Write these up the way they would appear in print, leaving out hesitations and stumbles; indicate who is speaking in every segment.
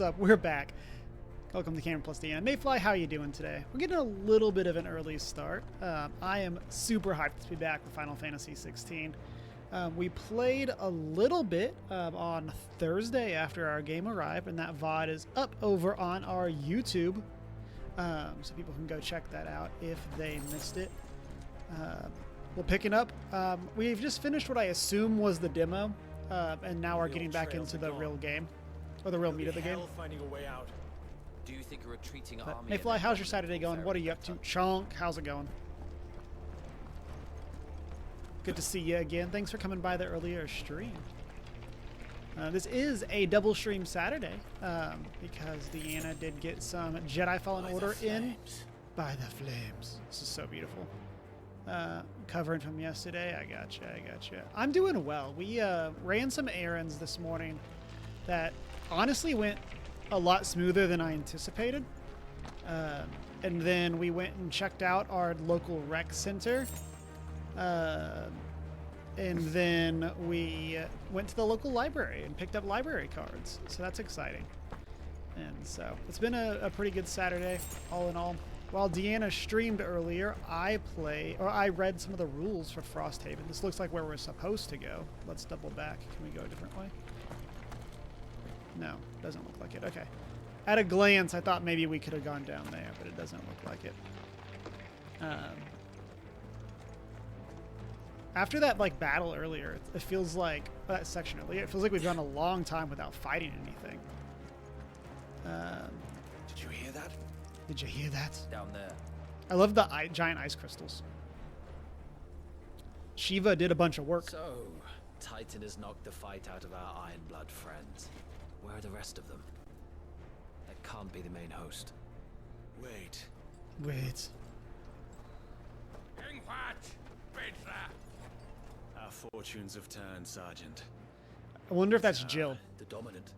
Speaker 1: What's up? We're back. Welcome to Cameron+Deanna. Mayfly, how you doing today? We're getting a little bit of an early start. I am super hyped to be back with Final Fantasy 16. We played a little bit on Thursday after our game arrived, and that VOD is up over on our YouTube, so people can go check that out if they missed it. We're picking up. We've just finished what I assume was the demo, and now we're getting back into the real game, or the real meat of the game.
Speaker 2: Finding a way out.
Speaker 3: Do you think a retreating army?
Speaker 1: Mayfly, how's your Saturday going? What are you up to? Chonk, how's it going? Good to see you again. Thanks for coming by the earlier stream. This is a double stream Saturday because Deanna did get some Jedi Fallen Order in by the flames. This is so beautiful. Covering from yesterday. I gotcha. I'm doing well. We ran some errands this morning that honestly went a lot smoother than I anticipated. And then we went and checked out our local rec center. And then we went to the local library and picked up library cards. So that's exciting. And so it's been a pretty good Saturday, all in all. While Deanna streamed earlier, I read some of the rules for Frosthaven. This looks like where we're supposed to go. Let's double back. Can we go a different way? No, doesn't look like it. Okay. At a glance, I thought maybe we could have gone down there, but it doesn't look like it. After that battle earlier, it feels like that section earlier. It feels like we've gone a long time without fighting anything.
Speaker 2: Did you hear that?
Speaker 1: Did you hear that?
Speaker 3: Down there.
Speaker 1: I love the giant ice crystals. Shiva did a bunch of work.
Speaker 3: So, Titan has knocked the fight out of our Iron Blood friends. Where are the rest of them? That can't be the main host.
Speaker 2: Wait. Our fortunes have turned, Sergeant.
Speaker 1: I wonder if that's Jill.
Speaker 2: The dominant.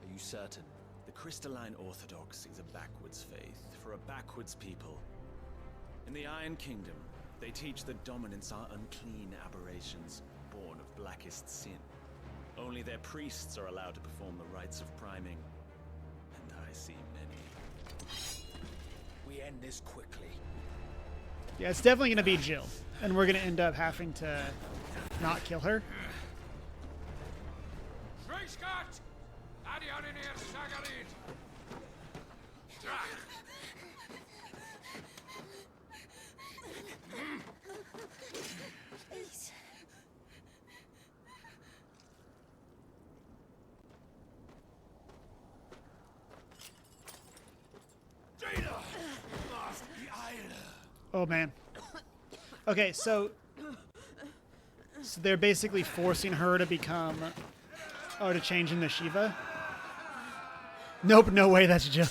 Speaker 2: Are you certain? The crystalline orthodox is a backwards faith for a backwards people. In the Iron Kingdom, they teach that dominants are unclean aberrations, born of blackest sin. Only their priests are allowed to perform the rites of priming. And I see many. We end this quickly.
Speaker 1: Yeah, it's definitely going to be Jill. And we're going to end up having to not kill her. Oh man. Okay, so they're basically forcing her to become, to change into Shiva. Nope, no way, that's Jill.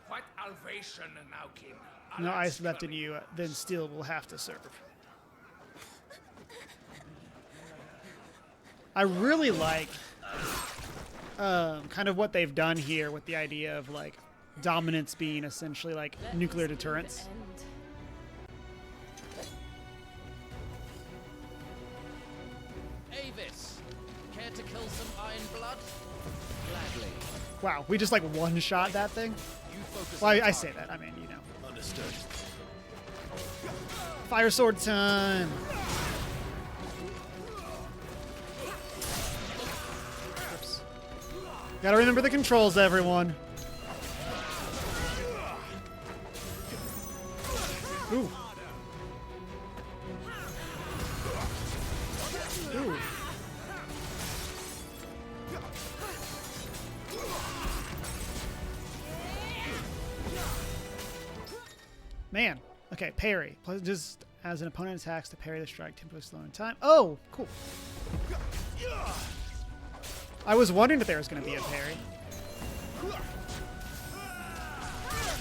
Speaker 4: What salvation now, King?
Speaker 1: No ice left in you, then still will have to serve. I really like kind of what they've done here with the idea of dominance being essentially nuclear deterrence.
Speaker 3: Avis, care to kill some Iron Blood? Gladly.
Speaker 1: Wow, we just one-shot that thing?
Speaker 3: You focus
Speaker 1: Well,
Speaker 3: on
Speaker 1: I say
Speaker 3: target.
Speaker 1: that, I mean, you know.
Speaker 2: Understood.
Speaker 1: Fire sword time! Oops. Gotta remember the controls, everyone. Ooh. Ooh. Man. Okay, parry. Just as an opponent attacks to parry the strike, temporarily slowing time. Oh, cool. I was wondering if there was going to be a parry.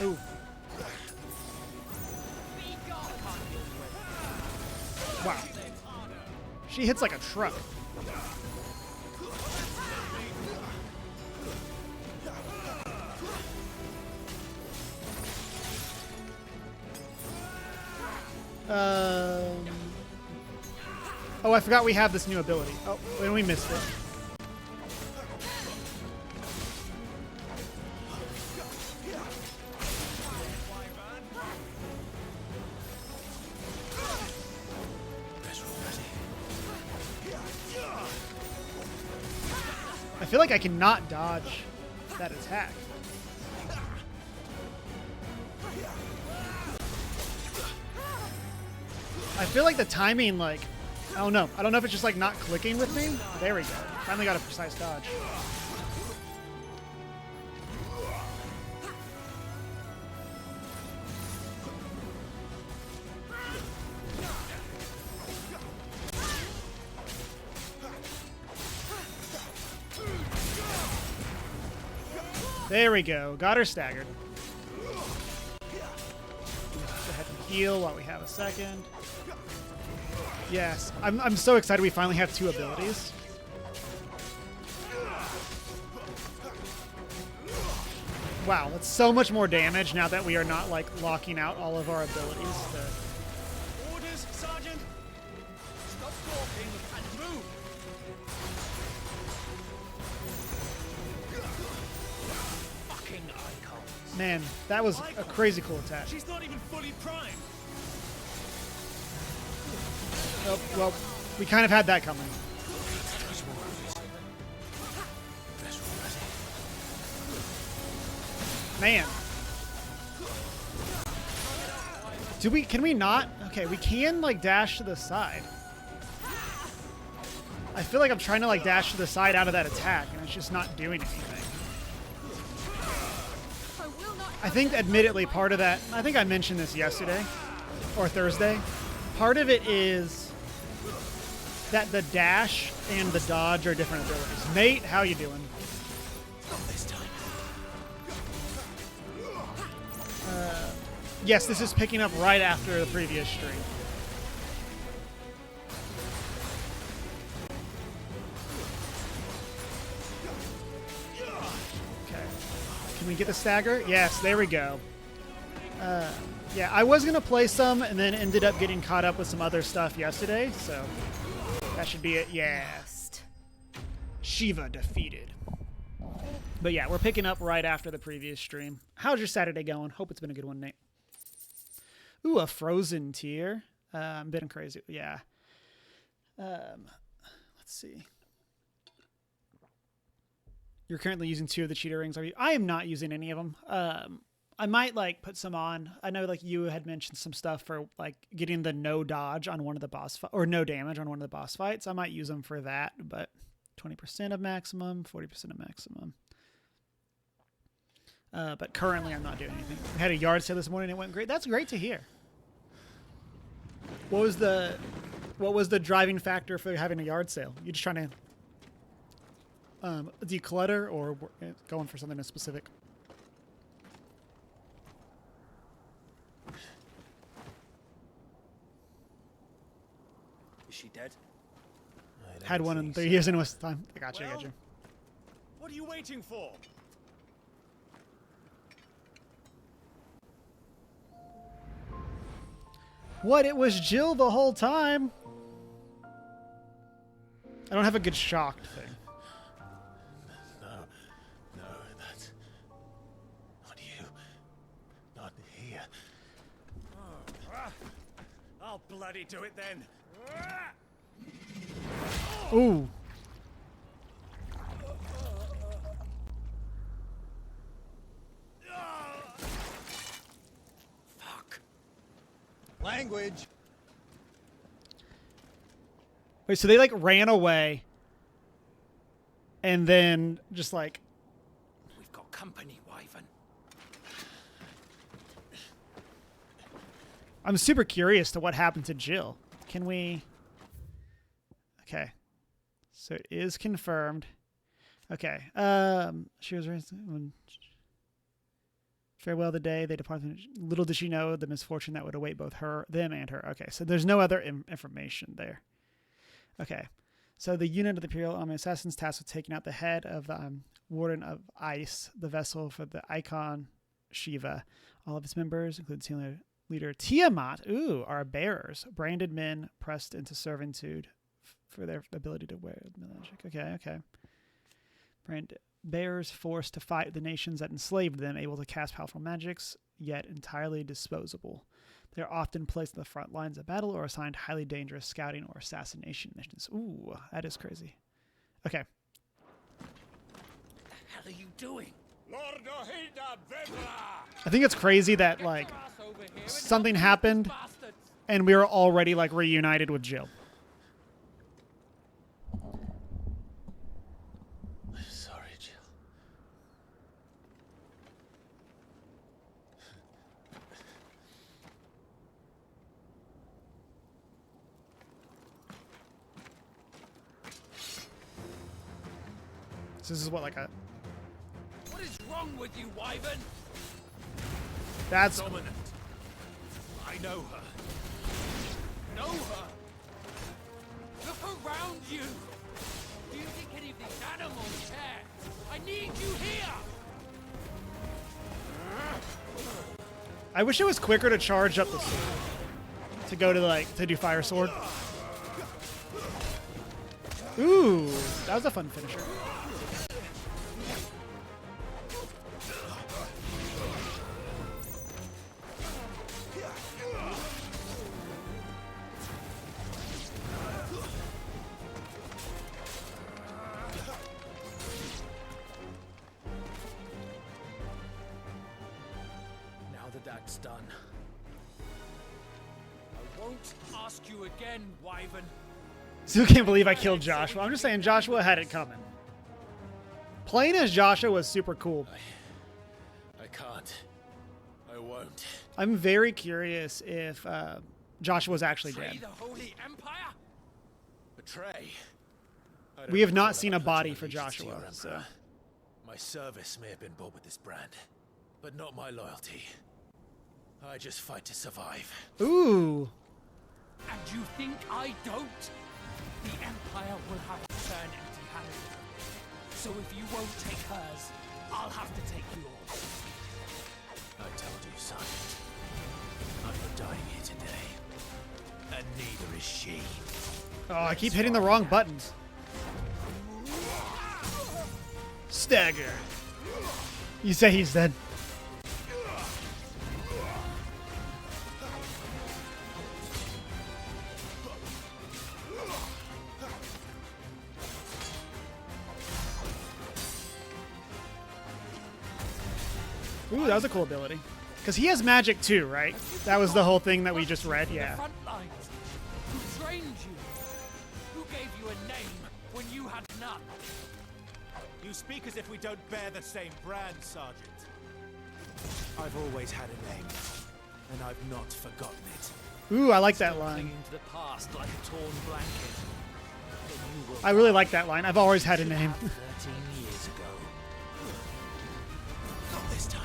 Speaker 1: Ooh. Wow. She hits like a truck. Oh, I forgot we have this new ability. Oh, and we missed it. feel like I cannot dodge that attack. I feel like the timing, like, I don't know. I don't know if it's just like not clicking with me. There we go. Finally got a precise dodge. There we go. Got her staggered. Go ahead and heal while we have a second. Yes. I'm so excited we finally have 2 abilities. Wow, that's so much more damage now that we are not like locking out all of our abilities.
Speaker 2: Orders, Sergeant! Stop talking and move! Fucking icons.
Speaker 1: Man, that was a crazy cool attack.
Speaker 2: She's not even fully primed.
Speaker 1: Oh, well, we kind of had that coming. Man. Can we not? Okay, we can like dash to the side. I feel like I'm trying to like dash to the side out of that attack and it's just not doing anything. I think admittedly part of that, I think I mentioned this yesterday or Thursday. Part of it is that the dash and the dodge are different abilities. Nate, how you doing? Yes, this is picking up right after the previous stream. Okay. Can we get the stagger? Yes, there we go. Yeah, I was going to play some and then ended up getting caught up with some other stuff yesterday, so that should be it. Yeah. Shiva defeated. But yeah, we're picking up right after the previous stream. How's your Saturday going? Hope it's been a good one, Nate. Ooh, a frozen tier. I'm been crazy. Yeah. Let's see. You're currently using 2 of the cheetah rings, are you? I am not using any of them. I might like put some on. I know like you had mentioned some stuff for like getting the no dodge on one of the boss or no damage on one of the boss fights. I might use them for that, but 20% of maximum, 40% of maximum. But currently I'm not doing anything. We had a yard sale this morning. It went great. That's great to hear. What was the driving factor for having a yard sale? You just trying to declutter or going for something specific?
Speaker 2: Is she dead?
Speaker 1: Had one in 3 years in West time. I got you.
Speaker 2: What are you waiting for?
Speaker 1: What? It was Jill the whole time? I don't have a good shocked thing.
Speaker 2: No, that's not you. Not here. I'll bloody do it then.
Speaker 1: Ooh.
Speaker 2: Fuck.
Speaker 4: Language.
Speaker 1: Wait, so they like ran away and then just like...
Speaker 2: We've got company, Wyvern.
Speaker 1: I'm super curious to what happened to Jill. Can we... Okay. So it is confirmed. Okay. She was raised... Farewell the day they departed. Little did she know the misfortune that would await both them and her. Okay, so there's no other information there. Okay. So the unit of the Imperial Army Assassins tasked with taking out the head of the Warden of Ice, the vessel for the icon Shiva. All of its members, including team leader Tiamat, are bearers, branded men pressed into servitude for their ability to wear magic. Okay. Bearers forced to fight the nations that enslaved them, able to cast powerful magics, yet entirely disposable. They are often placed on the front lines of battle or assigned highly dangerous scouting or assassination missions. Ooh, that is crazy. Okay.
Speaker 3: are you doing?
Speaker 1: I think it's crazy that like something happened and we were already like reunited with Jill.
Speaker 2: I'm sorry, Jill.
Speaker 1: So this is what, like a...
Speaker 3: What is wrong with you, Wyvern?
Speaker 1: That's...
Speaker 4: Dominant. I know her. Know her.
Speaker 3: Look around you. Do you think any of these animals care? I need you here.
Speaker 1: I wish it was quicker to charge up the sword. To go to like, to do fire sword. Ooh, that was a fun finisher.
Speaker 3: Now that that's done, I won't ask you again, Wyvern.
Speaker 1: Still can't believe I killed Joshua. I'm just saying Joshua had it coming. Playing as Joshua was super cool.
Speaker 2: I can't. I won't.
Speaker 1: I'm very curious if Joshua was actually
Speaker 3: Betray
Speaker 1: dead.
Speaker 3: the Holy Empire?
Speaker 2: Betray.
Speaker 1: We have not seen a body for Joshua, so...
Speaker 2: My service may have been bought with this brand, but not my loyalty. I just fight to survive.
Speaker 1: Ooh.
Speaker 3: And you think I don't? The Empire will have to turn empty-handed. So if you won't take hers, I'll have to take yours.
Speaker 2: I told you, son. I'm not dying here today. And neither is she.
Speaker 1: Oh, I keep hitting the wrong buttons. Stagger. You say he's dead. Ooh, that was a cool ability. Because he has magic too, right? That was the whole thing that we just read, yeah.
Speaker 3: Front lines. Who trained you? Who gave you a name when you had none?
Speaker 4: You speak as if we don't bear the same brand, Sergeant. I've always had a name, and I've not forgotten it.
Speaker 1: Ooh, I like that line.
Speaker 3: Clinging to the past like a torn blanket. But you will
Speaker 1: I really like that line. I've always had a name.
Speaker 3: have 13 years ago.
Speaker 2: Not this time.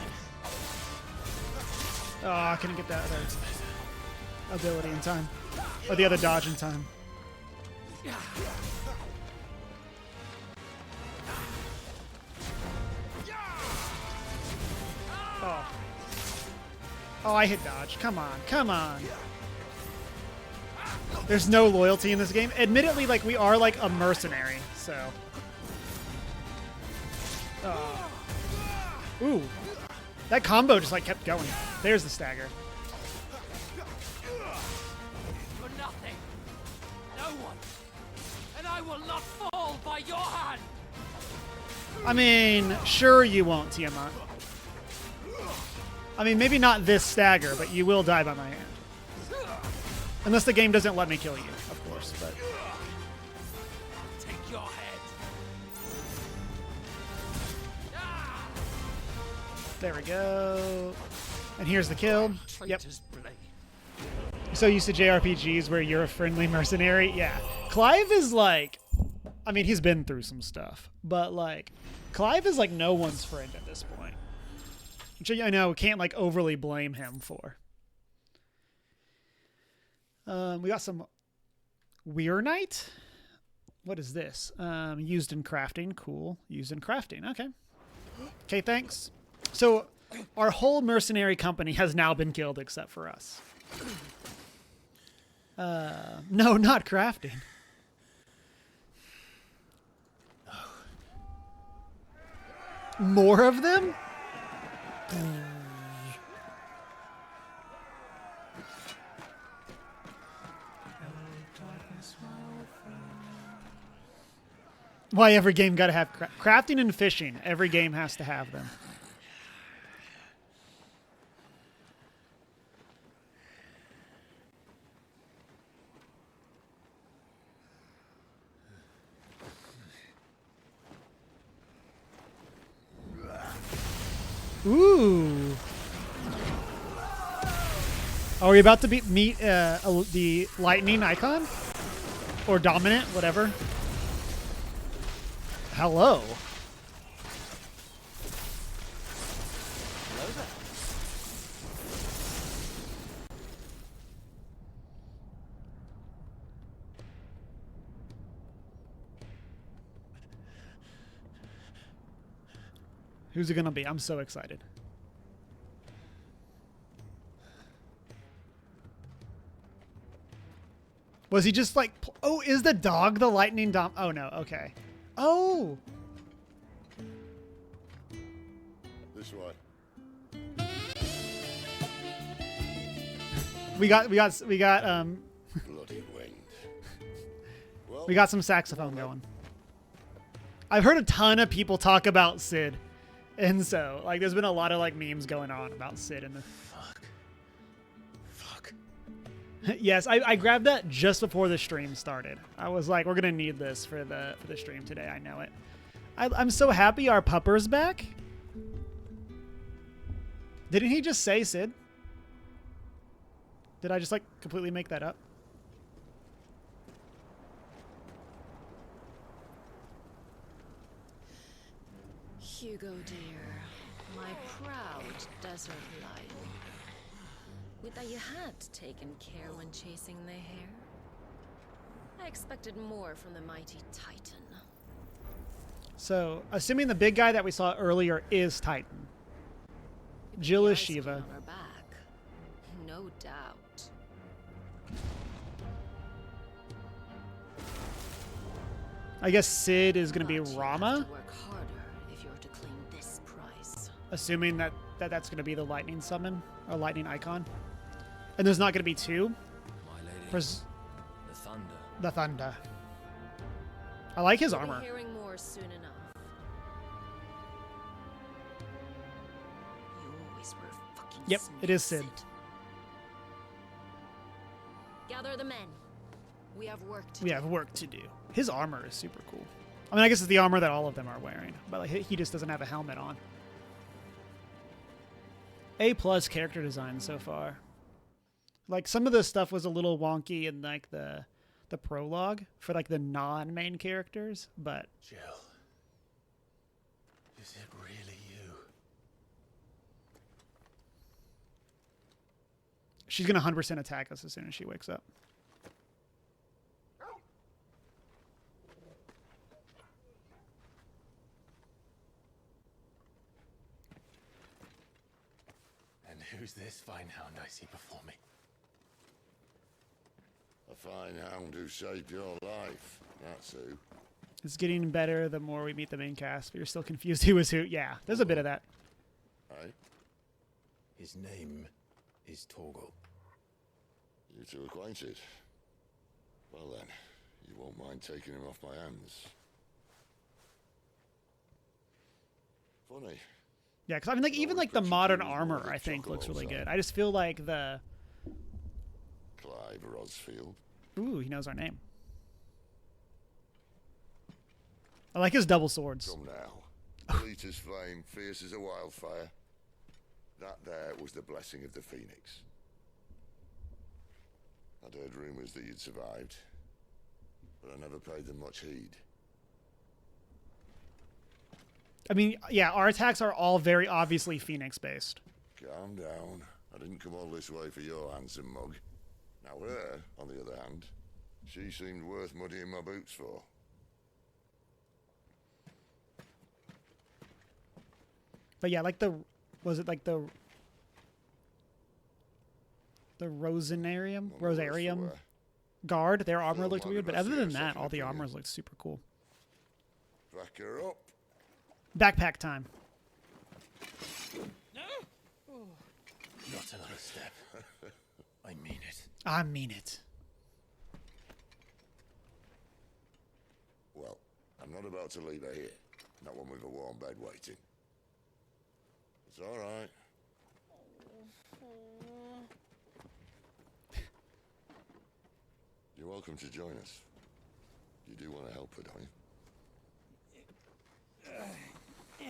Speaker 1: Oh, I couldn't get that other ability in time. Or the other dodge in time. Oh. Oh, I hit dodge. Come on. Come on. There's no loyalty in this game. Admittedly, like, we are, like, a mercenary, so... Ooh. That combo just, like, kept going. There's the stagger.
Speaker 3: For nothing. No one. And I will not fall by your hand.
Speaker 1: I mean, sure you won't, Tiamat. I mean, maybe not this stagger, but you will die by my hand. Unless the game doesn't let me kill you, of course, but...
Speaker 3: Take your head.
Speaker 1: There we go. And here's the kill. Yep.
Speaker 3: Traitor's blade.
Speaker 1: So used to JRPGs where you're a friendly mercenary. Yeah. Clive is like... I mean, he's been through some stuff. But, like, Clive is, like, no one's friend at this point. Which I know can't, like, overly blame him for. We got some Weirnite. What is this? Used in crafting. Cool. Used in crafting. Okay. Okay, thanks. So, our whole mercenary company has now been killed except for us. No, not crafting. More of them? Why every game got to have crafting and fishing. Every game has to have them. Ooh. Are we about to meet the lightning icon? Or dominant, whatever. Hello.
Speaker 2: Hello there.
Speaker 1: Who's it gonna be? I'm so excited. Was he just like... Oh, is the dog the lightning dom... Oh, no. Okay. Oh!
Speaker 5: This way.
Speaker 1: We got
Speaker 5: Bloody wind. Well,
Speaker 1: we got some saxophone going. I've heard a ton of people talk about Cid. And so, like, there's been a lot of, like, memes going on about Cid in the...
Speaker 2: Fuck.
Speaker 1: Yes, I grabbed that just before the stream started. I was like, we're gonna need this for the stream today. I know it. I'm so happy our pupper's back. Didn't he just say Cid? Did I just like completely make that up?
Speaker 6: Hugo dear, my proud desert lion. Would that you had taken care when chasing the hare? I expected more from the mighty Titan.
Speaker 1: So, assuming the big guy that we saw earlier is Titan. Jill is Shiva.
Speaker 6: On her back. No doubt.
Speaker 1: I guess Cid is going to be
Speaker 6: But you
Speaker 1: Rama,
Speaker 6: have to work harder if you're to claim this prize.
Speaker 1: assuming that's going to be the lightning summon or lightning icon. And there's not going to be two.
Speaker 2: My lady.
Speaker 1: Pres-
Speaker 2: The thunder.
Speaker 1: the thunder. I like his
Speaker 6: We'll be
Speaker 1: armor.
Speaker 6: hearing more soon enough. You always were a fucking
Speaker 1: Yep, it is
Speaker 6: snake,
Speaker 1: Cid.
Speaker 6: Gather the men. We have work to
Speaker 1: We
Speaker 6: do.
Speaker 1: have work to do. His armor is super cool. I mean, I guess it's the armor that all of them are wearing, but like he just doesn't have a helmet on. A+ character design so far. Like some of the stuff was a little wonky in like the prologue for like the non-main characters, but
Speaker 2: Jill. Is it really you?
Speaker 1: she's gonna 100% attack us as soon as she wakes up.
Speaker 2: And who's this fine hound I see before me?
Speaker 5: a fine hound who saved your life. That's who.
Speaker 1: It's getting better the more we meet the main cast, but you're still confused who is who. Yeah, there's a bit of that.
Speaker 5: Hey,
Speaker 2: His name is Torgal.
Speaker 5: you two acquainted? Well then, you won't mind taking him off my hands. Funny.
Speaker 1: Yeah, because I mean, like even like the modern armor, I think looks really good. I just feel like the
Speaker 5: Clive Rosfield.
Speaker 1: ooh, he knows our name. I like his double swords.
Speaker 5: Come now. Leader's flame, fierce as a wildfire. That there was the blessing of the Phoenix. I'd heard rumors that you'd survived, but I never paid them much heed.
Speaker 1: I mean, yeah, our attacks are all very obviously Phoenix based.
Speaker 5: Calm down. I didn't come all this way for your handsome mug. Now her, on the other hand, she seemed worth muddying my boots for.
Speaker 1: But yeah, like was it like the Rosenarium?
Speaker 5: None the worse for
Speaker 1: Rosarium
Speaker 5: wear.
Speaker 1: guard? Their armor
Speaker 5: Still
Speaker 1: looked
Speaker 5: might be
Speaker 1: weird, but
Speaker 5: best
Speaker 1: other
Speaker 5: to
Speaker 1: than
Speaker 5: get
Speaker 1: that,
Speaker 5: second
Speaker 1: all the
Speaker 5: opinion.
Speaker 1: armors looked super cool.
Speaker 5: Back her up.
Speaker 1: Backpack time.
Speaker 2: Not another step. I mean it.
Speaker 1: I mean it.
Speaker 5: Well, I I'm not about to leave her here. Not one with a warm bed waiting. It's all right. You're welcome to join us. You do want to help her, don't you?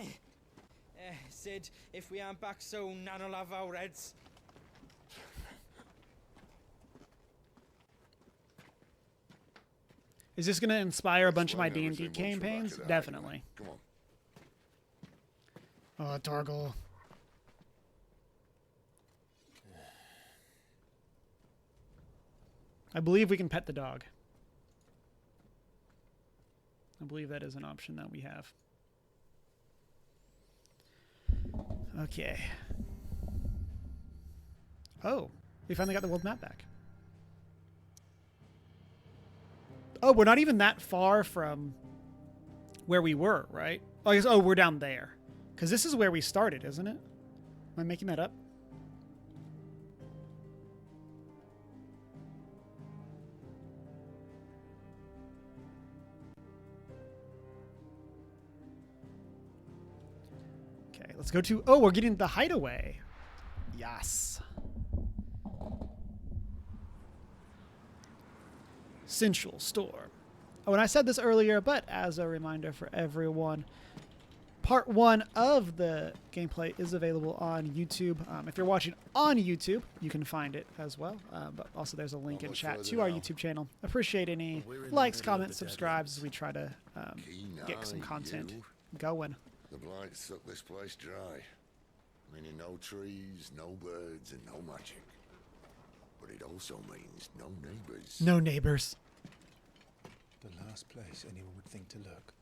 Speaker 7: Cid, if we aren't back soon, Nan'll have our heads.
Speaker 1: Is this going to inspire a bunch of my
Speaker 5: Explain
Speaker 1: D&D
Speaker 5: everything once we're back
Speaker 1: campaigns?
Speaker 5: at the
Speaker 1: Definitely.
Speaker 5: Hideaway. Come on.
Speaker 1: Oh, Torgal. I believe we can pet the dog. I believe that is an option that we have. Okay. Oh, we finally got the world map back. Oh, we're not even that far from where we were, right? Oh, I guess, oh, we're down there. Because this is where we started, isn't it? Am I making that up? Okay, let's go to... Oh, we're getting the Hideaway. Yes. Central Store. Oh, and I said this earlier, but as a reminder for everyone, part 1 of the gameplay is available on YouTube. If you're watching on YouTube, you can find it as well. But also there's a link in chat to our YouTube channel. Appreciate any likes, comments, subscribes as we try to get some content going.
Speaker 5: The blight sucked this place dry. Meaning no trees, no birds, and no magic. But it also means no neighbors.
Speaker 1: No neighbors.
Speaker 4: The last place anyone would think to look.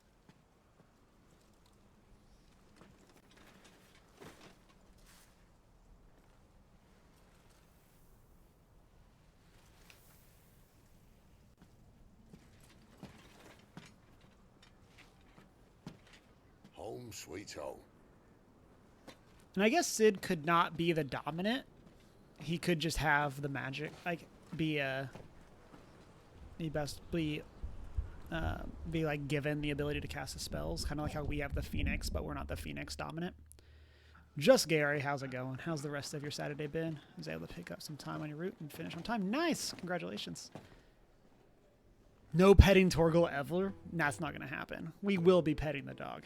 Speaker 5: Home sweet home.
Speaker 1: And I guess Cid could not be the dominant. He could just have the magic, like be like given the ability to cast the spells, kind of like how we have the Phoenix, but we're not the Phoenix dominant. Just Gary, how's it going? How's the rest of your Saturday been? Was able to pick up some time on your route and finish on time. Nice, congratulations. No petting Torgal ever? That's not going to happen. We will be petting the dog.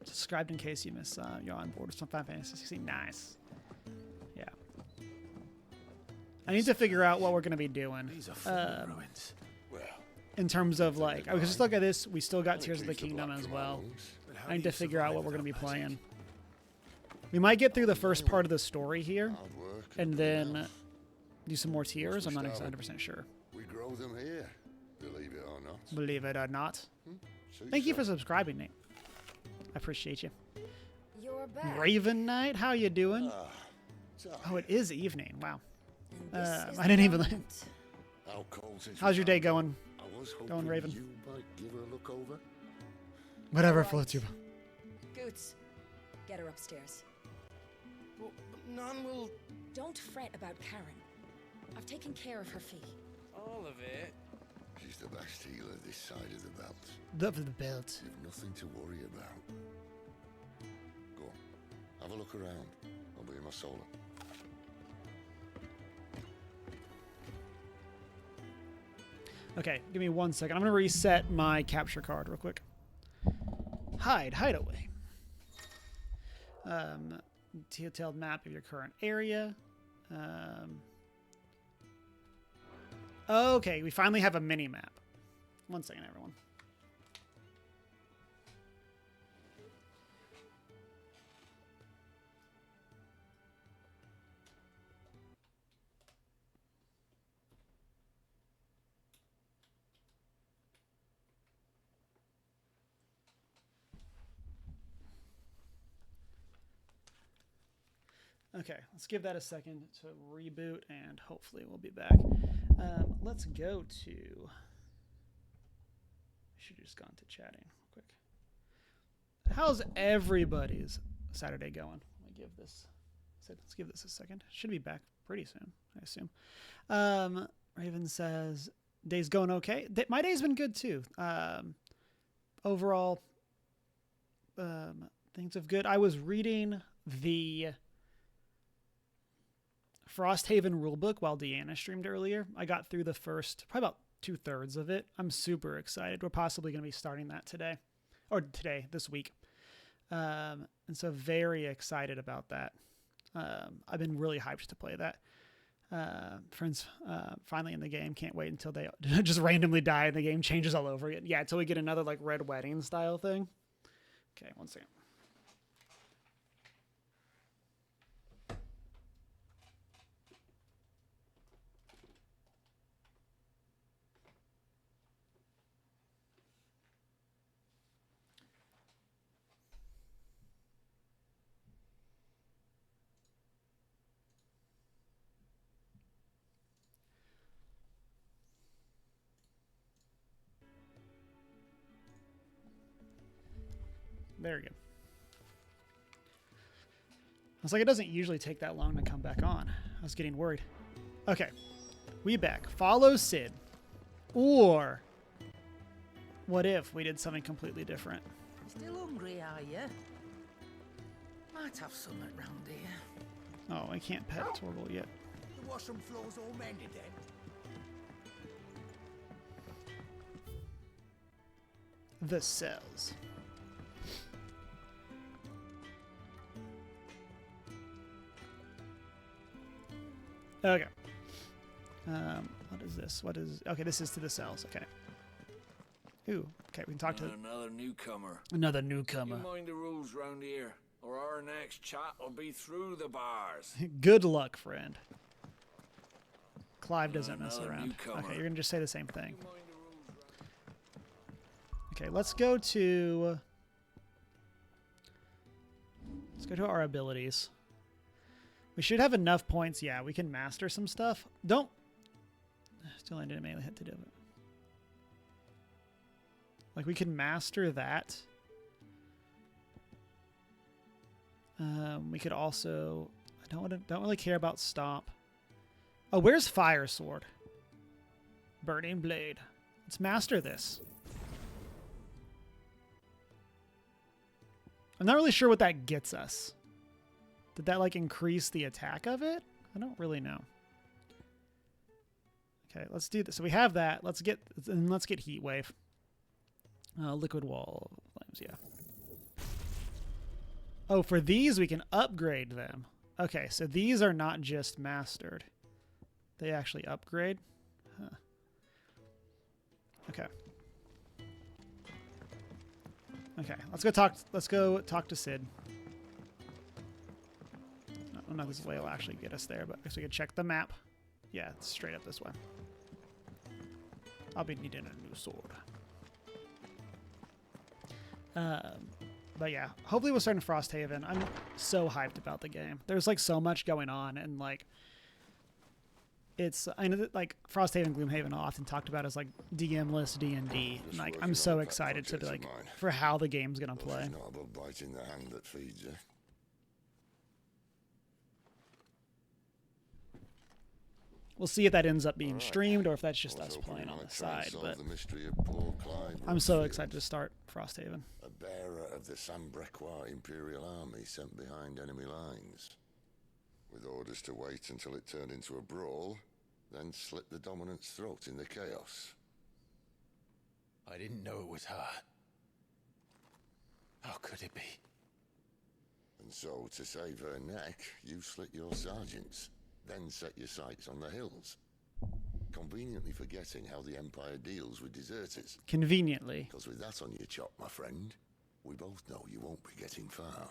Speaker 1: Subscribed in case you miss you're on board with some Final Fantasy 16. Nice. Yeah. I need to figure out what we're going to be doing.
Speaker 4: These are full ruins.
Speaker 5: Well,
Speaker 1: In terms of like, because just look at this, we still got Tears of the Kingdom as well. I need to figure out what we're going to be playing. We might get through the first part of the story here,
Speaker 5: hard work
Speaker 1: and
Speaker 5: nothing
Speaker 1: then
Speaker 5: else.
Speaker 1: do some more Tears. I'm not
Speaker 5: started.
Speaker 1: 100% sure.
Speaker 5: We grow them here, believe it or not.
Speaker 1: Believe it or not.
Speaker 5: See
Speaker 1: Thank you for
Speaker 5: so.
Speaker 1: subscribing, Nate. I appreciate you.
Speaker 6: You're back.
Speaker 1: Raven Knight, how you doing?
Speaker 5: So,
Speaker 1: Oh, it is evening. Wow.
Speaker 6: And this is
Speaker 1: I didn't
Speaker 6: the
Speaker 1: even-
Speaker 6: moment.
Speaker 5: how cold since
Speaker 1: How's
Speaker 5: we
Speaker 1: your day
Speaker 5: found them.
Speaker 1: going?
Speaker 5: I was hoping
Speaker 1: Going, Raven?
Speaker 5: you might give her a look over.
Speaker 1: Whatever
Speaker 6: Alright.
Speaker 1: floats you.
Speaker 6: Goots, get her upstairs.
Speaker 7: But none will...
Speaker 6: Don't fret about Karen. I've taken care of her fee.
Speaker 7: All of it?
Speaker 5: She's the best healer this side of the belt.
Speaker 1: The belt.
Speaker 5: You've nothing to worry about. Go on, have a look around. I'll be in my solar.
Speaker 1: Okay, give me 1 second. I'm going to reset my capture card real quick. Hideaway. Detailed map of your current area. Okay, we finally have a mini map. 1 second, everyone. Okay, let's give that a second to reboot, and hopefully we'll be back. Let's go to... I should have just gone to chatting real quick. How's everybody's Saturday going? Let's give this a second. Should be back pretty soon, I assume. Raven says, day's going okay. My day's been good too. Overall, things have good. I was reading the Frosthaven rulebook while Deanna streamed earlier. I got through the first, probably about 2/3 of it. I'm super excited. We're possibly going to be starting that today. Or this week. And so very excited about that. I've been really hyped to play that. Friends finally in the game. Can't wait until they just randomly die and the game changes all over again. Yeah, until we get another like Red Wedding style thing. Okay, one second. There we go. I was like, it doesn't usually take that long to come back on. I was getting worried. Okay. We back. Follow Cid. Or what if we did something completely different?
Speaker 8: Still hungry, are you? Might have something round here.
Speaker 1: Oh, I can't pet Torgal yet.
Speaker 8: The washroom floor's all mended then.
Speaker 1: The cells. Okay. What is this? Okay, this is to the cells. Okay. Ooh, okay, we can talk to
Speaker 9: another newcomer.
Speaker 1: Another newcomer.
Speaker 9: You mind the rules round here, or our next chat will be through the bars.
Speaker 1: Good luck, friend. Clive doesn't mess
Speaker 9: Another
Speaker 1: around.
Speaker 9: newcomer.
Speaker 1: Okay, you're gonna just say the same thing. Okay, let's go to our abilities. We should have enough points. Yeah, we can master some stuff. Still I didn't melee hit to do it. Like we can master that. We could also. I don't really care about stomp. Oh, where's Fire Sword? Burning Blade. Let's master this. I'm not really sure what that gets us. Did that like increase the attack of it? I don't really know. Okay, let's do this. So we have that. Let's get Heat Wave. Liquid Wall of Flames, yeah. Oh, for these we can upgrade them. Okay, so these are not just mastered. They actually upgrade. Huh. Okay. Okay, let's go talk to Cid. Oh no, this way will actually get us there, but I guess we could check the map. Yeah, it's straight up this way. I'll be needing a new sword. But yeah, hopefully we'll start in Frosthaven. I'm so hyped about the game. There's like so much going on, and like I know that like Frosthaven, Gloomhaven are often talked about as like DM-less D&D. And, like I'm so excited to like for how the game's gonna play.
Speaker 5: Not above biting the hand that feeds you.
Speaker 1: We'll see if that ends up being streamed or if that's just us playing on the side. But I'm so excited to start Frosthaven.
Speaker 5: A bearer of the Sambrequois Imperial Army sent behind enemy lines, with orders to wait until it turned into a brawl, then slit the dominant's throat in the chaos.
Speaker 4: I didn't know it was her. How could it be?
Speaker 5: And so, to save her neck, you slit your sergeants, then set your sights on the hills, conveniently forgetting how the Empire deals with deserters.
Speaker 1: Conveniently.
Speaker 5: Because with that on your chop, my friend, we both know you won't be getting far.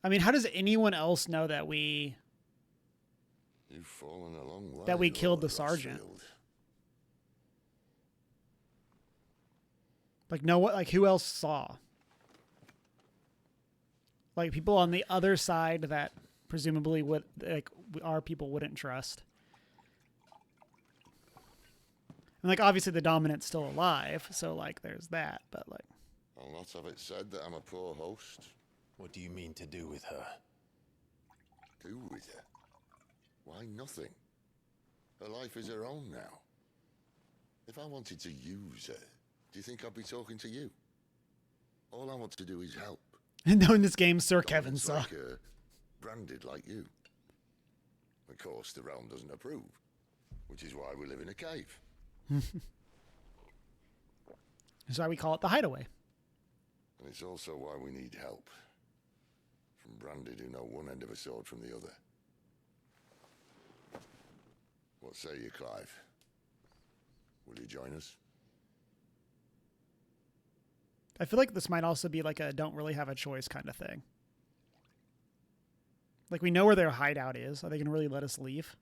Speaker 1: I mean, how does anyone else know that
Speaker 5: You've fallen a long way,
Speaker 1: that we killed the
Speaker 5: Lord
Speaker 1: sergeant?
Speaker 5: Rothfield.
Speaker 1: Like no what? Like who else saw? Like people on the other side that presumably would like our people wouldn't trust. And like obviously the dominant's still alive, so like there's that. But like,
Speaker 5: I'll not have it said that I'm a poor host.
Speaker 4: What do you mean to do with her?
Speaker 5: Do with her? Why nothing? Her life is her own now. If I wanted to use her, do you think I'd be talking to you? All I want to do is help.
Speaker 1: No, in this game, Sir Kevin
Speaker 5: Dominants
Speaker 1: saw.
Speaker 5: like her, branded like you. Of course, the realm doesn't approve, which is why we live in a cave.
Speaker 1: That's why we call it the Hideaway.
Speaker 5: And it's also why we need help. From branded who know one end of a sword from the other. What say you, Clive? Will you join us?
Speaker 1: I feel like this might also be like a don't really have a choice kind of thing. Like, we know where their hideout is. Are they going to really let us leave?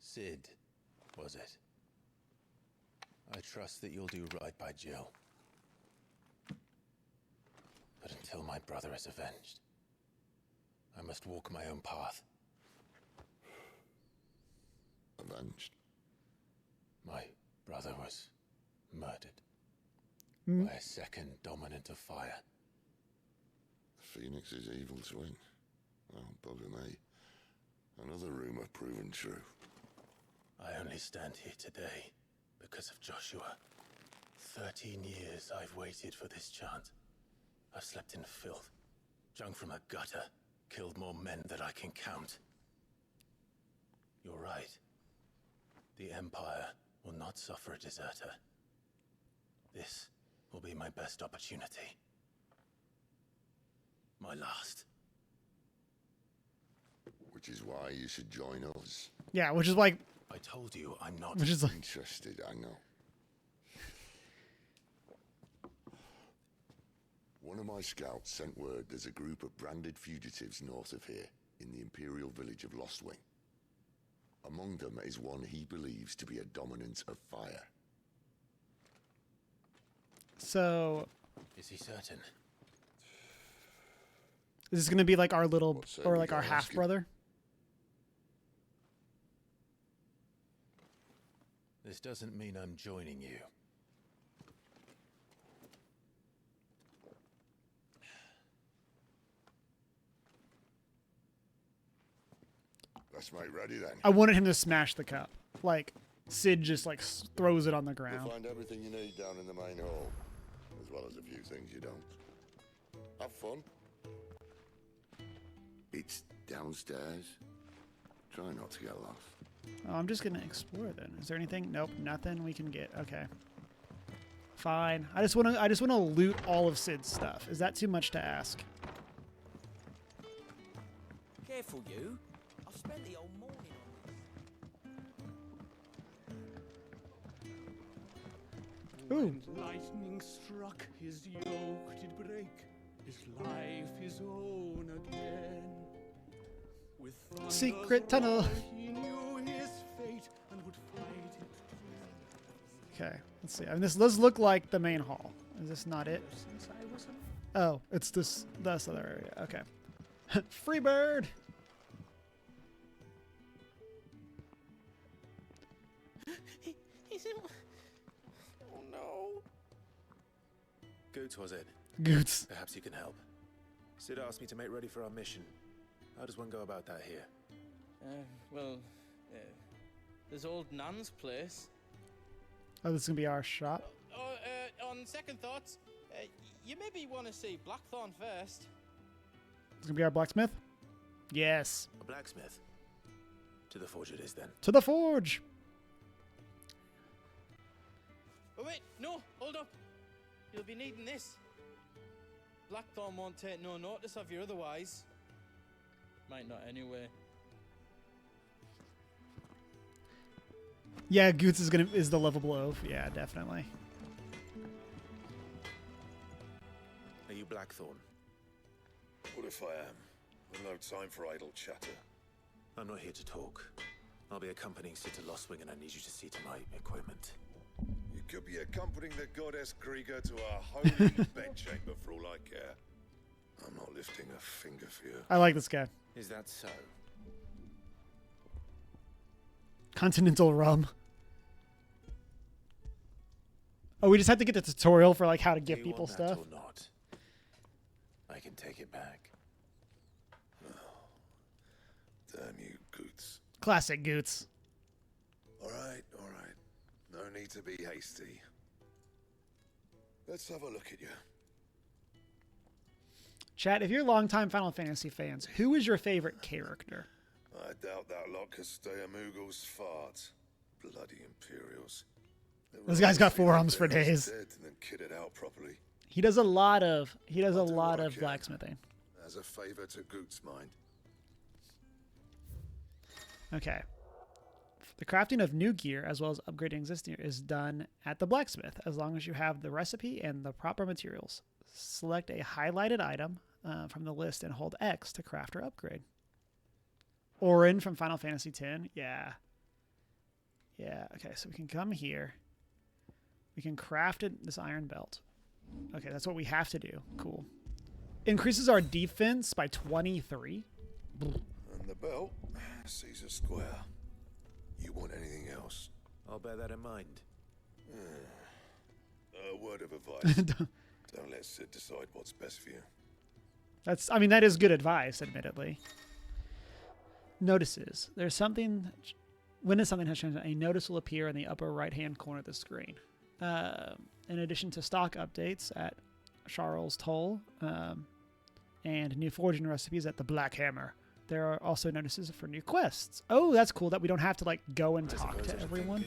Speaker 10: Cid, was it? I trust that you'll do right by Jill. But until my brother is avenged, I must walk my own path.
Speaker 5: Avenged?
Speaker 10: My brother was murdered by a second dominant of fire.
Speaker 5: Phoenix's evil twin. Oh, bugger me. Another rumor proven true.
Speaker 10: I only stand here today because of Joshua. 13 years I've waited for this chance. I've slept in filth, drunk from a gutter, killed more men than I can count. You're right. The Empire will not suffer a deserter. This will be my best opportunity. My last.
Speaker 5: Which is why you should join us.
Speaker 1: Yeah, which is like...
Speaker 10: I told you I'm not...
Speaker 1: Which is like...
Speaker 5: Interested, I know. One of my scouts sent word there's a group of branded fugitives north of here, in the Imperial village of Lostwing. Among them is one he believes to be a dominant of fire.
Speaker 1: So...
Speaker 10: Is he certain?
Speaker 1: Is this going to be like our little...
Speaker 5: What say
Speaker 1: Or
Speaker 5: we
Speaker 1: like
Speaker 5: go
Speaker 1: our
Speaker 5: ask him?
Speaker 1: half-brother?
Speaker 10: This doesn't mean I'm joining you.
Speaker 5: Let's make ready then.
Speaker 1: I wanted him to smash the cup. Like, Cid just like throws it on the
Speaker 5: You'll
Speaker 1: ground.
Speaker 5: find everything you need down in the main hall, as well as a few things you don't. Have fun. It's downstairs. Try not to get lost.
Speaker 1: Oh, I'm just going to explore then. Is there anything? Nope, nothing we can get. Okay. Fine. I just want to loot all of Cid's stuff. Is that too much to ask?
Speaker 3: Careful, you. I've spent the whole morning on
Speaker 1: Ooh.
Speaker 3: When lightning struck, his yoke did break, his life his own again. With thunder
Speaker 1: Secret tunnel.
Speaker 3: roar, he knew his fate and would fight it.
Speaker 1: Okay, let's see. I mean, this does look like the main hall. Is this not it?
Speaker 3: Since I was a
Speaker 1: Oh, it's this other area. Okay. Free bird.
Speaker 3: He's in. Oh no.
Speaker 10: Goots, was it?
Speaker 1: Goots.
Speaker 10: Perhaps you can help. Cid asked me to make ready for our mission. How does one go about that here?
Speaker 7: Well, there's old Nan's place.
Speaker 1: Oh, this is gonna be our shop.
Speaker 7: On second thoughts, you maybe want to see Blackthorn first.
Speaker 1: It's gonna be our blacksmith. Yes.
Speaker 10: A blacksmith? To the forge it is then.
Speaker 1: To the forge.
Speaker 7: Oh wait, no, hold up. You'll be needing this. Blackthorn won't take no notice of you otherwise. Might not anyway.
Speaker 1: Yeah, Goots is the lovable oaf. Yeah, definitely.
Speaker 10: Are you Blackthorn?
Speaker 11: What if I am? I've no time for idle chatter.
Speaker 10: I'm not here to talk. I'll be accompanying Cid to Lostwing and I need you to see to my equipment.
Speaker 11: You could be accompanying the goddess Krieger to our holy bedchamber for all I care. I'm not lifting a finger for you.
Speaker 1: I like this guy.
Speaker 10: Is that so?
Speaker 1: Continental rum. Oh, we just have to get the tutorial for like how to give
Speaker 10: Do you
Speaker 1: people
Speaker 10: want that
Speaker 1: stuff.
Speaker 10: or not? I can take it back.
Speaker 1: Classic Goots.
Speaker 11: All right. No need to be hasty. Let's have a look at you.
Speaker 1: Chat, if you're longtime Final Fantasy fans, who is your favorite character?
Speaker 11: I doubt that lot could stay a Moogle's fart. Bloody Imperials.
Speaker 1: This guy's got forearms for days.
Speaker 11: Dead and then kitted out properly.
Speaker 1: He does a lot of
Speaker 11: I'll do what I can,
Speaker 1: blacksmithing.
Speaker 11: as a favor to Goot's mind.
Speaker 1: Okay. The crafting of new gear as well as upgrading existing gear is done at the blacksmith as long as you have the recipe and the proper materials. Select a highlighted item from the list and hold X to craft or upgrade. Orin from Final Fantasy X. Yeah. Yeah. Okay, so we can come here. We can craft this iron belt. Okay, that's what we have to do. Cool. Increases our defense by 23.
Speaker 11: And the belt, Caesar Square. You want anything else?
Speaker 4: I'll bear that in mind.
Speaker 11: A word of advice. Don't let Cid decide what's best for you.
Speaker 1: That is good advice, admittedly. Notices. When something has changed, a notice will appear in the upper right-hand corner of the screen. In addition to stock updates at Charles Toll and new forging recipes at the Black Hammer, there are also notices for new quests. Oh, that's cool that we don't have to go and talk to everyone.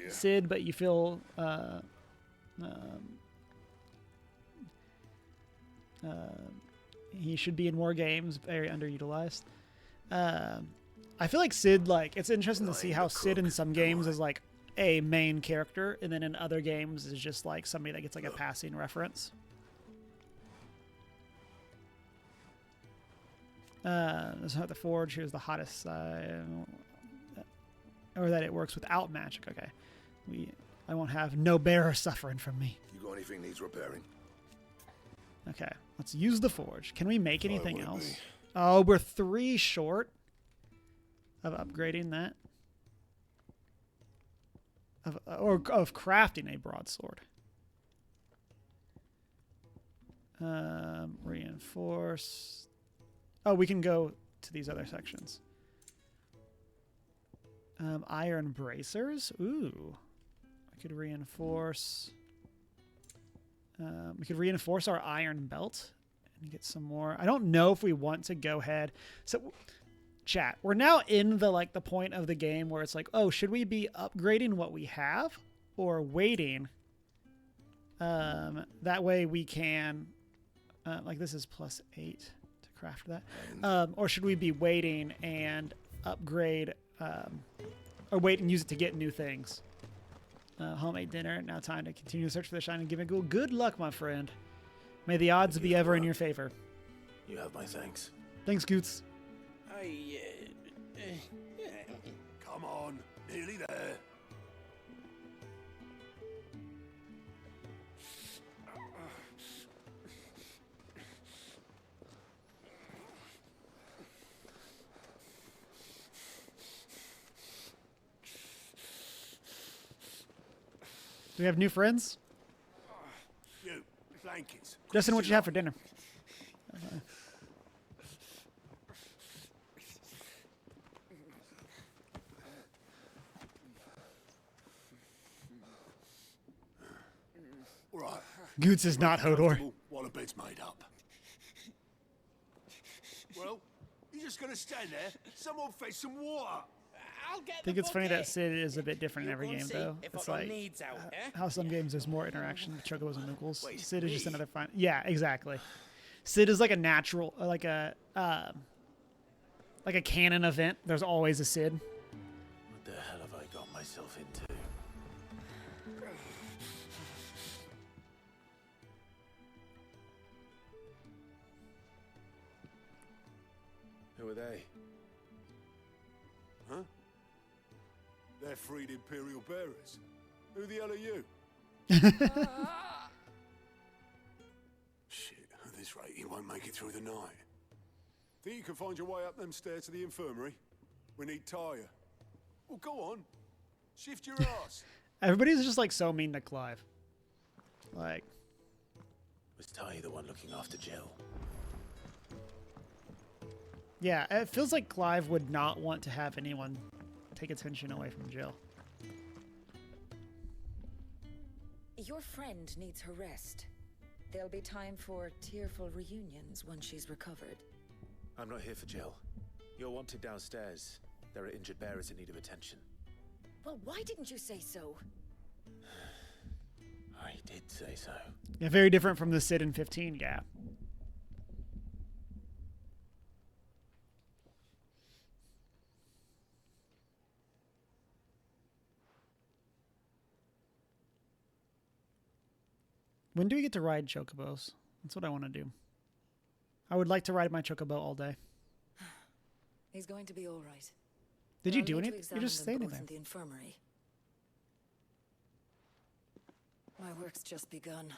Speaker 1: Cid, but you feel he should be in more games, very underutilized. I feel like Cid, it's interesting to see how Cid in some games is a main character, and then in other games is just somebody that gets a passing reference. This is how the forge. Here's the hottest side. Or that it works without magic. Okay. I won't have no bearer suffering from me.
Speaker 11: You got anything needs repairing?
Speaker 1: Okay. Let's use the forge. Can we make anything else? Oh, we're 3 short of upgrading that. Of crafting a broadsword. Reinforce. Oh, we can go to these other sections. Iron bracers. Ooh. I could reinforce. We could reinforce our iron belt and get some more. I don't know if we want to go ahead. So, chat, we're now in the point of the game where it's oh, should we be upgrading what we have or waiting? That way we can, this is +8 to craft that. Or should we be waiting and upgrade, or wait and use it to get new things? Homemade dinner. Now time to continue to search for the shining gimmick. Good luck, my friend. May the odds be ever in your favor.
Speaker 10: You have my thanks.
Speaker 1: Thanks, Goots.
Speaker 11: Come on, nearly there.
Speaker 1: Do we have new friends?
Speaker 11: You, blankets.
Speaker 1: Justin, what you have for dinner?
Speaker 11: Right.
Speaker 1: Goots is not Hodor.
Speaker 11: While the bed's made up. Well, you're just gonna stand there? Someone fetch some water.
Speaker 1: I think it's funny that Cid is a bit different in every game, though. It's how some games there's more interaction with Chocobos and Moogles. Cid is just another fun. Yeah, exactly. Cid is like a natural, like a canon event. There's always a Cid.
Speaker 10: What the hell have I got myself into?
Speaker 4: Who are they?
Speaker 11: Huh? They're freed Imperial bearers. Who the hell are you? Shit, at this rate you won't make it through the night. Think you can find your way up them stairs to the infirmary? We need Tyre. Well, go on. Shift your ass.
Speaker 1: Everybody's just so mean to Clive.
Speaker 10: Was Ty the one looking after Jill?
Speaker 1: Yeah, it feels like Clive would not want to have anyone take attention away from Jill.
Speaker 12: Your friend needs her rest. There'll be time for tearful reunions once she's recovered.
Speaker 10: I'm not here for Jill. You're wanted downstairs. There are injured bearers in need of attention.
Speaker 12: Well, why didn't you say so?
Speaker 10: I did say so.
Speaker 1: Yeah, very different from the Cid in 15, yeah. When do we get to ride chocobos? That's what I want to do. I would like to ride my chocobo all day.
Speaker 12: He's going to be all right.
Speaker 1: Did you do anything? You just standing there.
Speaker 12: In the infirmary. My work's just begun.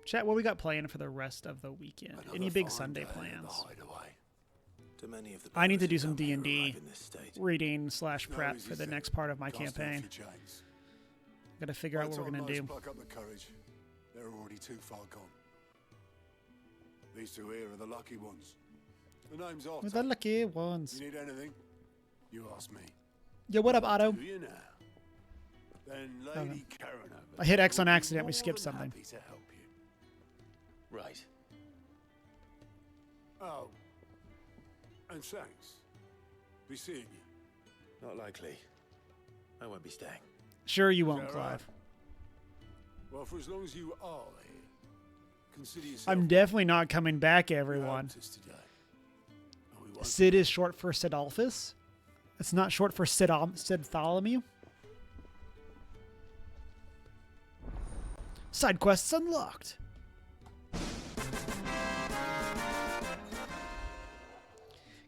Speaker 1: Chat, what we got playing for the rest of the weekend? Any big Sunday plans? I need to do some D&D reading / prep for the next part of my campaign. Got to figure out what we're going to do.
Speaker 11: Pluck up the courage. They're already too far gone. These two here are the lucky ones. The name's Otto.
Speaker 1: We're the lucky ones.
Speaker 11: You need anything? You ask me.
Speaker 1: Yo, what up, Otto?
Speaker 11: Do you now? Then Lady Karen over
Speaker 1: I hit X on accident. We skipped something.
Speaker 11: happy to help you.
Speaker 10: Right.
Speaker 11: Oh. And thanks. Be seeing you.
Speaker 10: Not likely. I won't be staying.
Speaker 1: Sure you won't,
Speaker 11: Is that
Speaker 1: Clive.
Speaker 11: right? Well, for as long as you are here, consider yourself.
Speaker 1: I'm definitely not coming back, everyone. Cid is short for Sidolphus. It's not short for Sidtholomew. Side quests unlocked.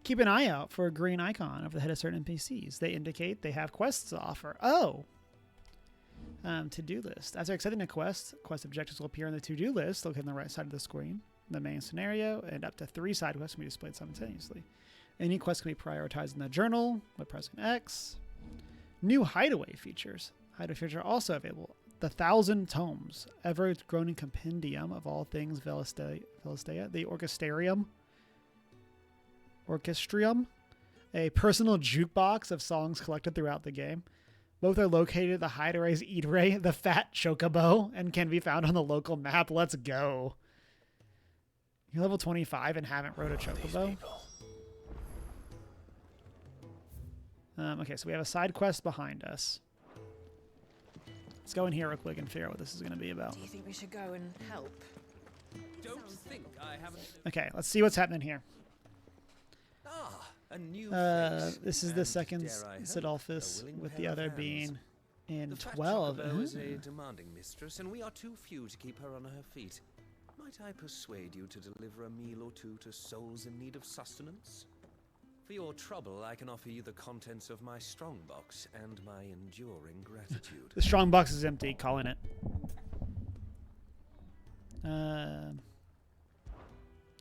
Speaker 1: Keep an eye out for a green icon over the head of certain NPCs. They indicate they have quests to offer. Oh! To-do list. After accepting a quest objectives will appear on the to-do list located on the right side of the screen. The main scenario, and up to 3 side quests can be displayed simultaneously. Any quest can be prioritized in the journal by pressing X. New Hideaway features. Hideaway features are also available. The 1,000 Tomes, ever-growing compendium of all things Velistea, the Orchestrium, a personal jukebox of songs collected throughout the game. Both are located at the Hideaway's Eatery, the Fat Chocobo, and can be found on the local map. Let's go. You're level 25 and haven't rode a Chocobo? Okay, so we have a side quest behind us. Let's go in here real quick and figure out what this is going to be about.
Speaker 12: Do you think we should go and help?
Speaker 3: Don't think I haven't.
Speaker 1: Okay, let's see what's happening here.
Speaker 3: Ah, a new
Speaker 1: This is the second Sidolphus, with the other being in 12.
Speaker 13: is a demanding mistress, and we are too few to keep her on her feet. Might I persuade you to deliver a meal or two to souls in need of sustenance? For your trouble, I can offer you the contents of my strongbox and my enduring gratitude.
Speaker 1: The strongbox is empty, calling it.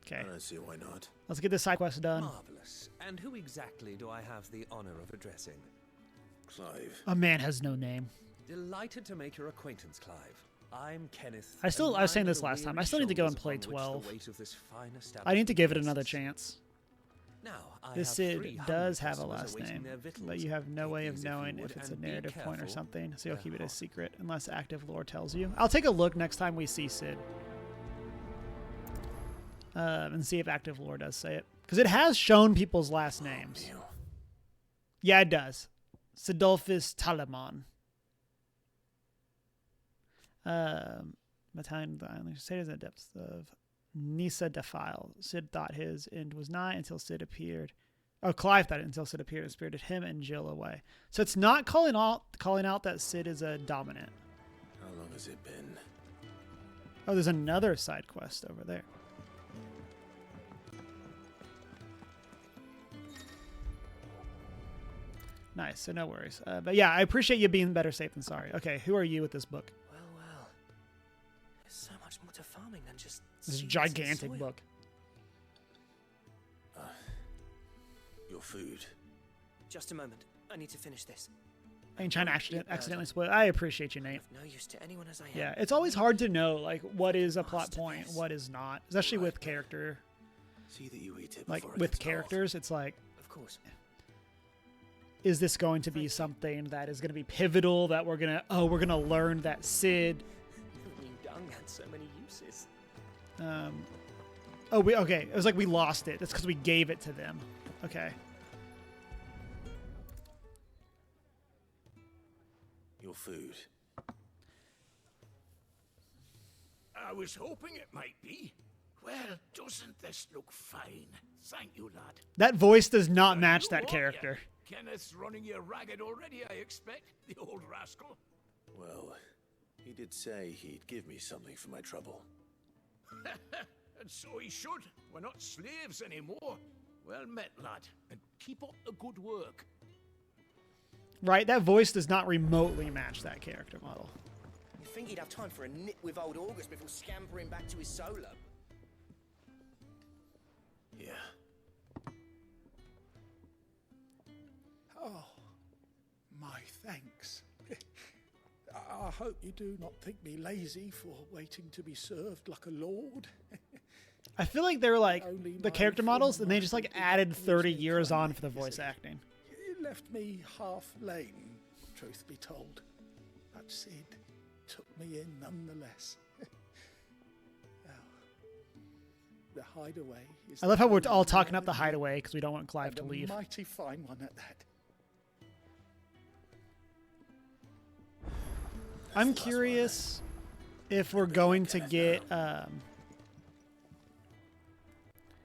Speaker 1: Okay.
Speaker 10: I don't see why not.
Speaker 1: Let's get this side quest done.
Speaker 13: Marvelous. And who exactly do I have the honor of addressing?
Speaker 10: Clive.
Speaker 1: A man has no name.
Speaker 13: Delighted to make your acquaintance, Clive. I'm Kenneth.
Speaker 1: I was saying this last time. I still need to go and play 12. I need to give it another chance.
Speaker 13: Now,
Speaker 1: This Cid does have a last name, but you have no way of knowing if it's a narrative point or something, so you'll keep it a secret unless active lore tells you. I'll take a look next time we see Cid. And see if active lore does say it. Because it has shown people's last names. Yeah, it does. Sidolphus Talamon. Battalion of the Island Crusaders in the depths of Nisa Defile. Cid thought his end was nigh until Cid appeared. Oh, Clive thought it until Cid appeared and spirited him and Jill away. So it's not calling out that Cid is a dominant.
Speaker 10: How long has it been?
Speaker 1: Oh, there's another side quest over there. Nice, so no worries. But yeah, I appreciate you being better safe than sorry. Okay, who are you with this book?
Speaker 13: Well. There's so much more to farming than just
Speaker 1: This gigantic book.
Speaker 10: food.
Speaker 14: Just a moment. I need to finish this.
Speaker 1: I ain't trying to accidentally spoil it. I appreciate you, Nate.
Speaker 14: No use to anyone as I am.
Speaker 1: Yeah, it's always hard to know like what is a plot point, what is not, especially with character.
Speaker 10: See that you eat it
Speaker 1: Like
Speaker 10: before it
Speaker 1: with
Speaker 10: gets cold.
Speaker 1: characters, it's like,
Speaker 14: Of course.
Speaker 1: is this going to be something that is going to be pivotal? That we're gonna learn that Cid.
Speaker 14: Dung had so many uses.
Speaker 1: Okay. It was like we lost it. That's because we gave it to them. Okay.
Speaker 10: Your food.
Speaker 15: I was hoping it might be. Well, doesn't this look fine? Thank you, lad.
Speaker 1: That voice does not match
Speaker 15: You
Speaker 1: that
Speaker 15: what,
Speaker 1: character.
Speaker 15: yeah? Kenneth's running you ragged already, I expect. The old rascal.
Speaker 10: Well, he did say he'd give me something for my trouble.
Speaker 15: And so he should. We're not slaves anymore. Well met, lad. And keep up the good work.
Speaker 1: Right? That voice does not remotely match that character model.
Speaker 14: You think he'd have time for a nip with old August before scampering back to his solo?
Speaker 10: Yeah.
Speaker 16: Oh, my thanks. I hope you do not think me lazy for waiting to be served like a lord.
Speaker 1: I feel like they're like
Speaker 16: Only
Speaker 1: the
Speaker 16: my
Speaker 1: character models,
Speaker 16: former
Speaker 1: and they just like added 30 years on for the voice acting.
Speaker 16: You left me half lame, truth be told. But Cid took me in nonetheless. Well, the Hideaway is...
Speaker 1: I love how we're all talking up the Hideaway because we don't want Clive to leave.
Speaker 16: A mighty fine one at that.
Speaker 1: I'm curious if we're going to get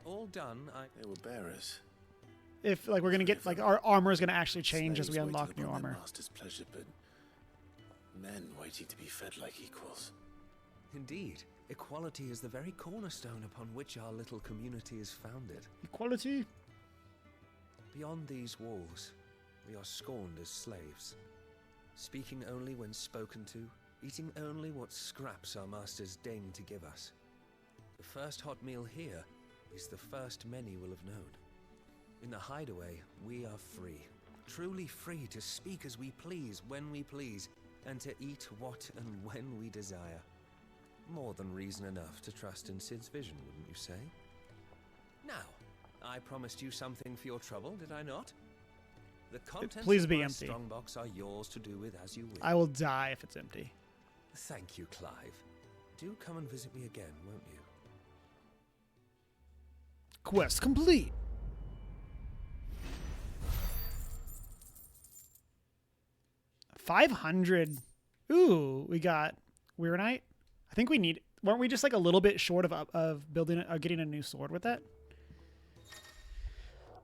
Speaker 13: All done.
Speaker 10: They were bearers.
Speaker 1: if like we're gonna get like our armor is gonna actually change as we
Speaker 10: Slaves
Speaker 1: unlock
Speaker 10: waiting
Speaker 1: new
Speaker 10: upon their
Speaker 1: armor.
Speaker 10: master's pleasure, but men waiting to be fed like equals.
Speaker 13: Indeed, equality is the very cornerstone upon which our little community is founded.
Speaker 1: Equality.
Speaker 13: Beyond these walls, we are scorned as slaves, speaking only when spoken to, eating only what scraps our masters deign to give us. The first hot meal here is the first many will have known. In the Hideaway, we are free, truly free to speak as we please, when we please, and to eat what and when we desire. More than reason enough to trust in Cid's vision, wouldn't you say? Now, I promised you something for your trouble, did I not? The contents
Speaker 1: Please
Speaker 13: of
Speaker 1: be
Speaker 13: my
Speaker 1: empty.
Speaker 13: strongbox are yours to do with as you will.
Speaker 1: I will die if it's empty.
Speaker 13: Thank you, Clive. Do come and visit me again, won't you?
Speaker 1: Quest complete. $500. Ooh, we got Weirnite. I think we need. Weren't we just like a little bit short of building getting a new sword with that?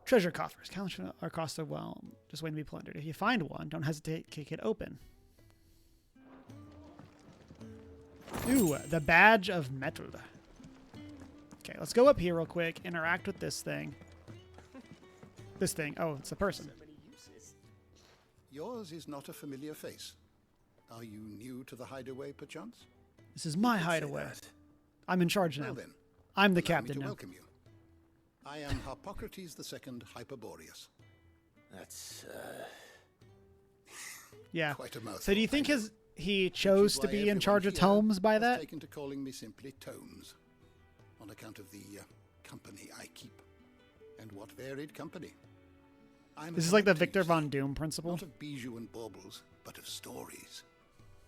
Speaker 1: Treasure coffers. Counts are across the realm, just waiting to be plundered. If you find one, don't hesitate to kick it open. Ooh, the badge of metal. Okay, let's go up here real quick. Interact with this thing. This thing. Oh, it's a person.
Speaker 17: Yours is not a familiar face. Are you new to the Hideaway, perchance?
Speaker 1: This is my hideaway. I'm in charge now.
Speaker 17: Well then,
Speaker 1: I'm the
Speaker 17: allow me
Speaker 1: captain
Speaker 17: to
Speaker 1: now.
Speaker 17: welcome you. I am Harpocrates II Hyperboreus.
Speaker 10: That's,
Speaker 1: Yeah.
Speaker 17: Quite a mouthful.
Speaker 1: So do you think he
Speaker 17: Which
Speaker 1: chose
Speaker 17: is
Speaker 1: to
Speaker 17: why
Speaker 1: be in
Speaker 17: everyone
Speaker 1: charge of
Speaker 17: here
Speaker 1: tomes by
Speaker 17: has
Speaker 1: that?
Speaker 17: taken to calling me simply Tomes, on account of the company I keep, and what varied company. I'm
Speaker 1: This
Speaker 17: a
Speaker 1: is like the
Speaker 17: collector,
Speaker 1: Victor
Speaker 17: you see,
Speaker 1: Von Doom principle.
Speaker 17: Not of bijou and baubles, but of stories.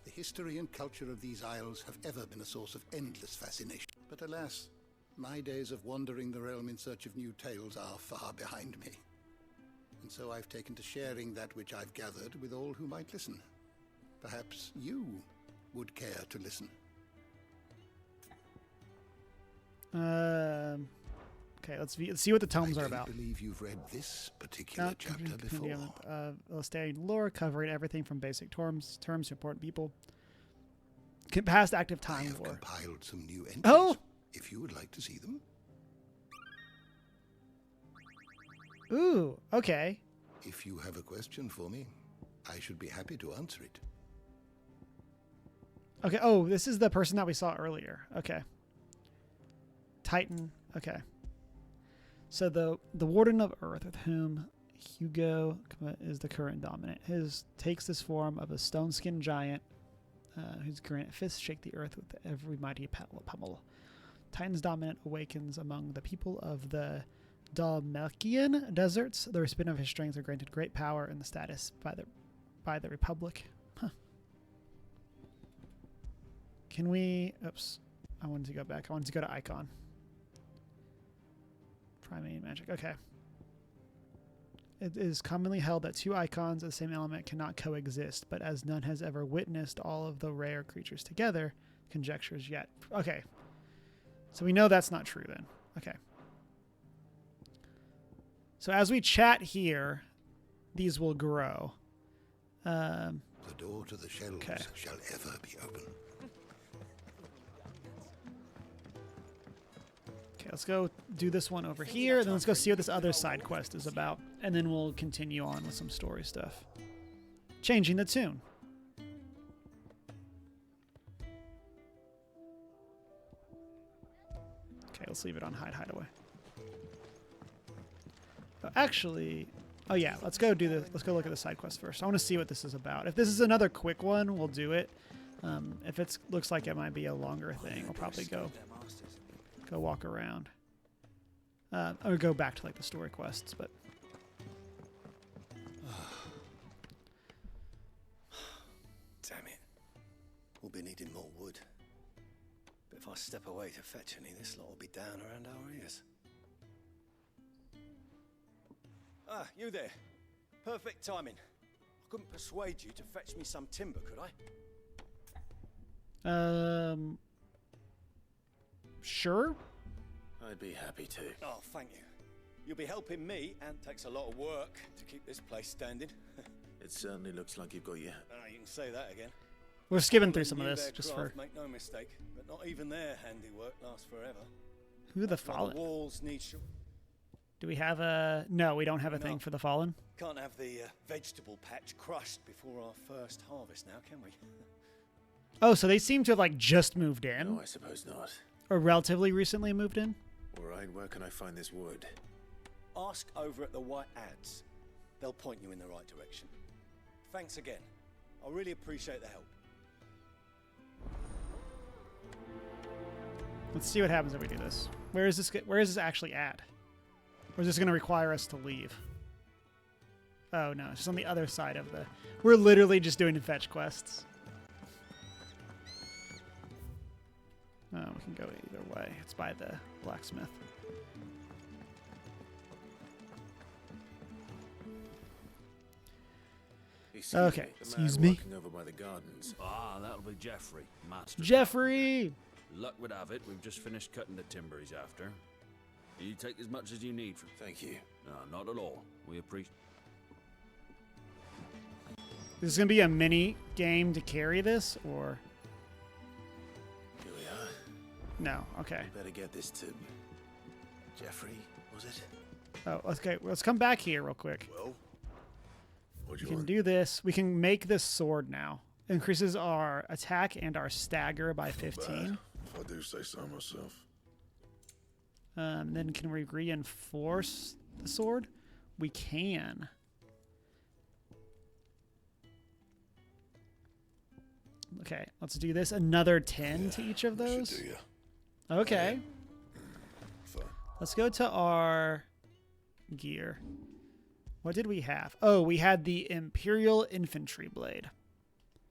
Speaker 17: The history and culture of these isles have ever been a source of endless fascination. But alas, my days of wandering the realm in search of new tales are far behind me. And so I've taken to sharing that which I've gathered with all who might listen. Perhaps you would care to listen.
Speaker 1: Okay, let's see what the tomes are about.
Speaker 17: I believe you've read this particular chapter before.
Speaker 1: Illustrating lore covering everything from basic terms to important people. Past active
Speaker 17: I
Speaker 1: time
Speaker 17: have
Speaker 1: lore.
Speaker 17: compiled some new entries,
Speaker 1: Oh!
Speaker 17: if you would like to see them.
Speaker 1: Ooh, okay.
Speaker 17: If you have a question for me, I should be happy to answer it.
Speaker 1: Okay, oh, this is the person that we saw earlier. Okay. Titan, okay. So the Warden of Earth, with whom Hugo is the current dominant. His takes this form of a stone-skinned giant whose granite fists shake the earth with every mighty pummel. Titan's dominant awakens among the people of the Dalmatian deserts. The recipient of his strength are granted great power and the status by the Republic. Huh. Can we... Oops. I wanted to go back. I wanted to go to Icon. Primate magic. Okay. It is commonly held that two icons of the same element cannot coexist, but as none has ever witnessed all of the rare creatures together, conjectures yet. Okay. So we know that's not true then. Okay. So as we chat here, these will grow.
Speaker 17: The door to the shelves shall ever be open.
Speaker 1: Okay, let's go do this one over here, and then let's go see what this other side quest is about, and then we'll continue on with some story stuff. Changing the tune. Okay, let's leave it on Hideaway. Oh, actually, oh yeah, let's go do this. Let's go look at the side quest first. I want to see what this is about. If this is another quick one, we'll do it. If it looks like it might be a longer thing, we'll probably go walk around. Or go back to like the story quests, but
Speaker 18: damn it. We'll be needing more wood. But if I step away to fetch any, this lot will be down around our ears. Ah, you there. Perfect timing. I couldn't persuade you to fetch me some timber, could I?
Speaker 1: Sure.
Speaker 10: I'd be happy to.
Speaker 18: Oh, thank you. You'll be helping me, and takes a lot of work to keep this place standing.
Speaker 10: It certainly looks like you've got your...
Speaker 18: you can say that again.
Speaker 1: We're skipping through some of this just for...
Speaker 18: Make no mistake, but not even their handiwork lasts forever.
Speaker 1: Who are the Fallen?
Speaker 18: The walls need...
Speaker 1: Do we have a... No, we don't have a thing for the Fallen.
Speaker 18: Can't have the vegetable patch crushed before our first harvest now, can we?
Speaker 1: Oh, so they seem to have like just moved in?
Speaker 10: No, I suppose not.
Speaker 1: Or relatively recently moved in?
Speaker 10: Alright, where can I find this wood?
Speaker 18: Ask over at the White Ads. They'll point you in the right direction. Thanks again. I really appreciate the help.
Speaker 1: Let's see what happens if we do this. Where is this actually at? Or is this going to require us to leave? Oh no, it's just on the other side of the... We're literally just doing fetch quests. Oh, we can go either way. It's by the blacksmith. Okay, excuse me.
Speaker 10: Over by the gardens.
Speaker 2: Ah, that'll be Jeffrey, master.
Speaker 1: Jeffrey!
Speaker 2: Luck would have it, we've just finished cutting the timber he's after. You take as much as you need from...
Speaker 10: Thank you.
Speaker 2: No, not at all. We appreciate...
Speaker 1: Is this going to be a mini game to carry this, or...
Speaker 10: Here we are.
Speaker 1: No, okay.
Speaker 10: Better get this to... Jeffrey, was it?
Speaker 1: Oh, okay. Let's come back here real quick.
Speaker 10: Well,
Speaker 1: we can do this. We can make this sword now. Increases our attack and our stagger by 15.
Speaker 11: If I do say so myself.
Speaker 1: Then can we reinforce the sword? We can. Okay, let's do this. Another 10 to each of those. Okay. Let's go to our gear. What did we have? Oh, we had the Imperial Infantry Blade.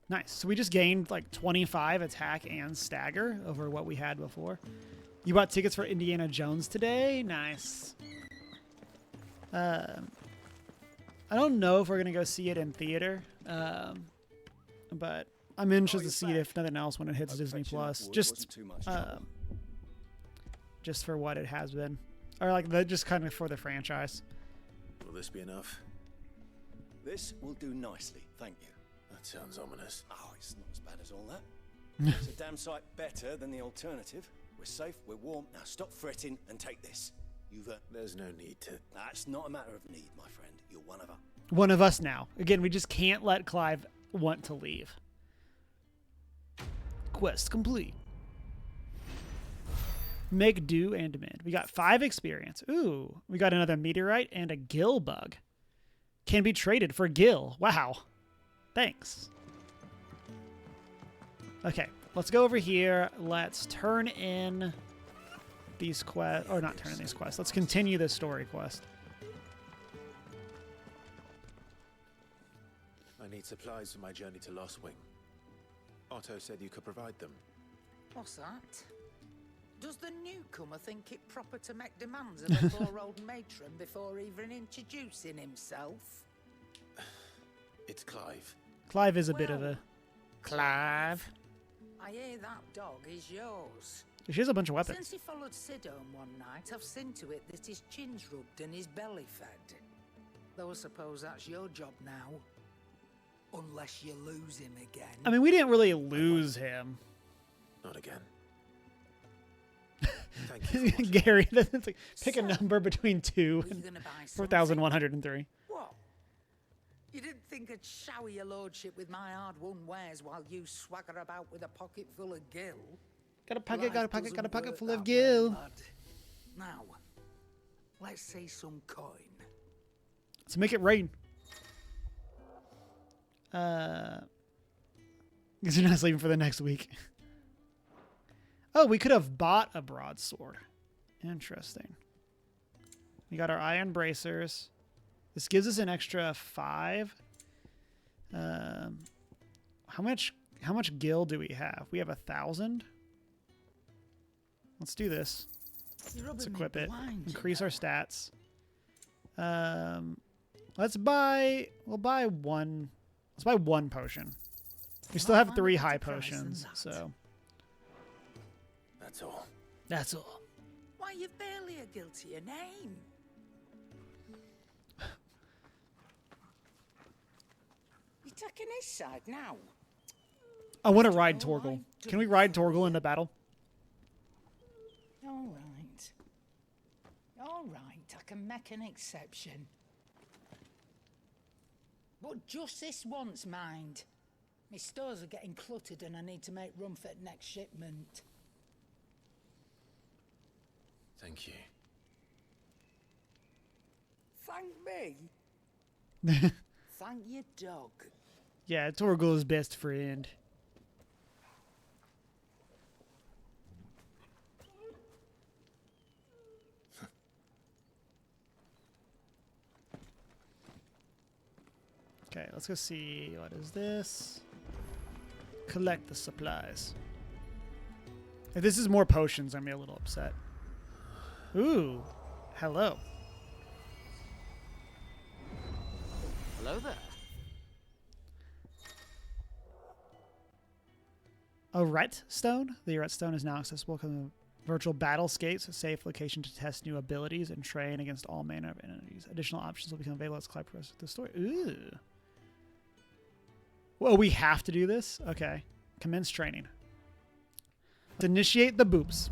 Speaker 1: Nice. So we just gained like 25 attack and stagger over what we had before. You bought tickets for Indiana Jones today? Nice. I don't know if we're going to go see it in theater. But I'm interested to see it, if nothing else, when it hits Disney Plus. Just for what it has been. Or like just kind of for the franchise.
Speaker 10: Will this be enough?
Speaker 18: This will do nicely, thank you.
Speaker 10: That sounds ominous.
Speaker 18: Oh, it's not as bad as all that. It's a damn sight better than the alternative. We're safe, we're warm. Now stop fretting and take this.
Speaker 10: There's no need to...
Speaker 18: That's not a matter of need, my friend. You're one of us.
Speaker 1: One of us now. Again, we just can't let Clive want to leave. Quest complete. Make do and demand. We got 5 experience. Ooh, we got another meteorite and a gill bug. can be traded for Gil. Wow. Thanks. Okay, let's go over here. Let's turn in these quests, or not turn in these quests. Let's continue this story quest.
Speaker 10: I need supplies for my journey to Lost Wing. Otto said you could provide them.
Speaker 8: What's that? Does the newcomer think it proper to make demands of a poor old matron before even introducing himself?
Speaker 10: It's Clive.
Speaker 1: Clive is a bit of a...
Speaker 8: Clive? I hear that dog is yours.
Speaker 1: She has a bunch of weapons.
Speaker 8: Since he followed Cid home one night, I've seen to it that his chin's rubbed and his belly fed. Though I suppose that's your job now. Unless you lose him again.
Speaker 1: I mean, we didn't really lose him.
Speaker 10: Not again.
Speaker 1: Gary, that's like, pick a number between 2 and 4,103.
Speaker 8: What? You didn't think I'd shower your lordship with my hard-won wares while you swagger about with a pocket full of gil?
Speaker 1: Got a pocket full of gil.
Speaker 8: Now, let's see some coin.
Speaker 1: Let's make it rain. Because you're not sleeping for the next week. Oh, we could have bought a broadsword. Interesting. We got our iron bracers. This gives us an extra 5. How much gil do we have? We have 1,000. Let's do this. Let's equip it. Increase our stats. Let's buy. We'll buy one. Let's buy 1 potion. We still have 3 high potions, so.
Speaker 10: That's all.
Speaker 1: That's all.
Speaker 8: Why, you've barely a guilty name. You're taking his side now.
Speaker 1: I want to ride Torgal. Can we ride Torgal into battle?
Speaker 8: All right. All right, I can make an exception. But just this once, mind. My stores are getting cluttered and I need to make room for the next shipment.
Speaker 10: Thank you.
Speaker 8: Thank me? Thank your dog.
Speaker 1: Yeah, Torgal's best friend. Okay, let's go see. What is this? Collect the supplies. If this is more potions, I'm gonna be a little upset. Ooh, hello.
Speaker 3: Hello there.
Speaker 1: A Ret Stone. The Ret Stone is now accessible from virtual battlescapes, a safe location to test new abilities and train against all manner of enemies. Additional options will become available as Clive progresses the story. Ooh. Whoa, we have to do this? Okay. Commence training. Let's initiate the boops.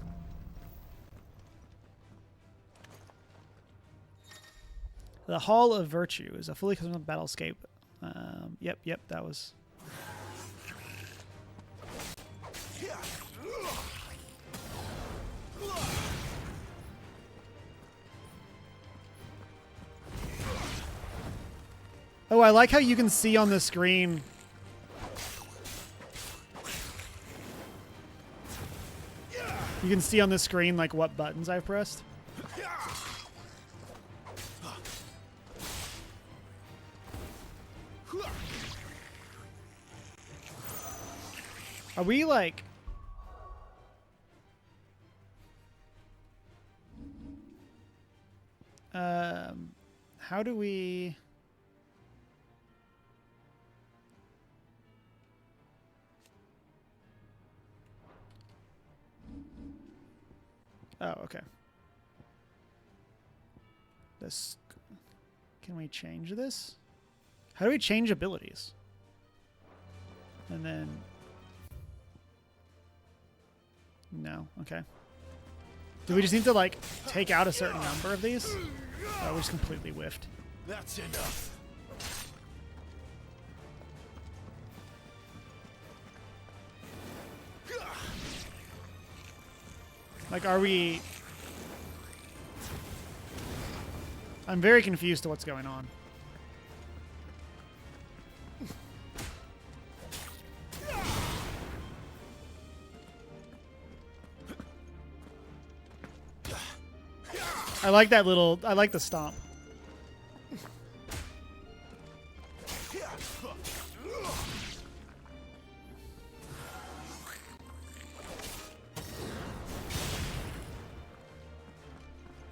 Speaker 1: The Hall of Virtue is a fully customized battlescape. Yep, that was... Oh, I like how you can see on the screen. You can see on the screen like what buttons I've pressed. Are we like... how do we... Oh, okay. This... Can we change this? How do we change abilities? And then... No, okay. Do we just need to, like, take out a certain number of these? Oh, we just completely whiffed.
Speaker 4: That's enough.
Speaker 1: Like, are we... I'm very confused to what's going on. I like that little. I like the stomp.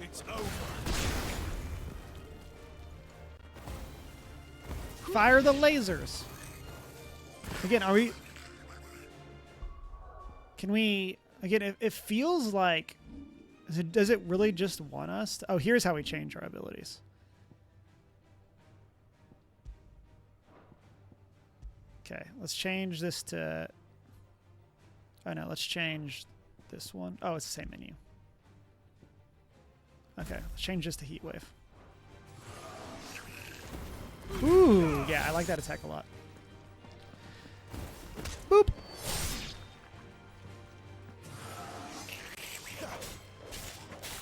Speaker 4: It's over.
Speaker 1: Fire the lasers. Again, are we? Can we? Again, it feels like. Does it really just want us? Oh, here's how we change our abilities. Okay, let's change this to. Oh no, let's change this one. Oh, it's the same menu. Okay, let's change this to Heatwave. Ooh, yeah, I like that attack a lot. Boop.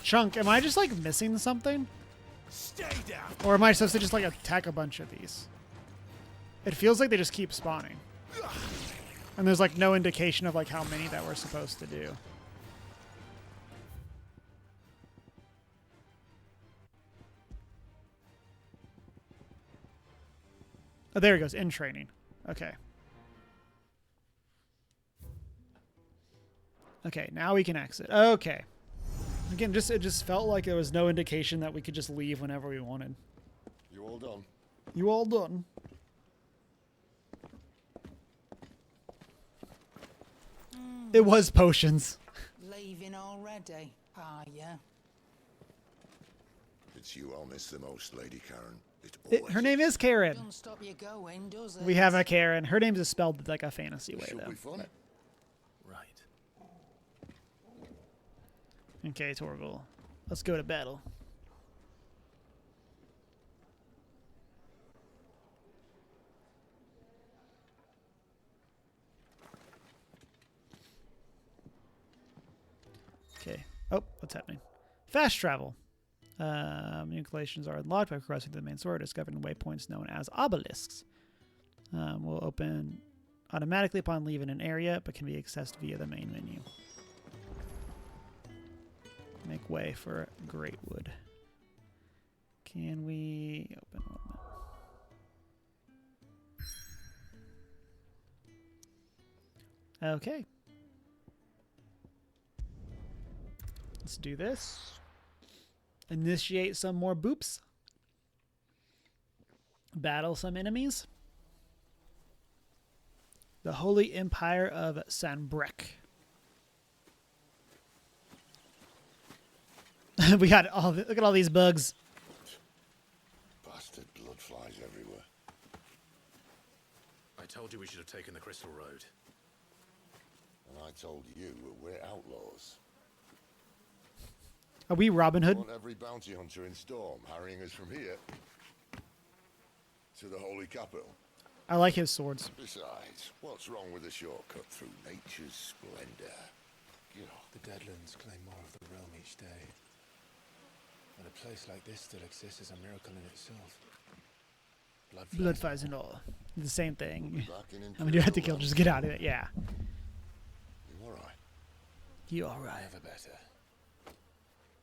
Speaker 1: Chunk, am I just like missing something?
Speaker 4: Stay down.
Speaker 1: Or am I supposed to just like attack a bunch of these? It feels like they just keep spawning. And there's like no indication of like how many that we're supposed to do. Oh, there he goes, in training. Okay. Okay, now we can exit. Okay. Again, it just felt like there was no indication that we could just leave whenever we wanted.
Speaker 5: You all done?
Speaker 1: You all done? It was potions.
Speaker 8: Leaving already, are ya?
Speaker 5: It's you I'll miss the most, Lady Karen.
Speaker 1: Her name is Karen.
Speaker 8: Don't stop you going, does it?
Speaker 1: We have a Karen. Her name is spelled like a fantasy way, though.
Speaker 5: Be fun.
Speaker 10: Right.
Speaker 1: Okay, Torgal. Let's go to battle. Okay. Oh, what's happening? Fast travel. New collections are unlocked by crossing the main sword, discovering waypoints known as obelisks. Will open automatically upon leaving an area, but can be accessed via the main menu. Make way for Greatwood. Can we open one? Okay. Let's do this. Initiate some more boops. Battle some enemies. The Holy Empire of Sanbreque. We got all. Look at all these bugs.
Speaker 5: Bastard blood flies everywhere.
Speaker 10: I told you we should have taken the Crystal Road.
Speaker 5: And I told you we're outlaws.
Speaker 1: Are we Robin Hood?
Speaker 5: I want every bounty hunter in Storm harrying us from here to the Holy Capital.
Speaker 1: I like his swords.
Speaker 5: Besides, what's wrong with a shortcut through nature's splendor? You know,
Speaker 10: the Deadlands claim more of the realm each day. And a place like this still exists is a miracle in itself.
Speaker 1: Blood flies and all. The same thing. How many do I have to kill? Just get out of it. Yeah.
Speaker 5: You alright?
Speaker 1: You alright?
Speaker 10: Never better.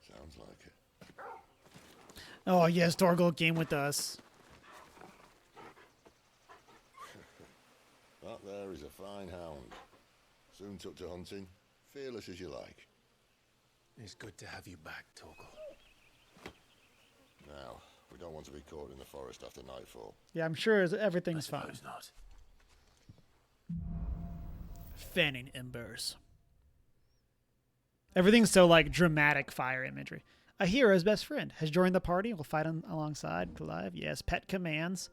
Speaker 5: Sounds like it.
Speaker 1: Oh yes, Torgal came with us.
Speaker 5: That there is a fine hound. Soon took to hunting. Fearless as you like.
Speaker 10: It's good to have you back, Torgal.
Speaker 5: Now, we don't want to be caught in the forest after nightfall.
Speaker 1: Yeah, I'm sure everything's fine.
Speaker 10: Not.
Speaker 1: Fanning embers. Everything's so like dramatic fire imagery. A hero's best friend has joined the party. We'll fight alongside Clive. Yes, pet commands.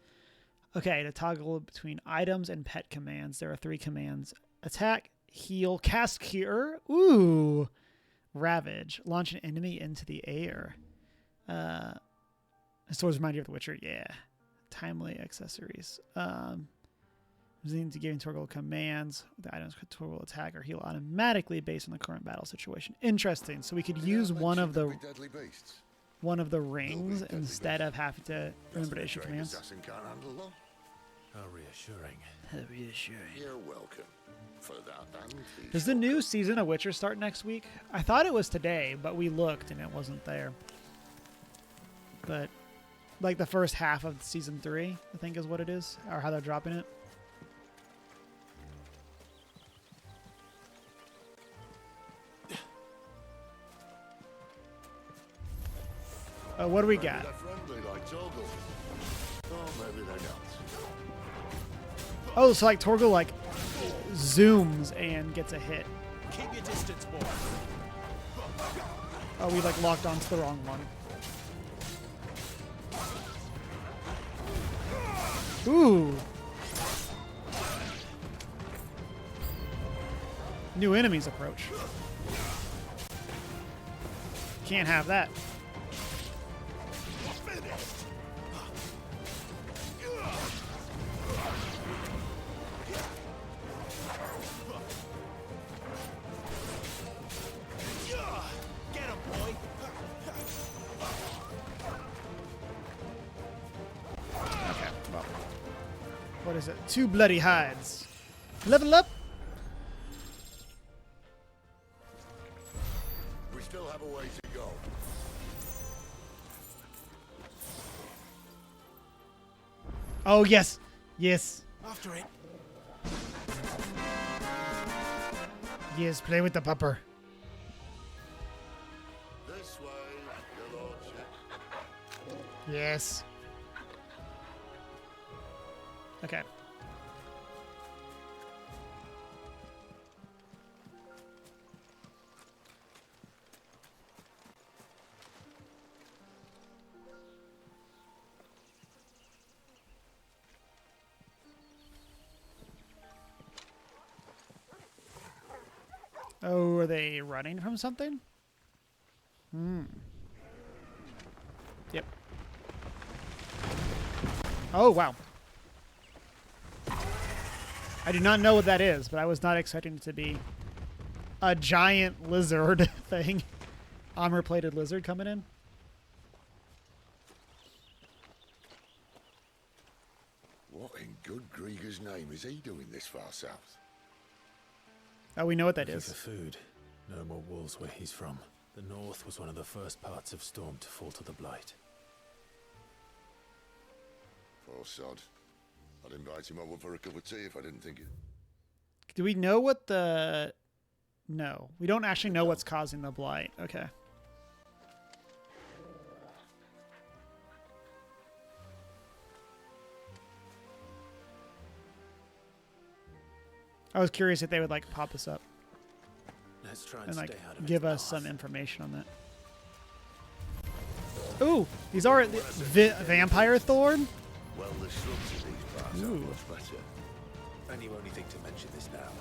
Speaker 1: Okay, to toggle between items and pet commands, there are 3 commands. Attack, heal, cast cure. Ooh. Ravage. Launch an enemy into the air. Swords remind you of The Witcher. Yeah. Timely accessories. Using to giving Torgal commands. The items could Torgal attack or heal automatically based on the current battle situation. Interesting. So we could use one of the rings instead of having to remember to issue commands.
Speaker 10: How reassuring.
Speaker 1: How reassuring.
Speaker 5: You're welcome for that.
Speaker 1: Does the new season of Witcher start next week? I thought it was today, but we looked and it wasn't there. but like the first half of season 3, I think is what it is, or how they're dropping it. What do we got?
Speaker 5: They're friendly like Torgal. Oh, maybe they're not.
Speaker 1: Oh, so like Torgal like zooms and gets a hit.
Speaker 4: Keep your distance, boy.
Speaker 1: Oh, we like locked onto the wrong one. Ooh. New enemies approach. Can't have that.
Speaker 4: Get him, boy.
Speaker 1: Okay, well. What is it? 2 bloody hides. Level up.
Speaker 5: We still have a way to go.
Speaker 1: Oh, yes. Yes.
Speaker 4: After it.
Speaker 1: Yes, play with the pupper.
Speaker 5: This way, your lordship.
Speaker 1: Yes. Okay. Oh, are they running from something? Yep. Oh, wow. I do not know what that is, but I was not expecting it to be a giant lizard thing. Armor-plated lizard coming in.
Speaker 5: What in good Grieger's name is he doing this far south?
Speaker 1: Oh, we know what that
Speaker 10: Looking
Speaker 1: is.
Speaker 10: for food. No more wolves where he's from. The north was one of the first parts of Storm to fall to the Blight.
Speaker 5: Poor sod. I'd invite him over for a cup of tea if I didn't think it.
Speaker 1: Do we know what the... No. We don't actually know what's causing the blight. Okay. I was curious if they would like pop us up
Speaker 10: Let's try
Speaker 1: and like
Speaker 10: stay out of
Speaker 1: give
Speaker 10: its
Speaker 1: us
Speaker 10: path.
Speaker 1: some information on that. Ooh, these are vampire thorn.
Speaker 5: Well, the shrubs in these parts are
Speaker 1: Ooh.
Speaker 5: much better.
Speaker 18: And you only think to mention this now.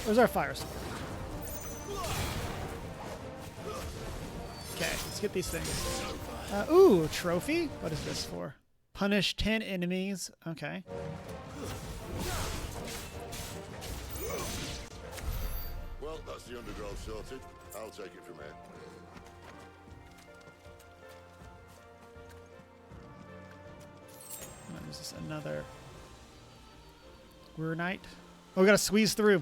Speaker 1: Where's our fire sword? Okay, let's get these things. Ooh, trophy? What is this for? Punish 10 enemies. Okay.
Speaker 5: Well, that's the undergrowth sorted. I'll take it from here.
Speaker 1: Is this another We're Knight? Oh, we gotta squeeze through.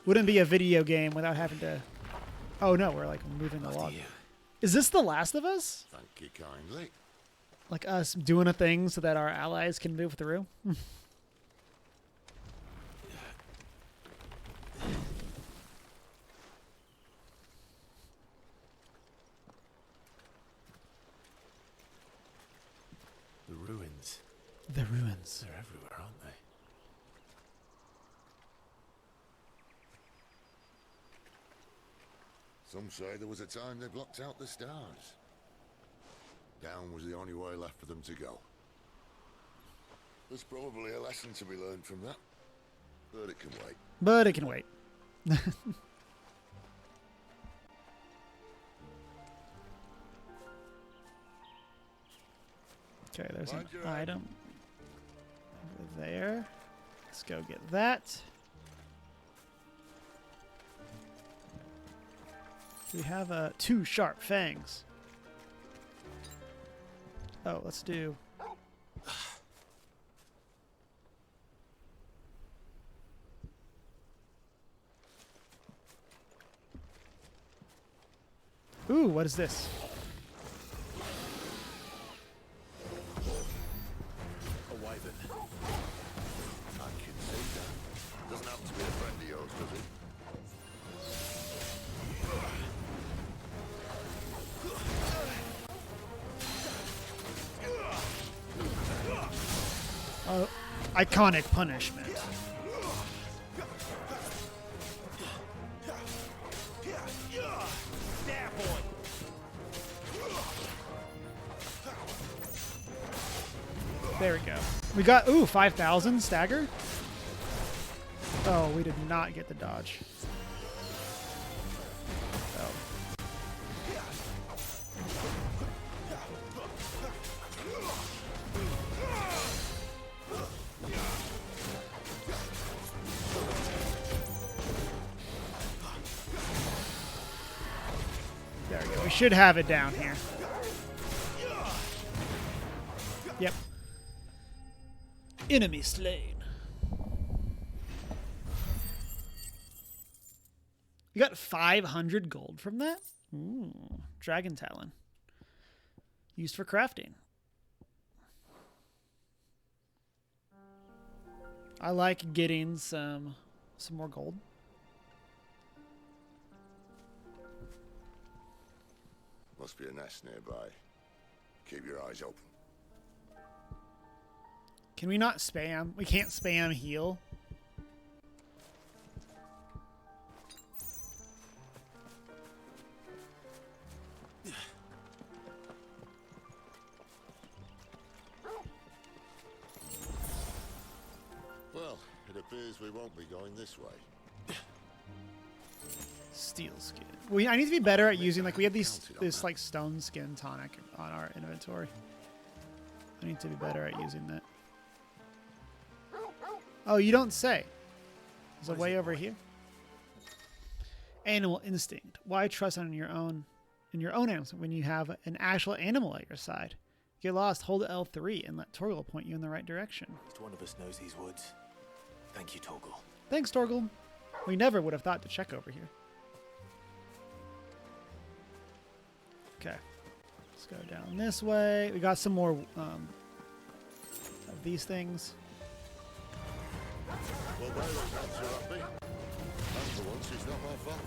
Speaker 1: Wouldn't be a video game without having to... Oh no, we're like moving the log. Is this The Last of Us?
Speaker 5: Thank you kindly.
Speaker 1: Like us doing a thing so that our allies can move through?
Speaker 10: The ruins.
Speaker 1: The ruins.
Speaker 10: They're everywhere, aren't they?
Speaker 5: Some say there was a time they blocked out the stars. Down was the only way left for them to go. There's probably a lesson to be learned from that. But it can wait.
Speaker 1: But it can wait. Okay, there's an item over there. Let's go get that. We have 2 sharp fangs. Oh, let's do... Ooh, what is this?
Speaker 5: A wyvern. I can see that. Doesn't happen to be a friend of yours, does it?
Speaker 1: Iconic punishment. There we go. We got, ooh, 5,000 stagger. Oh, we did not get the dodge. Oh. There we go. We should have it down here. Yep. Enemy slain. You got 500 gold from that? Ooh, Dragon Talon. Used for crafting. I like getting some more gold.
Speaker 5: Must be a nest nearby. Keep your eyes open.
Speaker 1: Can we not spam? We can't spam heal.
Speaker 5: Well, it appears we won't be going this way.
Speaker 1: Steel skin. I need to be better at using, like, we have this like stone skin tonic on our inventory. I need to be better at using that. Oh, you don't say. There's a way over here. Animal instinct. Why trust in your own animal when you have an actual animal at your side? Get lost, hold L3 and let Torgal point you in the right direction.
Speaker 10: Just one of us knows these woods. Thank you, Torgal.
Speaker 1: Thanks, Torgal. We never would have thought to check over here. Okay. Let's go down this way. We got some more of these things.
Speaker 5: Well, by those hands are happy. And for once, it's not my fault.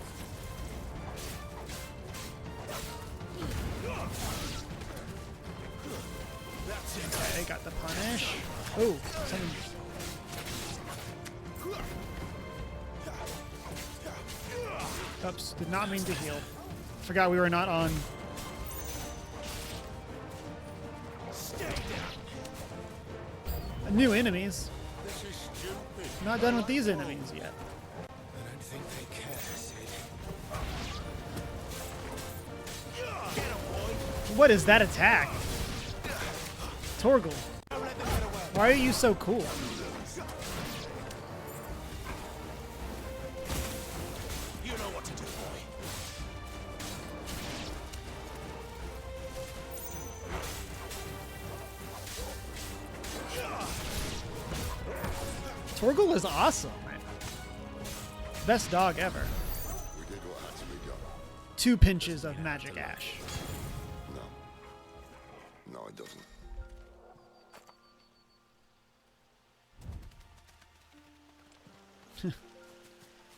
Speaker 1: Okay, got the punish. Oh, something. Oops, did not mean to heal. Forgot we were not on. New enemies. Not done with these enemies yet.
Speaker 4: I don't think they care, Cid.
Speaker 1: What is that attack? Torgal. Why are you so cool?
Speaker 4: You know what to do, boy.
Speaker 1: Torgal is awesome, man. Best dog ever.
Speaker 5: We did what had to be done.
Speaker 1: 2 pinches of magic ash.
Speaker 5: No. No, it doesn't.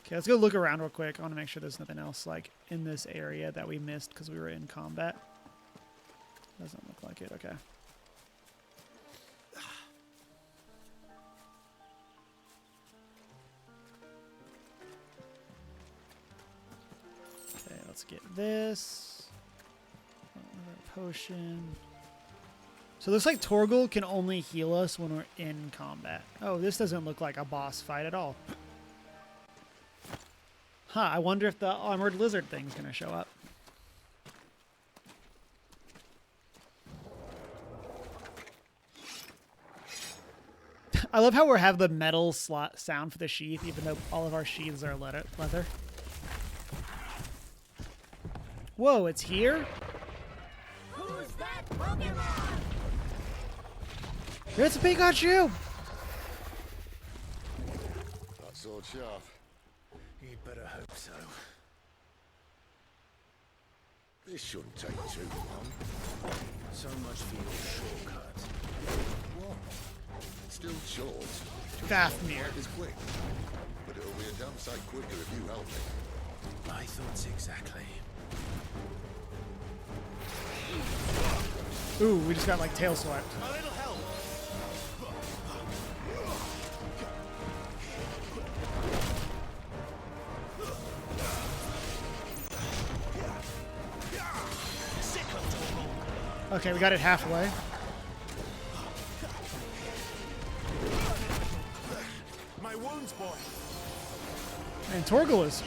Speaker 1: Okay, let's go look around real quick. I want to make sure there's nothing else like in this area that we missed because we were in combat. Doesn't look like it. Okay. Okay, let's get this. Another potion. So it looks like Torgal can only heal us when we're in combat. Oh, this doesn't look like a boss fight at all. Huh, I wonder if the armored lizard thing's gonna show up. I love how we have the metal slot sound for the sheath, even though all of our sheaths are leather. Whoa, it's here?
Speaker 19: Who's that Pokemon?
Speaker 1: It's Pikachu!
Speaker 5: That sword sharp.
Speaker 10: You'd better hope so.
Speaker 5: This shouldn't take too long.
Speaker 10: So much for your shortcut.
Speaker 5: What? It's still short.
Speaker 1: Fafnir.
Speaker 5: It's quick. But it'll be a damn sight quicker if you help me.
Speaker 10: My thoughts exactly.
Speaker 1: Ooh, we just got like tail swiped.
Speaker 4: A little help.
Speaker 1: Okay, we got it halfway.
Speaker 4: My wounds, boy.
Speaker 1: And Torgal is...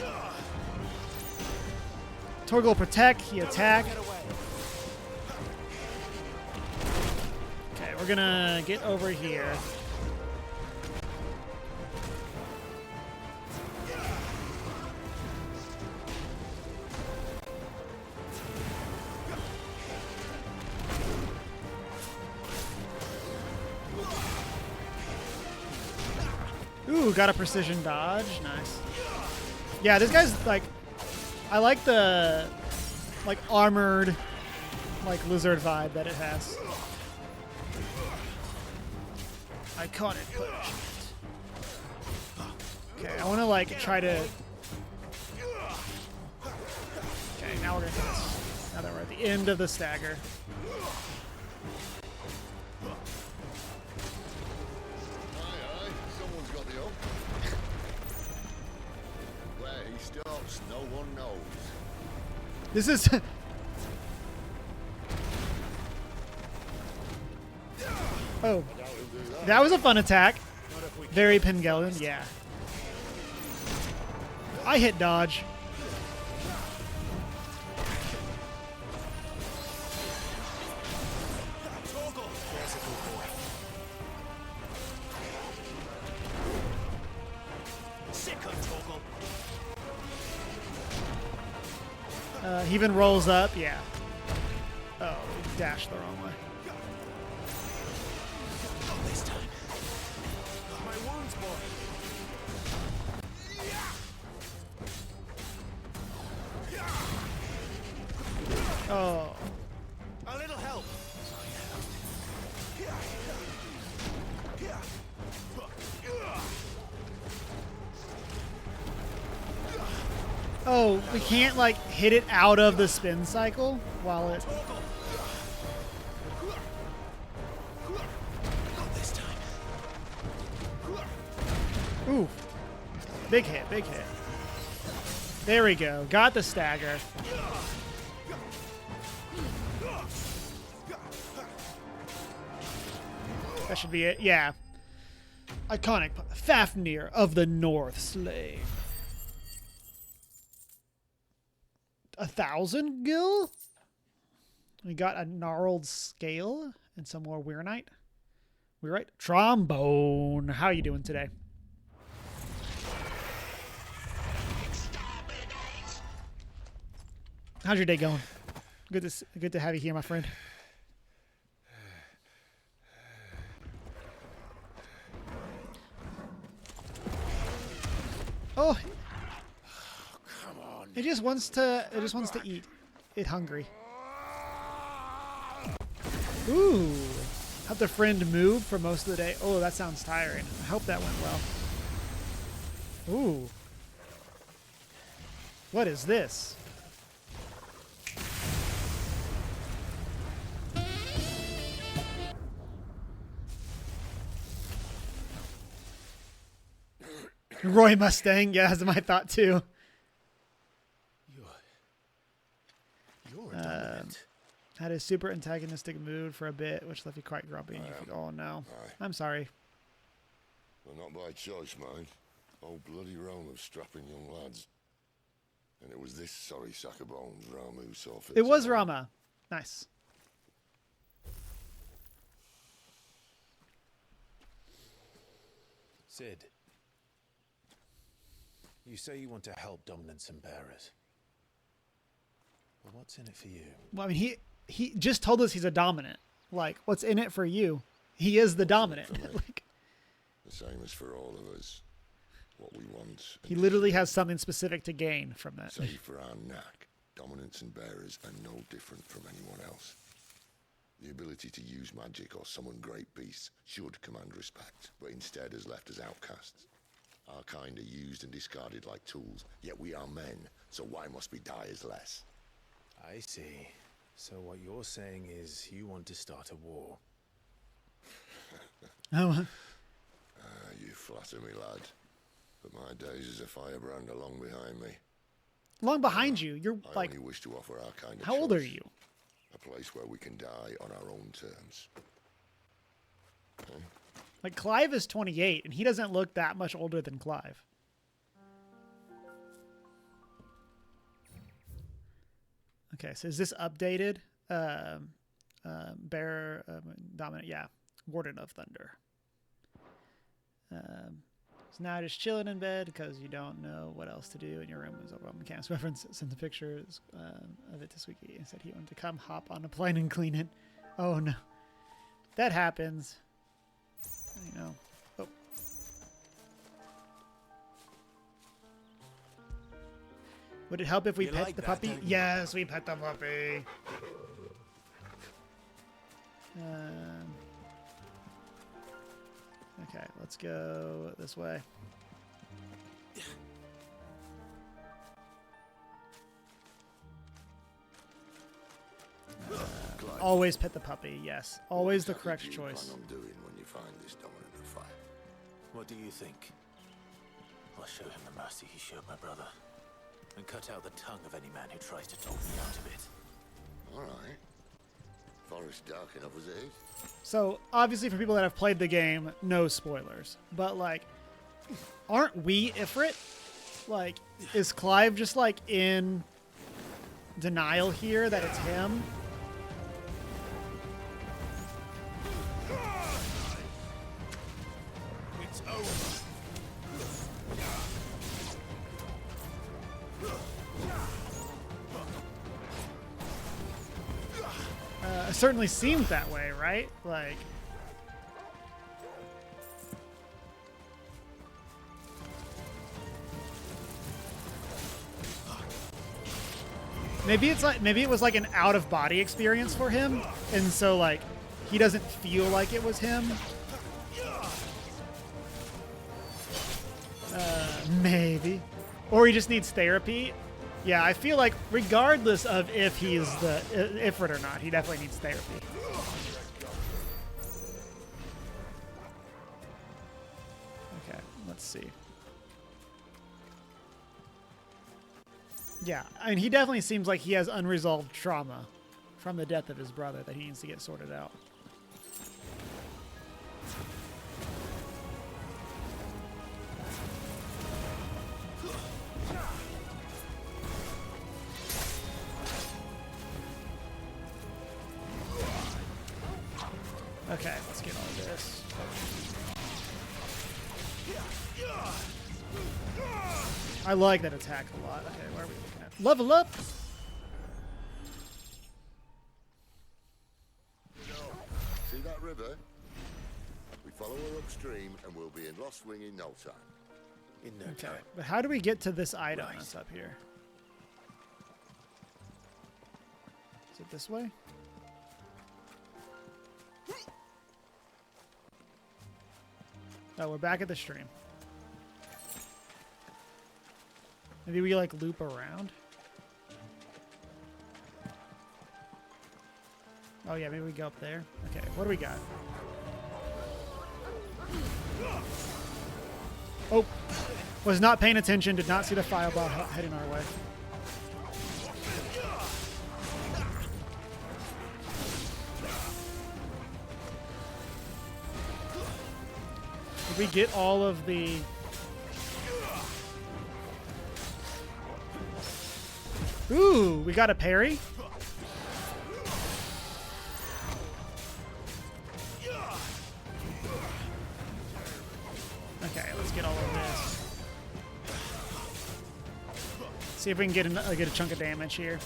Speaker 1: Torgal protect, he attack. Okay, we're gonna get over here. Ooh, got a precision dodge. Nice. Yeah, this guy's like... I like the like armored like lizard vibe that it has. Iconic punishment. Okay, I want to like try to... Okay, now we're gonna do this. Now that we're at the end of the stagger.
Speaker 5: Someone's got the up. Where he stops, no one knows.
Speaker 1: This is... Oh. That was a fun attack. Very Penguillian, yeah. I hit dodge. He even rolls up, yeah. Oh, he dashed the wrong way.
Speaker 4: This time. My wounds, boy.
Speaker 1: Oh.
Speaker 4: A little help.
Speaker 1: Oh, we can't like hit it out of the spin cycle while it... Ooh. Big hit, big hit. There we go. Got the stagger. That should be it. Yeah. Iconic. Fafnir of the North slain. 1,000 gil? We got a gnarled scale and some more Weirnite. We're right. Trombone. How are you doing today? How's your day going? Good to have you here, my friend. Oh,
Speaker 15: Come on.
Speaker 1: it just wants to eat. It's hungry. Ooh. Have the friend move for most of the day. Oh, that sounds tiring. I hope that went well. Ooh. What is this? Roy Mustang, yeah, that's my thought too.
Speaker 10: You're dominant.
Speaker 1: Had a super antagonistic mood for a bit, which left you quite grumpy. Oh no, I'm sorry.
Speaker 5: Well, not by choice, mind. Whole bloody realm of strapping young lads. And it was this sorry sack of bones Ramu saw fit.
Speaker 1: It was Rama. Nice.
Speaker 10: Cid, you say you want to help dominants and bearers. But what's in it for you?
Speaker 1: Well, I mean, he just told us he's a dominant. Like, what's in it for you? He is the dominant. Like,
Speaker 5: the same as for all of us. What we want.
Speaker 1: He literally has something specific to gain from that.
Speaker 5: Save for our knack, dominants and bearers are no different from anyone else. The ability to use magic or summon great beasts should command respect, but instead is left as outcasts. Our kind are used and discarded like tools, yet we are men, so why must we die as less?
Speaker 10: I see. So what you're saying is you want to start a war.
Speaker 1: Oh.
Speaker 5: You flatter me, lad. But my days as a firebrand are long behind me.
Speaker 1: Long behind you? You're
Speaker 5: I
Speaker 1: like...
Speaker 5: only wish to offer our kind of
Speaker 1: How old are
Speaker 5: choice.
Speaker 1: you?
Speaker 5: A place where we can die on our own terms. Okay.
Speaker 1: Like, Clive is 28, and he doesn't look that much older than Clive. Okay, so is this updated? Bearer, Dominant, yeah. Warden of Thunder. So now just chilling in bed because you don't know what else to do in your room. Is overwhelming. Cam's reference sent the pictures of it to Squeaky and said he wanted to come hop on a plane and clean it. Oh no, that happens. You know. Oh. Would it help if we
Speaker 4: You
Speaker 1: pet
Speaker 4: like
Speaker 1: the
Speaker 4: that,
Speaker 1: puppy?
Speaker 4: don't you?
Speaker 1: Yes, we pet the puppy. Okay, let's go this way. Always pet the puppy, yes. Always the correct choice.
Speaker 5: What do you plan on doing when you find this dominant of fire?
Speaker 10: What do you think? I'll show him the mercy he showed my brother, and cut out the tongue of any man who tries to talk me out of it.
Speaker 5: All right. Forest dark enough as it is.
Speaker 1: So, obviously for people that have played the game, no spoilers. But, like, aren't we Ifrit? Like, is Clive just, like, in denial here that it's him?
Speaker 4: It's over.
Speaker 1: It certainly seems that way, right? Like... Maybe it was like an out-of-body experience for him, and so like he doesn't feel like it was him. Maybe, or he just needs therapy. Yeah, I feel like regardless of if he's the Ifrit or not, he definitely needs therapy. Okay, let's see. Yeah, I mean, he definitely seems like he has unresolved trauma from the death of his brother that he needs to get sorted out. Okay, let's get all this. I like that attack a lot. Okay, where are we looking at? Level up!
Speaker 5: See that river? We follow her upstream and we'll be in Lost Wing in no time.
Speaker 10: In no
Speaker 1: Okay,
Speaker 10: time.
Speaker 1: but how do we get to this item that's up here? Is it this way? Oh, we're back at the stream. Maybe we like loop around. Oh yeah, maybe we go up there. Okay, what do we got? Oh, was not paying attention, did not see the fireball heading our way. Did we get all of the... Ooh, we got a parry? Okay, let's get all of this. See if we can get a chunk of damage here.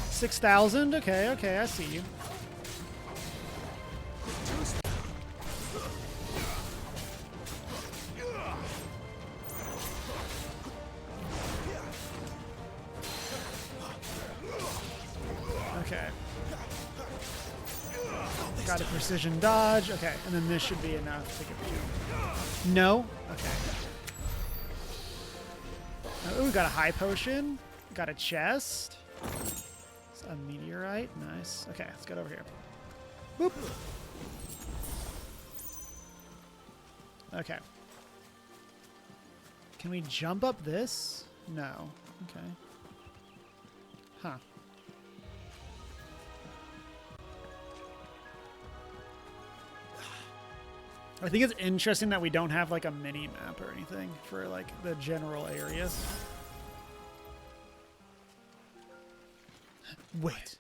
Speaker 1: 6,000? Okay, I see you. Got a precision dodge. Okay, and then this should be enough to get through. No? Okay. Ooh, got a high potion. Got a chest. A meteorite. Nice. Okay, let's get over here. Boop. Okay. Can we jump up this? No. Okay. Huh. I think it's interesting that we don't have like a mini map or anything for like the general areas. Wait.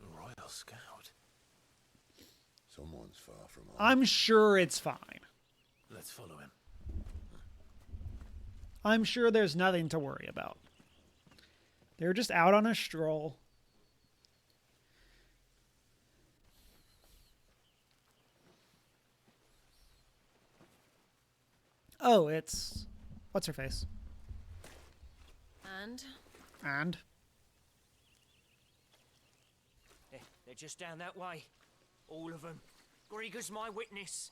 Speaker 10: A Royal Scout.
Speaker 5: Someone's far from home.
Speaker 1: I'm sure it's fine.
Speaker 10: Let's follow him.
Speaker 1: I'm sure there's nothing to worry about. They're just out on a stroll. Oh, it's... What's her face?
Speaker 6: And?
Speaker 1: And?
Speaker 3: They're just down that way. All of them. Grieger's my witness.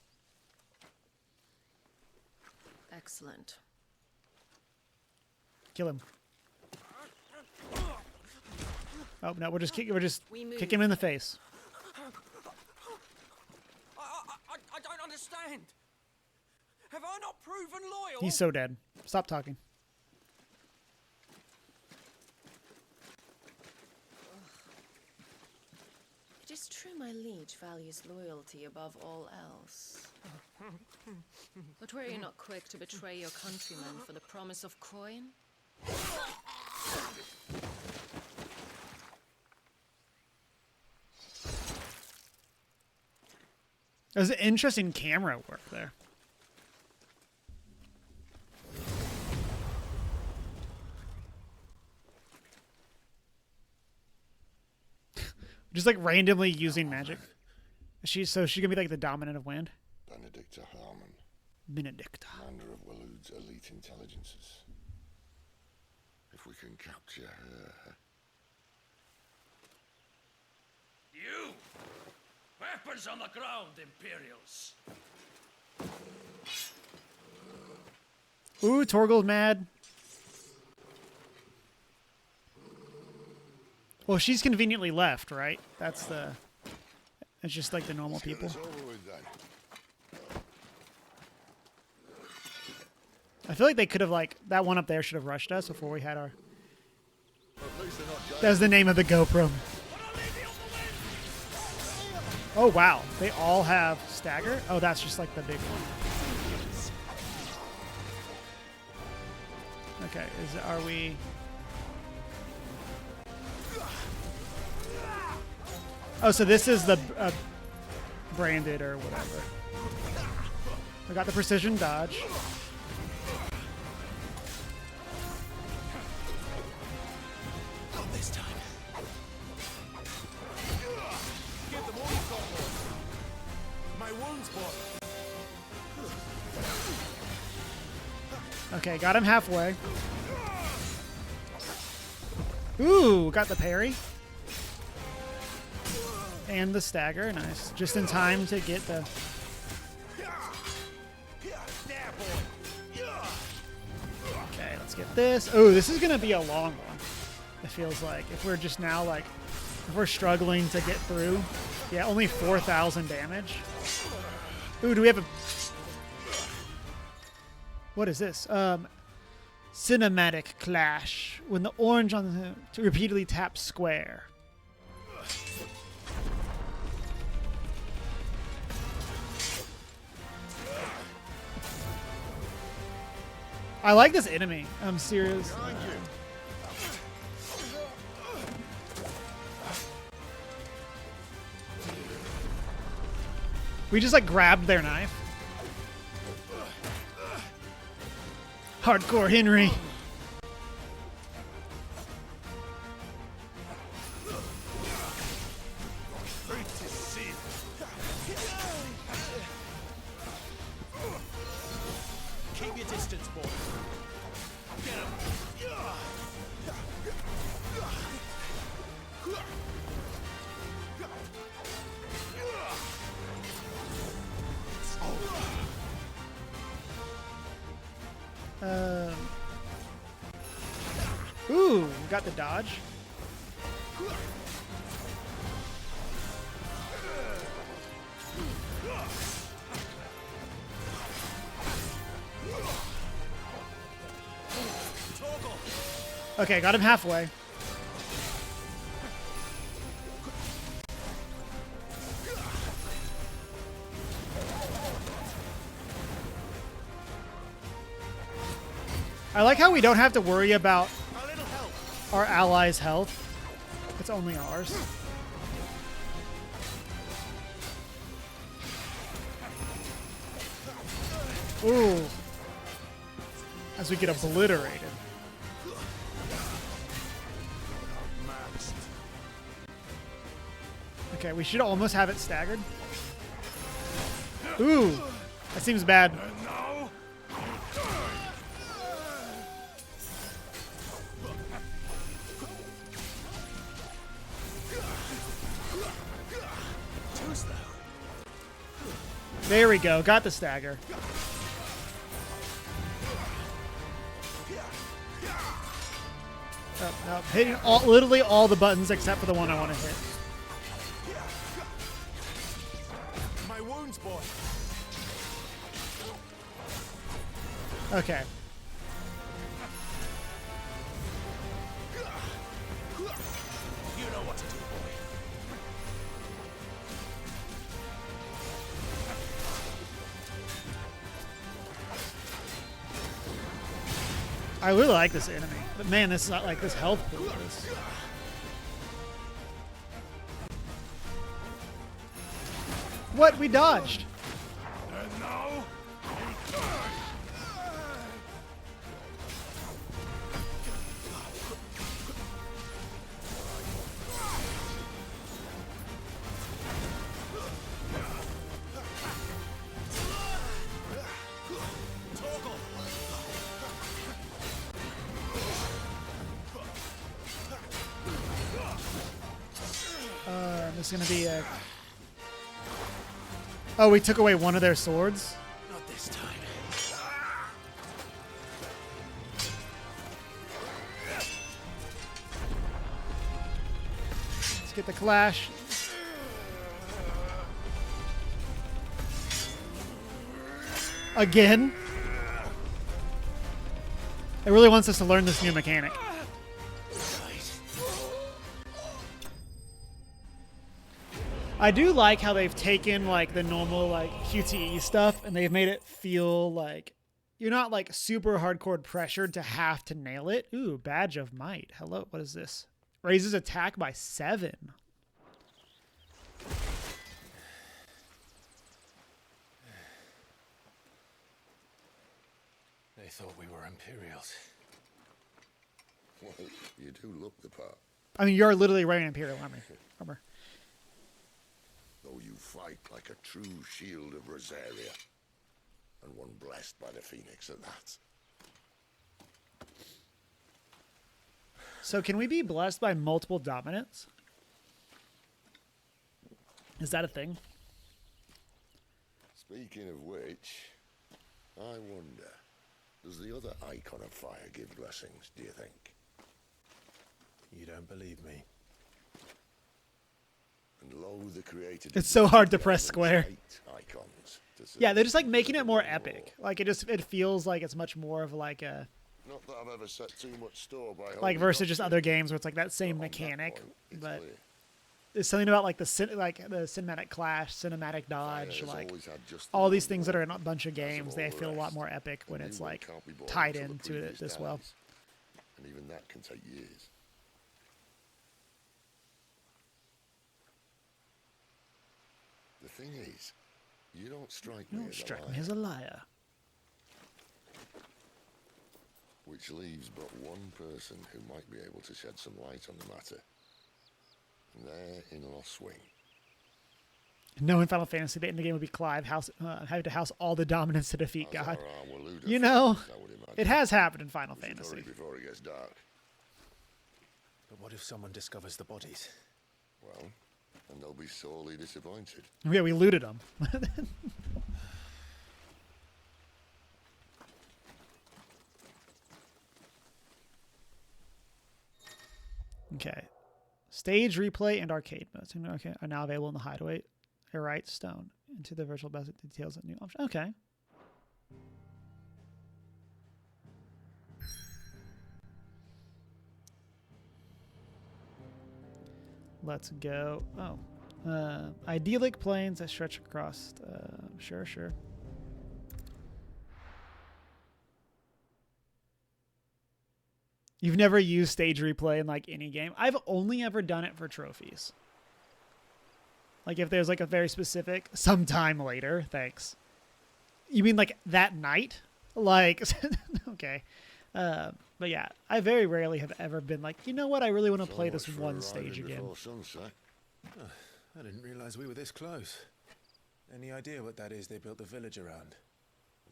Speaker 6: Excellent.
Speaker 1: Kill him. Oh no, we'll just kick him in the face.
Speaker 3: I don't understand. Have I not proven loyal?
Speaker 1: He's so dead. Stop talking.
Speaker 6: It is true my liege values loyalty above all else. But were you not quick to betray your countrymen for the promise of coin?
Speaker 1: There's an interesting camera work there. Just like randomly using magic. She's gonna be like the dominant of wind.
Speaker 5: Benedicta Harmon.
Speaker 1: Benedicta.
Speaker 5: Commander of Waloed's elite intelligences. If we can capture her.
Speaker 15: You! Weapons on the ground, Imperials!
Speaker 1: Ooh, Torgal's mad. Well, she's conveniently left, right? It's just like the normal people. I feel like they could have, like, that one up there should have rushed us before we had our... That's the name of the GoPro. Oh, wow. They all have stagger? Oh, that's just like the big one. Okay, are we... Oh, so this is the branded or whatever. I got the precision dodge.
Speaker 4: Not this time. Give them all you've got, boy. My wounds, boy.
Speaker 1: Okay, got him halfway. Ooh, got the parry. And the stagger, nice. Just in time to get the... Okay, let's get this. Oh, this is gonna be a long one. It feels like. If we're just now, like... If we're struggling to get through. Yeah, only 4,000 damage. Ooh, do we have a... What is this? Cinematic Clash. When the orange on the... To repeatedly tap square. I like this enemy. I'm serious. We just like grabbed their knife. Hardcore Henry.
Speaker 4: Keep your distance, boy. Get him.
Speaker 1: we've got the dodge. Okay, got him halfway. I like how we don't have to worry about our allies' health. It's only ours. Ooh. As we get obliterated. Okay, we should almost have it staggered. Ooh. That seems bad. There we go. Got the stagger. Oh, no. Hitting literally all the buttons except for the one I want to hit.
Speaker 4: My wounds, boy.
Speaker 1: Okay.
Speaker 4: You know what to do, boy.
Speaker 1: I really like this enemy, but man, this is not like this health pool is. What? We dodged.
Speaker 15: And now,
Speaker 1: This is gonna be a. Oh, we took away one of their swords.
Speaker 4: Not this time.
Speaker 1: Let's get the clash. Again. It really wants us to learn this new mechanic. I do like how they've taken like the normal like QTE stuff and they've made it feel like you're not like super hardcore pressured to have to nail it. Ooh, Badge of Might. Hello, what is this? Raises attack by 7.
Speaker 10: They thought we were Imperials.
Speaker 5: Well, you do look the part.
Speaker 1: I mean, you're literally wearing Imperial armor.
Speaker 5: Though you fight like a true shield of Rosaria. And one blessed by the Phoenix at that.
Speaker 1: So can we be blessed by multiple dominants? Is that a thing?
Speaker 5: Speaking of which, I wonder, does the other icon of fire give blessings, do you think?
Speaker 10: You don't believe me?
Speaker 5: And lo, the creator
Speaker 1: It's so hard to press square.
Speaker 5: Icons
Speaker 1: Yeah, they're just like making it more epic. Like it feels like it's much more of like a
Speaker 5: Not that I've ever set too much store by
Speaker 1: like versus just other games where it's like that same mechanic, but there's something about like the cinematic clash, cinematic dodge, like all these things that are in a bunch of games. They feel a lot more epic when it's like tied into it this well.
Speaker 5: And even that can take years. The thing is, you don't strike me as a liar. Which leaves but one person who might be able to shed some light on the matter. And they're in Lost Wing.
Speaker 1: No, in Final Fantasy, the end game would be Clive having to house all the dominants to defeat God. You know, it has happened in Final Fantasy.
Speaker 5: Before it gets dark.
Speaker 10: But what if someone discovers the bodies?
Speaker 5: Well, and they'll be sorely disappointed.
Speaker 1: Yeah, we looted them. Okay. Stage replay and arcade modes are now available in the Hideaway. Write stone into the virtual basic details of new option. Okay. Let's go. Oh. Idyllic plains that stretch across. Sure. You've never used stage replay in like any game? I've only ever done it for trophies. Like if there's like a very specific sometime later, thanks. You mean like that night? Like, okay. But yeah, I very rarely have ever been like, you know what, I really want to play this one stage again.
Speaker 10: I didn't realize we were this close. Any idea what that is they built the village around?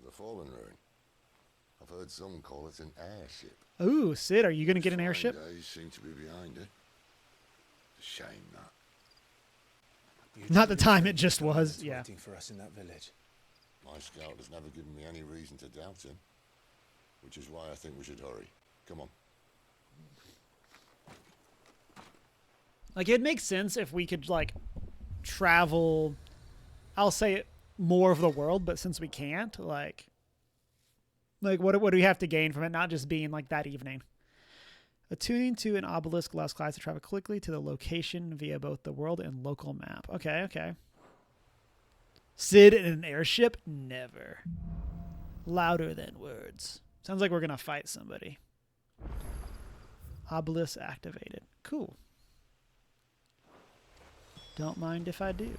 Speaker 5: The Fallen Ruin. I've heard some call it an airship.
Speaker 1: Ooh, Cid, are you going to get an airship?
Speaker 5: Days seem to be behind it. It's a shame that.
Speaker 1: Not the time it just was, yeah.
Speaker 10: Waiting for us in that village.
Speaker 5: My scout has never given me any reason to doubt him, which is why I think we should hurry. Come on.
Speaker 1: Like, it makes sense if we could, like, travel, I'll say more of the world, but since we can't, like what do we have to gain from it? Not just being, like, that evening. Attuning to an obelisk allows class to travel quickly to the location via both the world and local map. Okay. Cid in an airship? Never. Louder than words. Sounds like we're going to fight somebody. Obelisk activated. Cool. Don't mind if I do.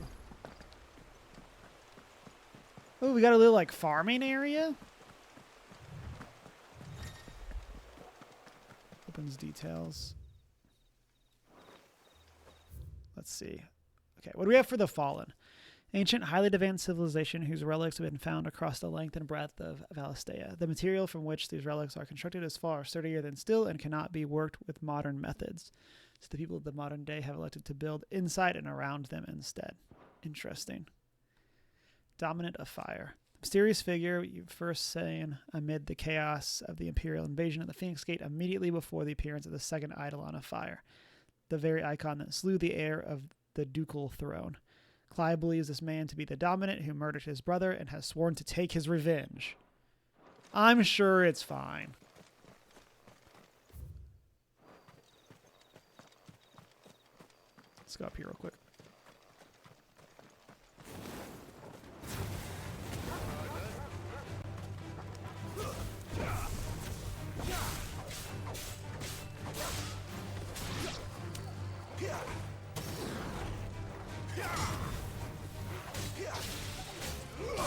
Speaker 1: Oh, we got a little, like, farming area? Opens details. Let's see. Okay, what do we have for the Fallen? Ancient, highly advanced civilization whose relics have been found across the length and breadth of Valistea. The material from which these relics are constructed is far sturdier than steel and cannot be worked with modern methods. So the people of the modern day have elected to build inside and around them instead. Interesting. Dominant of fire. Mysterious figure you first seen amid the chaos of the Imperial invasion of the Phoenix Gate immediately before the appearance of the second Eidolon of Fire, the very icon that slew the heir of the ducal throne. Clive believes this man to be the Dominant who murdered his brother and has sworn to take his revenge. I'm sure it's fine. Let's go up here real quick.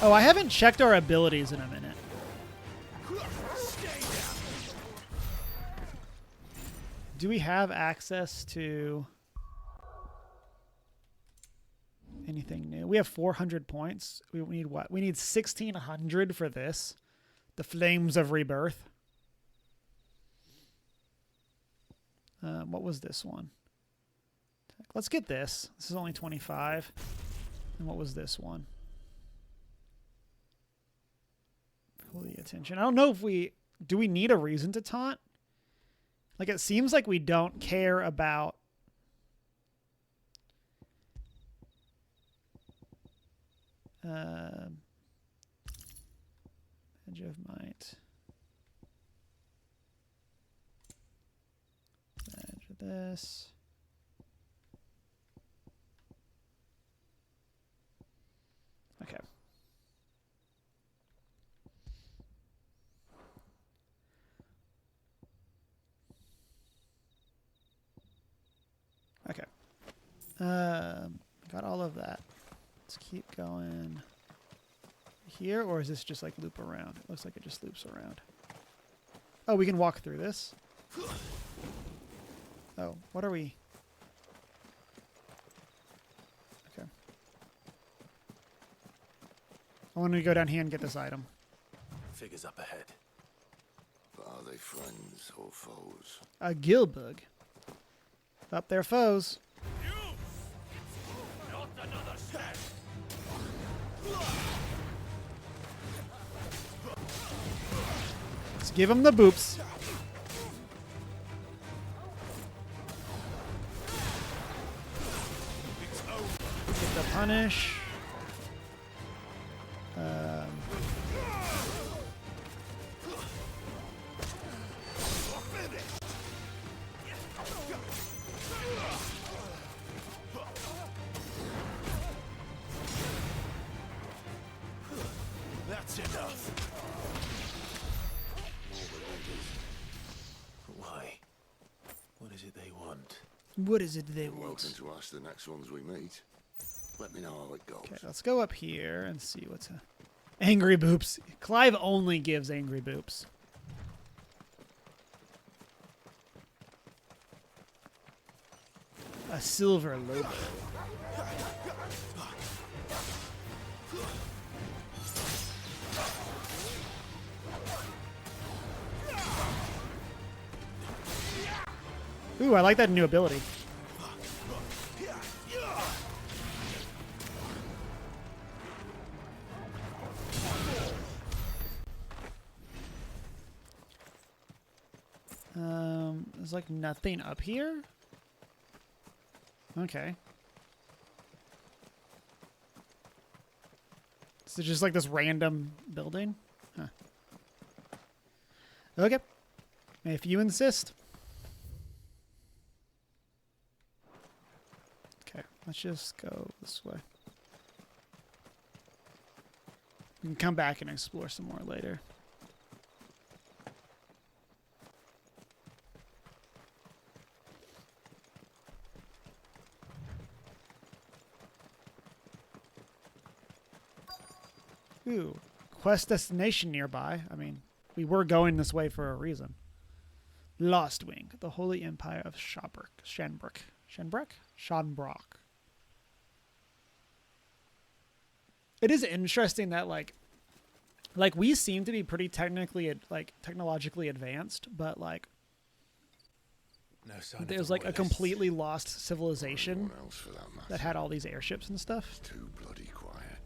Speaker 1: Oh, I haven't checked our abilities in a minute. Do we have access to anything new? We have 400 points. We need what? We need 1,600 for this. The Flames of Rebirth. What was this one? Let's get this. This is only 25. And what was this one? Pull the attention. I don't know if we... Do we need a reason to taunt? Like, it seems like we don't care about... Edge of Might. Edge of this. Okay. Okay. Got all of that. Let's keep going here, or is this just like loop around? It looks like it just loops around. Oh, we can walk through this. Oh, what are we? Okay. I want to go down here and get this item.
Speaker 10: Figures up ahead.
Speaker 5: Are they friends or foes?
Speaker 1: A Gilbug. Up there, foes.
Speaker 15: Not another step.
Speaker 1: Let's give him the boops. Get the punish.
Speaker 4: That's enough.
Speaker 10: Why? What is it they want?
Speaker 1: What is it they
Speaker 5: You're
Speaker 1: want?
Speaker 5: welcome to ask the next ones we meet. Let me know how it goes.
Speaker 1: Okay, let's go up here and see what's angry boops. Clive only gives angry boops. A silver logo. Ooh, I like that new ability. There's like nothing up here. Okay. So just like this random building? Huh. Okay. If you insist. Okay, let's just go this way. We can come back and explore some more later. Ooh, quest destination nearby. I mean, we were going this way for a reason. Lost Wing, the Holy Empire of Shanbrook. It is interesting that like we seem to be pretty technologically advanced, but like
Speaker 10: No sign
Speaker 1: there's
Speaker 10: of
Speaker 1: like a completely lost civilization that had all these airships and stuff.
Speaker 5: It's too bloody quiet,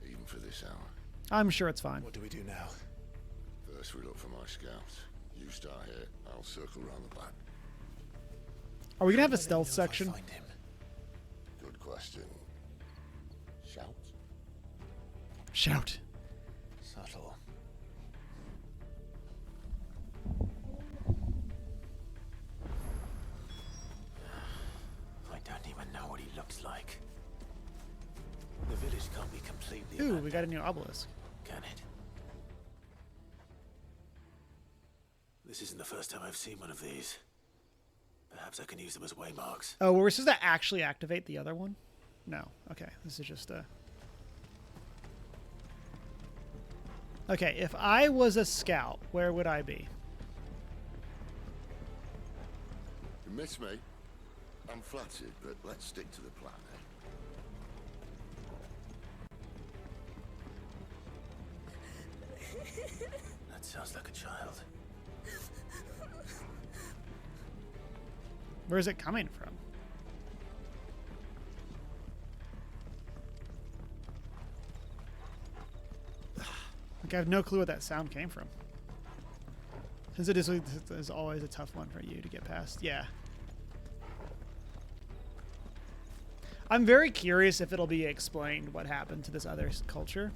Speaker 5: even for this hour.
Speaker 1: I'm sure it's fine.
Speaker 10: What do we do now?
Speaker 5: First we look for my scouts. You start here, I'll circle around the back.
Speaker 1: Are we gonna have a stealth section?
Speaker 5: Good question. Shout?
Speaker 1: Shout.
Speaker 10: Subtle. I don't even know what he looks like. The village can't be completely
Speaker 1: Ooh, we got a new obelisk.
Speaker 10: can it? This isn't the first time I've seen one of these. Perhaps I can use them as waymarks.
Speaker 1: Oh, were we supposed to actually activate the other one? No. Okay, this is just a... Okay, if I was a scout, where would I be?
Speaker 5: You miss me? I'm flattered, but let's stick to the plan,
Speaker 10: That sounds like a child.
Speaker 1: Where is it coming from? Like, I have no clue where that sound came from. Since it is always a tough one for you to get past. Yeah. I'm very curious if it'll be explained what happened to this other culture.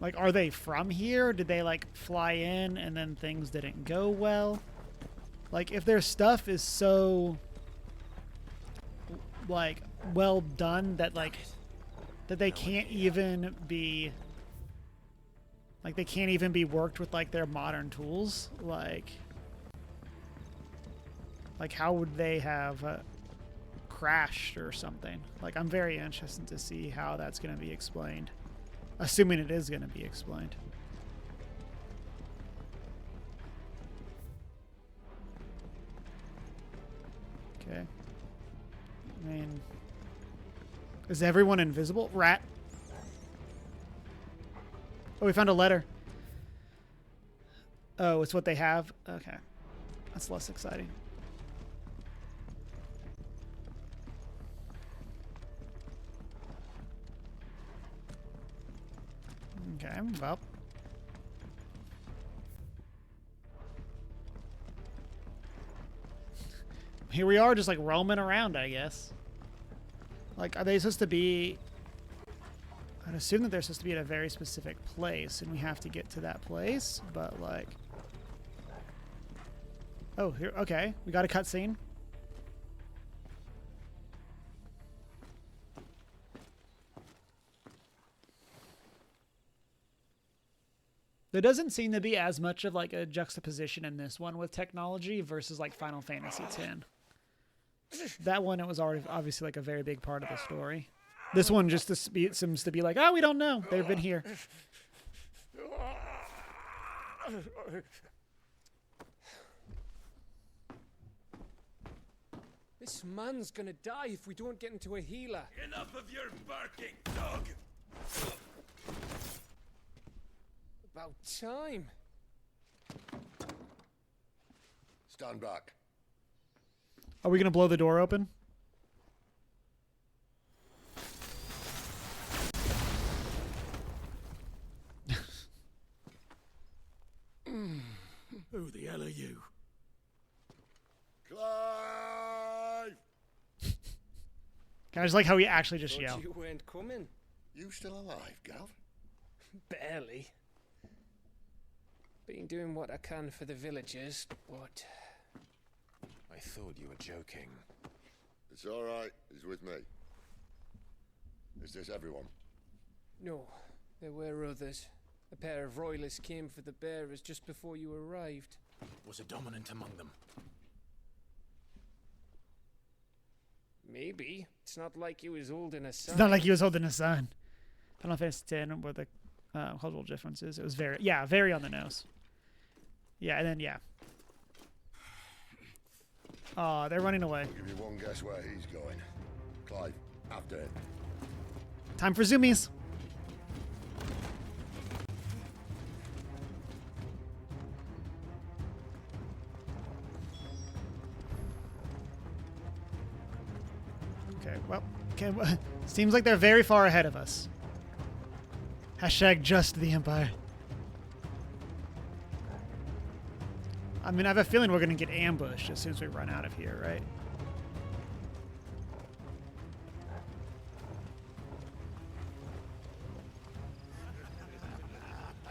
Speaker 1: Like, are they from here? Did they, like, fly in and then things didn't go well? Like, if their stuff is so, like, well done that, like, that they can't even be, like, they can't even be worked with, like, their modern tools, like how would they have crashed or something? Like, I'm very interested to see how that's going to be explained. Assuming it is going to be explained. Okay. I mean... Is everyone invisible? Rat. Oh, we found a letter. Oh, it's what they have? Okay. That's less exciting. Okay, well. here we are just like roaming around, I guess. Like, are they supposed to be... I'd assume that they're supposed to be at a very specific place, and we have to get to that place, but like... Oh, here, okay. We got a cutscene. There doesn't seem to be as much of like a juxtaposition in this one with technology versus like Final Fantasy X. That one, it was already obviously like a very big part of the story. This one just seems to be like, oh, we don't know. They've been here.
Speaker 19: This man's gonna die if we don't get into a healer.
Speaker 15: Enough of your barking, dog!
Speaker 19: About time.
Speaker 5: Stand back.
Speaker 1: Are we going to blow the door open?
Speaker 15: Who the hell are you?
Speaker 5: Clive!
Speaker 1: I just like how he actually just
Speaker 19: Thought
Speaker 1: yelled.
Speaker 19: you weren't coming.
Speaker 5: You still alive, Gav?
Speaker 19: Barely. Been doing what I can for the villagers, but...
Speaker 10: I thought you were joking.
Speaker 5: It's all right. He's with me. Is this everyone?
Speaker 19: No, there were others. A pair of royalists came for the bearers just before you arrived.
Speaker 15: Was a dominant among them?
Speaker 19: Maybe. It's not like he was holding a sign.
Speaker 1: It's not like he was holding a sign. I don't know if it's 10 or the cultural differences. It was very on the nose. Yeah, and then, yeah. Oh, they're running away.
Speaker 5: I'll give you one guess where he's going. Clive, after him.
Speaker 1: Time for zoomies. Okay, well, okay, seems like they're very far ahead of us. Hashtag just the Empire. I mean, I have a feeling we're going to get ambushed as soon as we run out of here, right?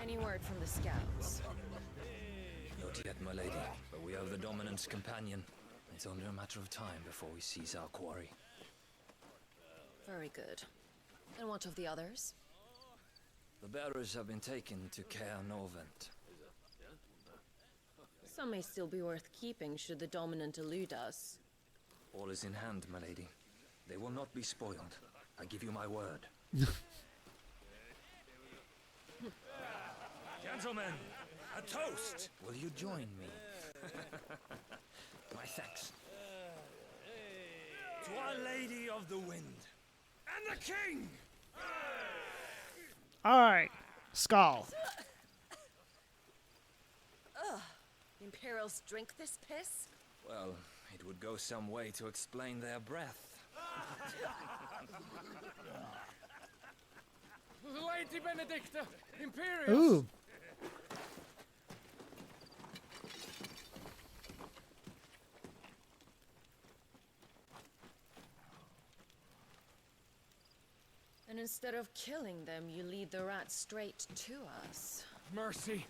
Speaker 6: Any word from the scouts?
Speaker 20: Not yet, my lady, but we have the Dominant's companion. It's only a matter of time before we seize our quarry.
Speaker 6: Very good. And what of the others?
Speaker 20: The bearers have been taken to Cairn-Ovent.
Speaker 6: Some may still be worth keeping should the Dominant elude us.
Speaker 20: All is in hand, my lady. They will not be spoiled. I give you my word.
Speaker 15: Gentlemen, a toast!
Speaker 20: Will you join me? My thanks.
Speaker 15: To Our Lady of the Wind and the King!
Speaker 1: All right, Skull.
Speaker 6: Ugh. Imperials drink this piss?
Speaker 20: Well, it would go some way to explain their breath.
Speaker 19: Lady Benedicta, Imperials!
Speaker 1: Ooh.
Speaker 6: And instead of killing them, you lead the rats straight to us.
Speaker 19: Mercy.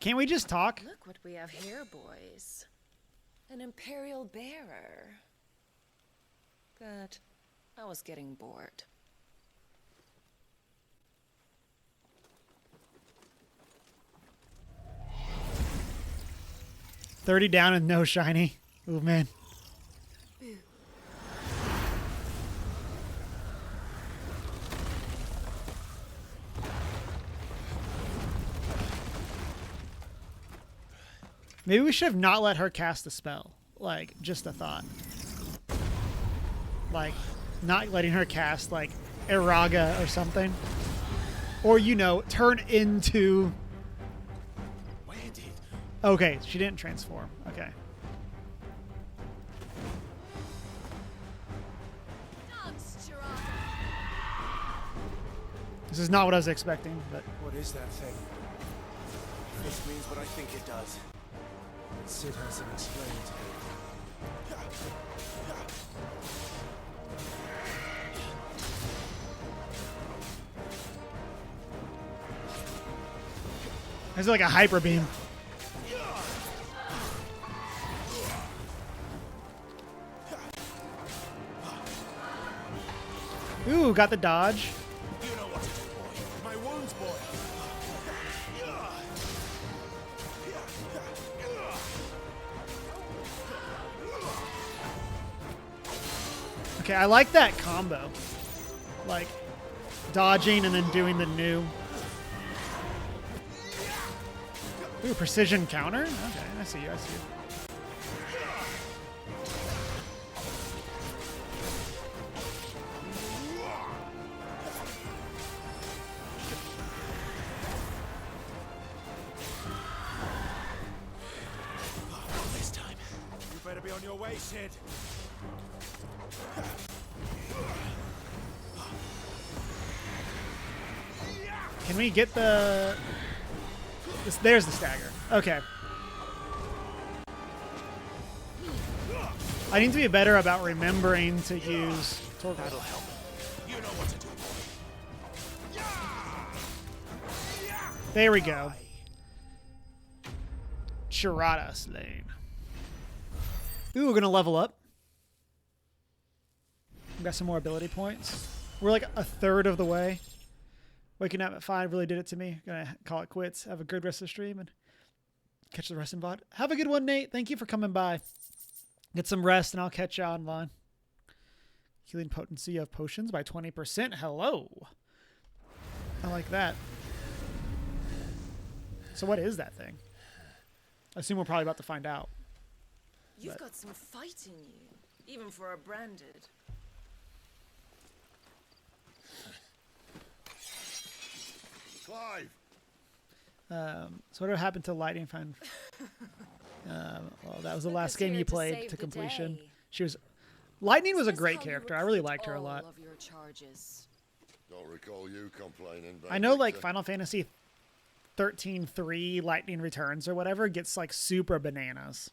Speaker 1: Can't we just talk?
Speaker 6: Look what we have here, boys. An Imperial bearer. Good. I was getting bored.
Speaker 1: $30 down and no shiny. Ooh, man. Maybe we should have not let her cast a spell. Like, just a thought. Like, not letting her cast, like, Iraga or something. Or, you know, turn into... Okay, she didn't transform. Okay. This is not what I was expecting, but
Speaker 4: What is that thing? If this means what I think it does, Cid hasn't explained to me.
Speaker 1: there's like a hyper beam. Ooh, got the dodge.
Speaker 4: You know what to do, boy. My wounds, boy.
Speaker 1: Okay, I like that combo. Like, dodging and then doing the new. Ooh, precision counter? Okay, I see you, I see you.
Speaker 4: This time. You better be on your way, Cid.
Speaker 1: Can we get the... There's the stagger. Okay. I need to be better about remembering to use Torgal.
Speaker 4: That'll help. You know what to do.
Speaker 1: There we go. Chirata slain. Ooh, we're gonna level up. We got some more ability points. We're like a third of the way. Waking up at 5 really did it to me. Gonna call it quits. Have a good rest of the stream and catch the rest in VOD. Have a good one, Nate. Thank you for coming by. Get some rest and I'll catch you online. Healing potency of potions by 20%. Hello. I like that. So what is that thing? I assume we're probably about to find out.
Speaker 6: You've got some fight in you, even for a branded.
Speaker 5: Clive!
Speaker 1: So what happened to Lightning Fan? Well, that was the last game you played to completion. She was... Lightning was a great character. I really liked her a lot.
Speaker 5: Don't recall you complaining.
Speaker 1: I know, like, Final Fantasy 13-3 Lightning Returns or whatever gets, like, super bananas.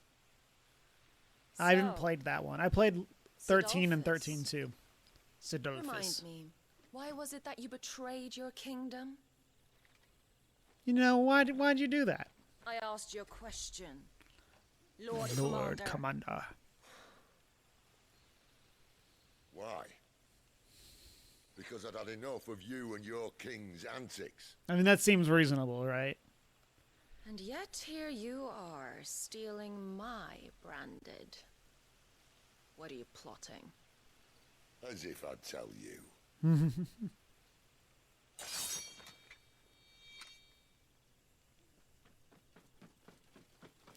Speaker 1: I haven't played that one. I played 13 and 13-2. Sidolphus.
Speaker 6: Remind me, why was it that you betrayed your kingdom?
Speaker 1: You know, why'd you do that?
Speaker 6: I asked you a question.
Speaker 1: Lord Commander.
Speaker 5: Why? Because I'd had enough of you and your king's antics.
Speaker 1: I mean, that seems reasonable, right?
Speaker 6: And yet here you are, stealing my branded. What are you plotting?
Speaker 5: As if I'd tell you.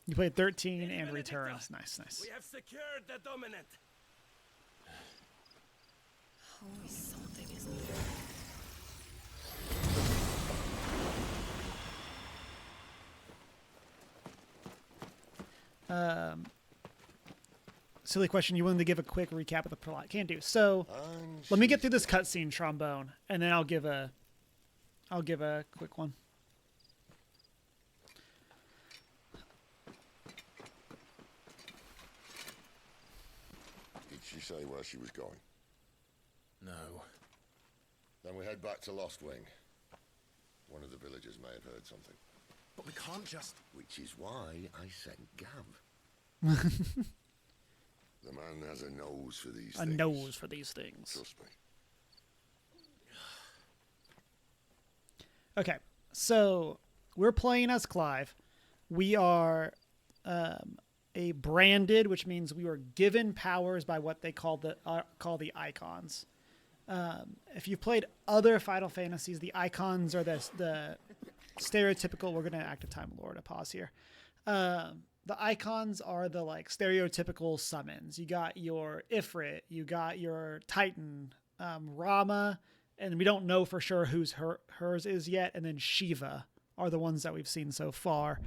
Speaker 1: You played 13 and Returns. Nice, nice.
Speaker 10: We have secured the dominant.
Speaker 6: Always something, isn't
Speaker 1: there? Silly question. You willing to give a quick recap of the plot? Can't do. So, let me get through this cutscene, Trombone, and then I'll give a quick one.
Speaker 5: Did she say where she was going?
Speaker 10: No.
Speaker 5: Then we head back to Lost Wing. One of the villagers may have heard something.
Speaker 10: But we can't just...
Speaker 5: Which is why I sent Gav. The man has a nose for these things.
Speaker 1: A nose for these things.
Speaker 5: Trust me.
Speaker 1: Okay, so we're playing as Clive. We are a branded, which means we were given powers by what they call the icons. If you've played other Final Fantasies, the icons are the stereotypical. We're gonna active time Lord. A pause here. The icons are the like stereotypical summons. You got your Ifrit, you got your Titan, Rama, and we don't know for sure whose hers is yet. And then Shiva are the ones that we've seen so far.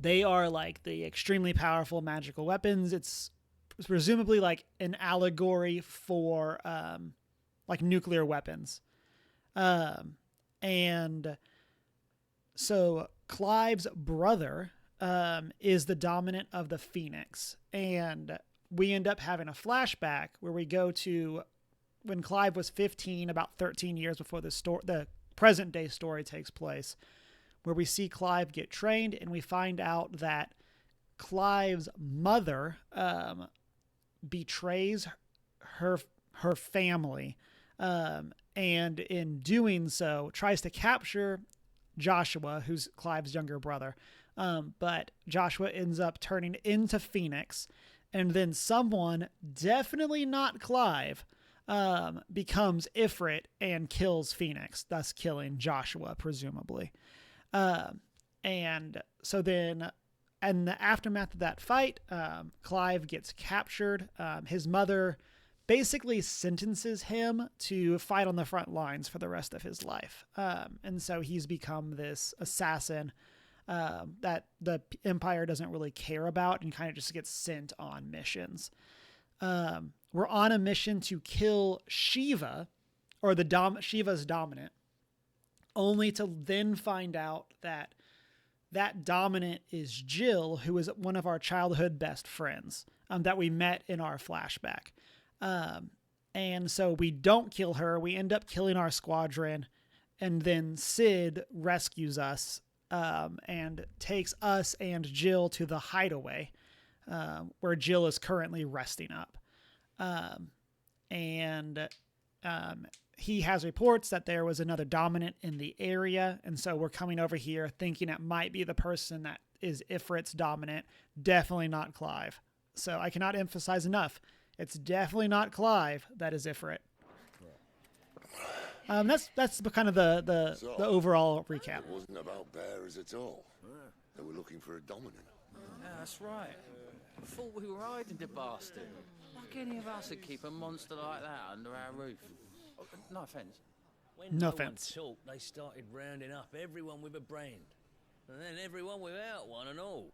Speaker 1: They are like the extremely powerful magical weapons. It's presumably like an allegory for like nuclear weapons. And so Clive's brother is the dominant of the Phoenix, and we end up having a flashback where we go to when Clive was 15, about 13 years before the present day story takes place, where we see Clive get trained, and we find out that Clive's mother betrays her family, and in doing so tries to capture Joshua, who's Clive's younger brother. But Joshua ends up turning into Phoenix, and then someone, definitely not Clive, becomes Ifrit and kills Phoenix, thus killing Joshua, presumably. And so then, in the aftermath of that fight, Clive gets captured. His mother basically sentences him to fight on the front lines for the rest of his life. And so he's become this assassin that the Empire doesn't really care about and kind of just gets sent on missions. We're on a mission to kill Shiva, or Shiva's dominant, only to then find out that that dominant is Jill, who is one of our childhood best friends that we met in our flashback. And so we don't kill her. We end up killing our squadron, and then Cid rescues us and takes us and Jill to the Hideaway, where Jill is currently resting up. He has reports that there was another dominant in the area, and so we're coming over here thinking it might be the person that is Ifrit's dominant. Definitely not Clive. So I cannot emphasize enough. It's definitely not Clive that is Ifrit. That's kind of the overall recap.
Speaker 5: It wasn't about bearers at all. They were looking for a dominant.
Speaker 7: Yeah, that's right. I thought we were hiding the bastard. Like any of us would keep a monster like that under our roof. Oh, no offence.
Speaker 21: When
Speaker 1: No
Speaker 21: one
Speaker 1: offence.
Speaker 21: talked, they started rounding up everyone with a brain. And then everyone without one and all.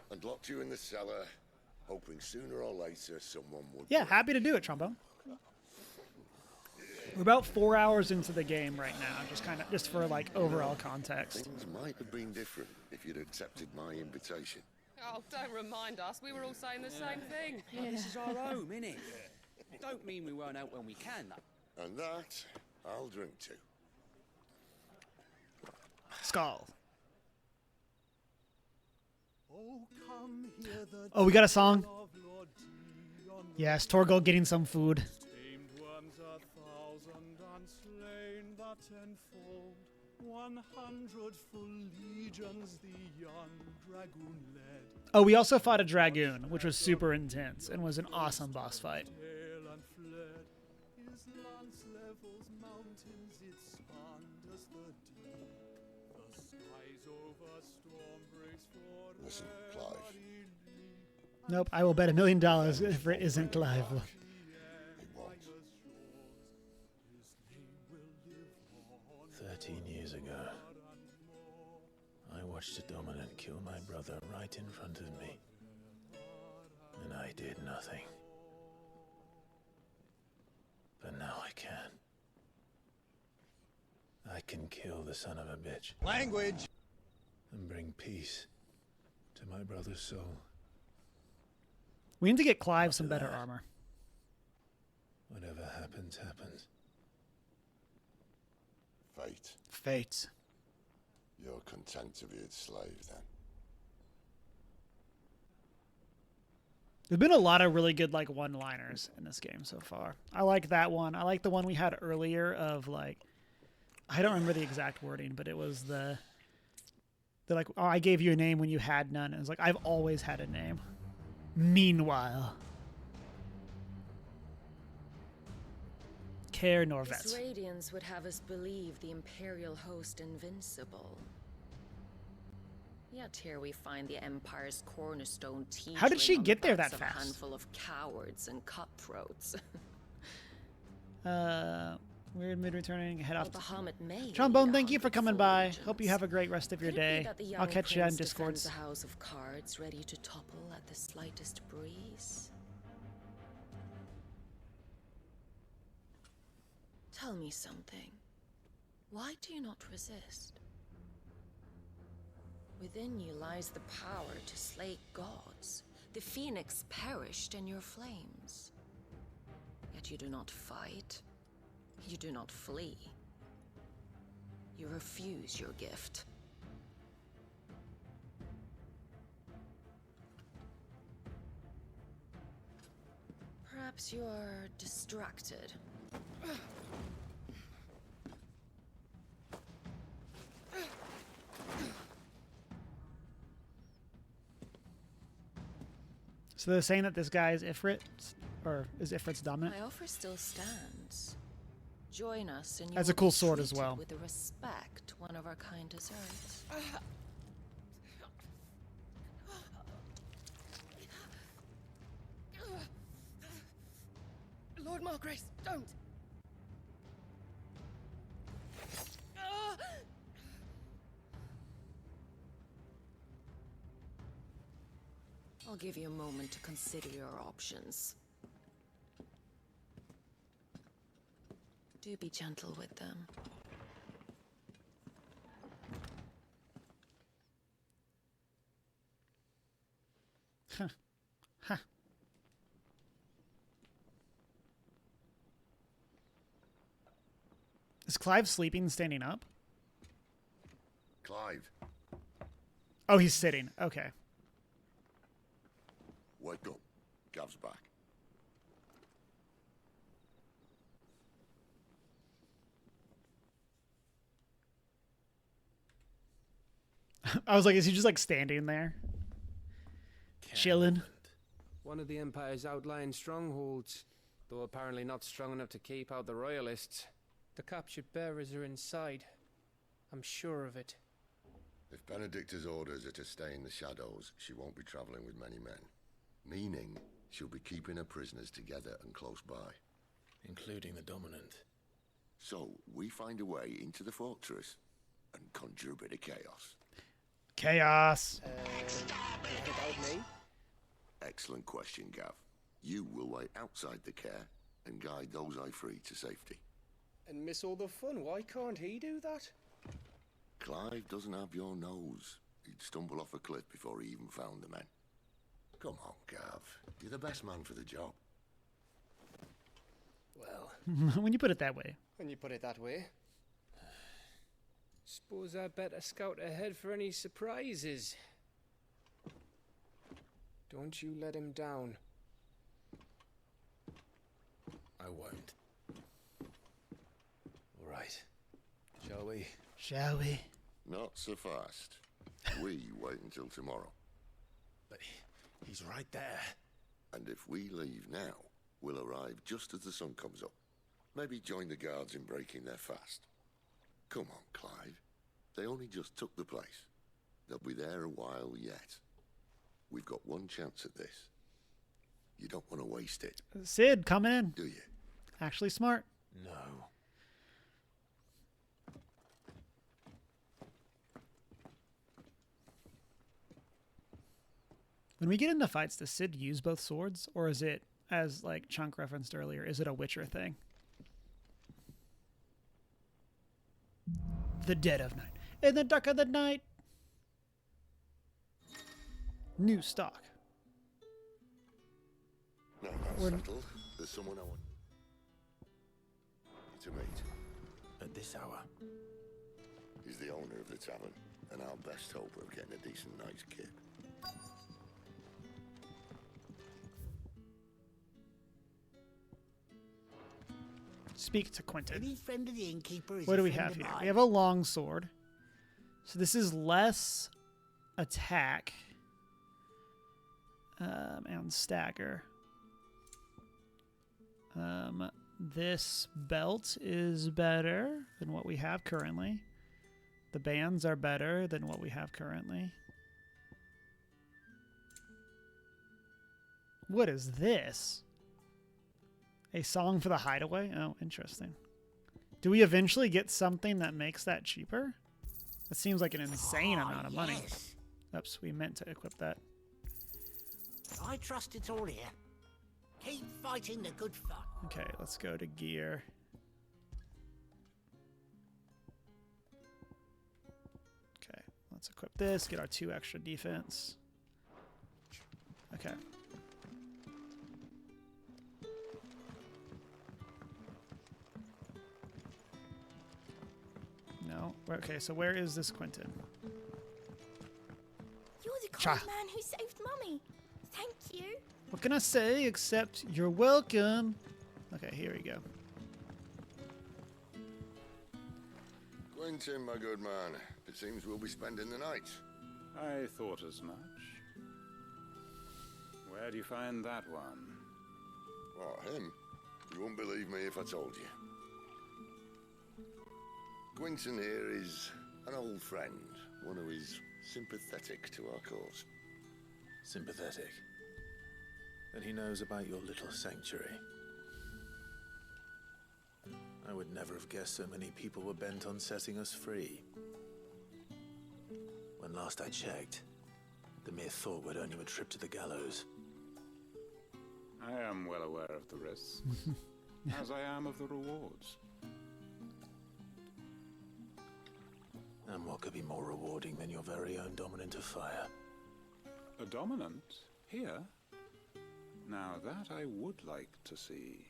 Speaker 5: And locked you in the cellar, hoping sooner or later someone would...
Speaker 1: Yeah, happy to do it, Trombone. We're about 4 hours into the game right now, just for like overall context.
Speaker 5: Things might have been different if you'd accepted my invitation.
Speaker 22: Oh, don't remind us. We were all saying the same thing.
Speaker 21: Yeah, this is our home, innit? Don't mean we won't out when we can, though.
Speaker 5: And that, I'll drink to.
Speaker 1: Skull. Oh, we got a song? Yes, Torgal getting some food.
Speaker 23: Tamed worms 1,000 and slain the tenfold. 100 full legions the young dragoon led.
Speaker 1: Oh, we also fought a dragoon, which was super intense and was an awesome boss fight.
Speaker 23: Tail and fled. His lance levels mountains, it spanned as the deep. The skies over storm breaks for
Speaker 5: Listen, Clive.
Speaker 1: Nope, I will bet $1 million if it isn't Clive.
Speaker 5: It won't.
Speaker 10: 13 years ago, I watched a dominant kill my brother right in front of me. And I did nothing. But now I can. I can kill the son of a bitch.
Speaker 11: Language!
Speaker 10: And bring peace to my brother's soul.
Speaker 1: We need to get Clive some better armor.
Speaker 10: Whatever happens, happens.
Speaker 5: Fate.
Speaker 1: Fate.
Speaker 5: You're content to be its slave, then?
Speaker 1: There's been a lot of really good like one-liners in this game so far. I like that one. I like the one we had earlier of like, I don't remember the exact wording, but it was the like, oh, I gave you a name when you had none. And it's like, I've always had a name. Meanwhile. Care nor
Speaker 6: This
Speaker 1: vets.
Speaker 6: radiance would have us believe the Imperial host invincible. Yet here we find the Empire's cornerstone teetering.
Speaker 1: How did she
Speaker 6: on the
Speaker 1: get there
Speaker 6: backs
Speaker 1: that
Speaker 6: of a
Speaker 1: fast?
Speaker 6: handful of cowards and cutthroats.
Speaker 1: Weird mood returning. Head off.
Speaker 6: Bahamut may
Speaker 1: Trombone,
Speaker 6: lead
Speaker 1: thank you for coming by.
Speaker 6: legions.
Speaker 1: Hope you have a great rest of your
Speaker 6: Could it be
Speaker 1: day.
Speaker 6: that the
Speaker 1: I'll
Speaker 6: young
Speaker 1: catch you on
Speaker 6: prince
Speaker 1: Discords.
Speaker 6: defends a house of cards ready to topple at the slightest breeze? Tell me something. Why do you not resist? Within you lies the power to slay gods. The phoenix perished in your flames. Yet you do not fight. You do not flee. You refuse your gift. Perhaps you're distracted.
Speaker 1: So they're saying that this guy is Ifrit, or is Ifrit's dominant?
Speaker 6: My offer still stands. Join us and you
Speaker 1: That's a
Speaker 6: will
Speaker 1: cool
Speaker 6: be
Speaker 1: sword as
Speaker 6: treated
Speaker 1: well.
Speaker 6: with the respect one of our kind deserves.
Speaker 9: Lord Margrace, don't!
Speaker 6: I'll give you a moment to consider your options. Do be gentle with them.
Speaker 1: Huh. Huh. Is Clive sleeping, standing up?
Speaker 5: Clive,
Speaker 1: Oh, he's sitting. Okay.
Speaker 5: wake up. Gav's back.
Speaker 1: I was like, is he just like standing there? Chilling?
Speaker 19: One of the Empire's outlying strongholds, though apparently not strong enough to keep out the Royalists. The captured bearers are inside. I'm sure of it.
Speaker 5: If Benedicta's orders are to stay in the shadows, she won't be traveling with many men. Meaning, she'll be keeping her prisoners together and close by.
Speaker 10: Including the Dominant.
Speaker 5: So, we find a way into the fortress and conjure a bit of chaos.
Speaker 1: Chaos.
Speaker 18: About me?
Speaker 5: Excellent question, Gav. You will wait outside the care and guide those I free to safety.
Speaker 18: And miss all the fun. Why can't he do that?
Speaker 5: Clive doesn't have your nose. He'd stumble off a cliff before he even found the men. Come on, Gav. You're the best man for the job.
Speaker 18: Well,
Speaker 1: When you put it that way.
Speaker 18: when you put it that way.
Speaker 19: Suppose I better scout ahead for any surprises. Don't you let him down.
Speaker 10: I won't. All right. Shall we?
Speaker 1: Shall we?
Speaker 5: Not so fast. We wait until tomorrow.
Speaker 10: But he's right there.
Speaker 5: And if we leave now, we'll arrive just as the sun comes up. Maybe join the guards in breaking their fast. Come on, Clive. They only just took the place. They'll be there a while yet. We've got one chance at this. You don't want to waste it,
Speaker 1: Cid, come in.
Speaker 5: do you?
Speaker 1: Actually smart.
Speaker 10: No.
Speaker 1: When we get into fights, does Cid use both swords? Or is it, as like Chunk referenced earlier, is it a Witcher thing? The dead of night. In the dark of the night. New stock.
Speaker 5: Now that's
Speaker 1: We're-
Speaker 5: settled. There's someone I want to meet.
Speaker 10: At this hour.
Speaker 5: He's the owner of the tavern, and our best hope of getting a decent night's kip.
Speaker 1: Speak to Quentin.
Speaker 12: Any friend of the innkeeper is
Speaker 1: What
Speaker 12: a
Speaker 1: do we
Speaker 12: friend
Speaker 1: have
Speaker 12: of
Speaker 1: here?
Speaker 12: mine.
Speaker 1: We have a long sword. So this is less attack and stagger. This belt is better than what we have currently. The bands are better than what we have currently. What is this? A song for the Hideaway? Oh, interesting. Do we eventually get something that makes that cheaper? That seems like an insane amount of money.
Speaker 12: Yes.
Speaker 1: Oops, we meant to equip that.
Speaker 12: I trust it's all here. Keep fighting the good fight.
Speaker 1: Okay, let's go to gear. Let's equip this, get our 2 extra defense. Okay. No. Okay, so where is this Quentin?
Speaker 9: You're the kind man who saved Mummy. Thank you.
Speaker 1: What can I say except you're welcome? Okay, here we go.
Speaker 5: Quentin, my good man. It seems we'll be spending the night.
Speaker 14: I thought as much. Where do you find that one?
Speaker 5: What, him? You wouldn't believe me if I told you. Quentin here is an old friend, one who is sympathetic to our cause.
Speaker 10: Sympathetic? Then he knows about your little sanctuary. I would never have guessed so many people were bent on setting us free. When last I checked, the mere thought would earn you a trip to the gallows.
Speaker 14: I am well aware of the risks, as I am of the rewards.
Speaker 10: And what could be more rewarding than your very own dominant of fire?
Speaker 14: A dominant? Here? Now that I would like to see.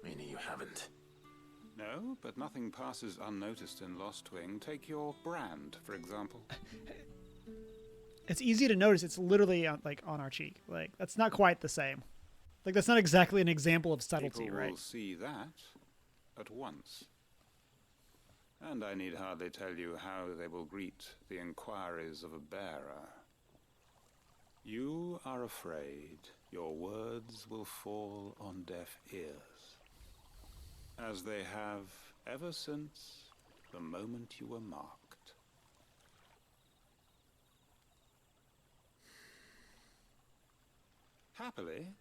Speaker 10: Meaning you haven't?
Speaker 14: No, but nothing passes unnoticed in Lost Wing. Take your brand, for example.
Speaker 1: It's easy to notice. It's literally on, like on our cheek. Like that's not quite the same. Like that's not exactly an example of subtlety,
Speaker 14: People
Speaker 1: right?
Speaker 14: will see that at once. And I need hardly tell you how they will greet the inquiries of a bearer. You are afraid your words will fall on deaf ears, as they have ever since the moment you were marked. Happily,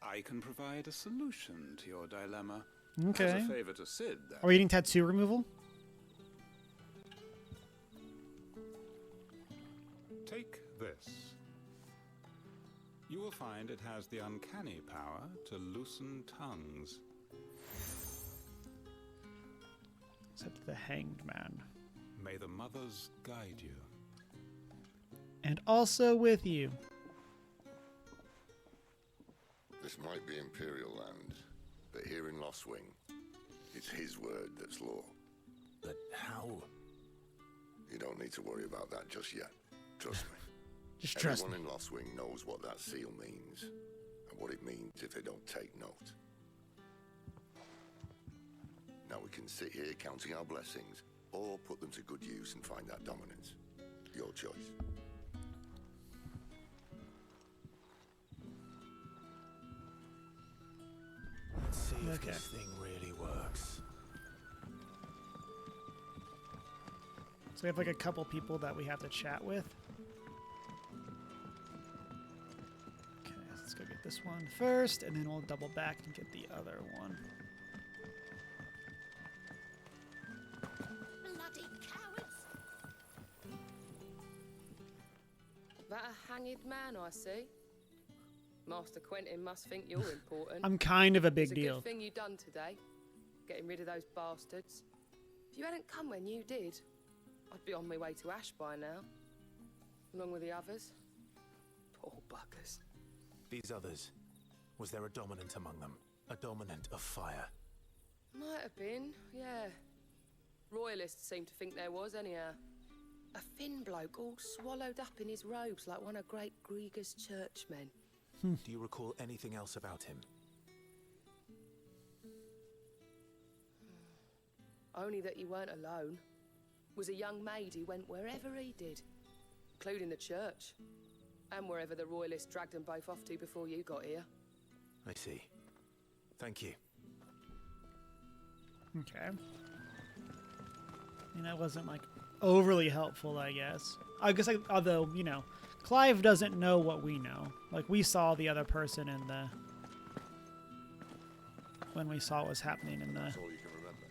Speaker 14: I can provide a solution to your dilemma.
Speaker 1: Okay.
Speaker 14: As a favor to Cid,
Speaker 1: Are we eating tattoo removal?
Speaker 14: Take this. You will find it has the uncanny power to loosen tongues.
Speaker 1: Except the Hanged Man.
Speaker 14: May the mothers guide you.
Speaker 1: And also with you.
Speaker 5: This might be Imperial land, but here in Lost Wing, it's his word that's law.
Speaker 10: But how?
Speaker 5: You don't need to worry about that just yet. Trust me.
Speaker 1: Just trust
Speaker 5: Everyone in Lost Wing knows what that seal means, and what it means if they don't take note. Now we can sit here counting our blessings, or put them to good use and find that dominance. Your choice.
Speaker 10: Let's see if
Speaker 1: Okay.
Speaker 10: this thing really works.
Speaker 1: So we have like a couple people that we have to chat with. Okay, let's go get this one first, and then we'll double back and get the other one.
Speaker 9: Bloody cowards!
Speaker 22: That a hanged man, I see. Master Quentin must think you're important.
Speaker 1: I'm kind of a big
Speaker 22: It's a
Speaker 1: deal.
Speaker 22: good thing you done today, getting rid of those bastards. If you hadn't come when you did, I'd be on my way to Ash by now, along with the others. Poor buggers.
Speaker 10: These others, was there a dominant among them? A dominant of fire?
Speaker 22: Might have been, yeah. Royalists seem to think there was, anyhow. A thin bloke all swallowed up in his robes like one of Great Grieger's churchmen.
Speaker 10: Do you recall anything else about him?
Speaker 22: Only that he weren't alone. Was a young maid who went wherever he did, including the church, and wherever the royalists dragged them both off to before you got here.
Speaker 10: I see. Thank you.
Speaker 1: Okay. I mean, that wasn't like overly helpful, I guess. I guess, although, you know, Clive doesn't know what we know. Like, we saw the other person in the... when we saw what was happening in the...
Speaker 5: That's all you can remember.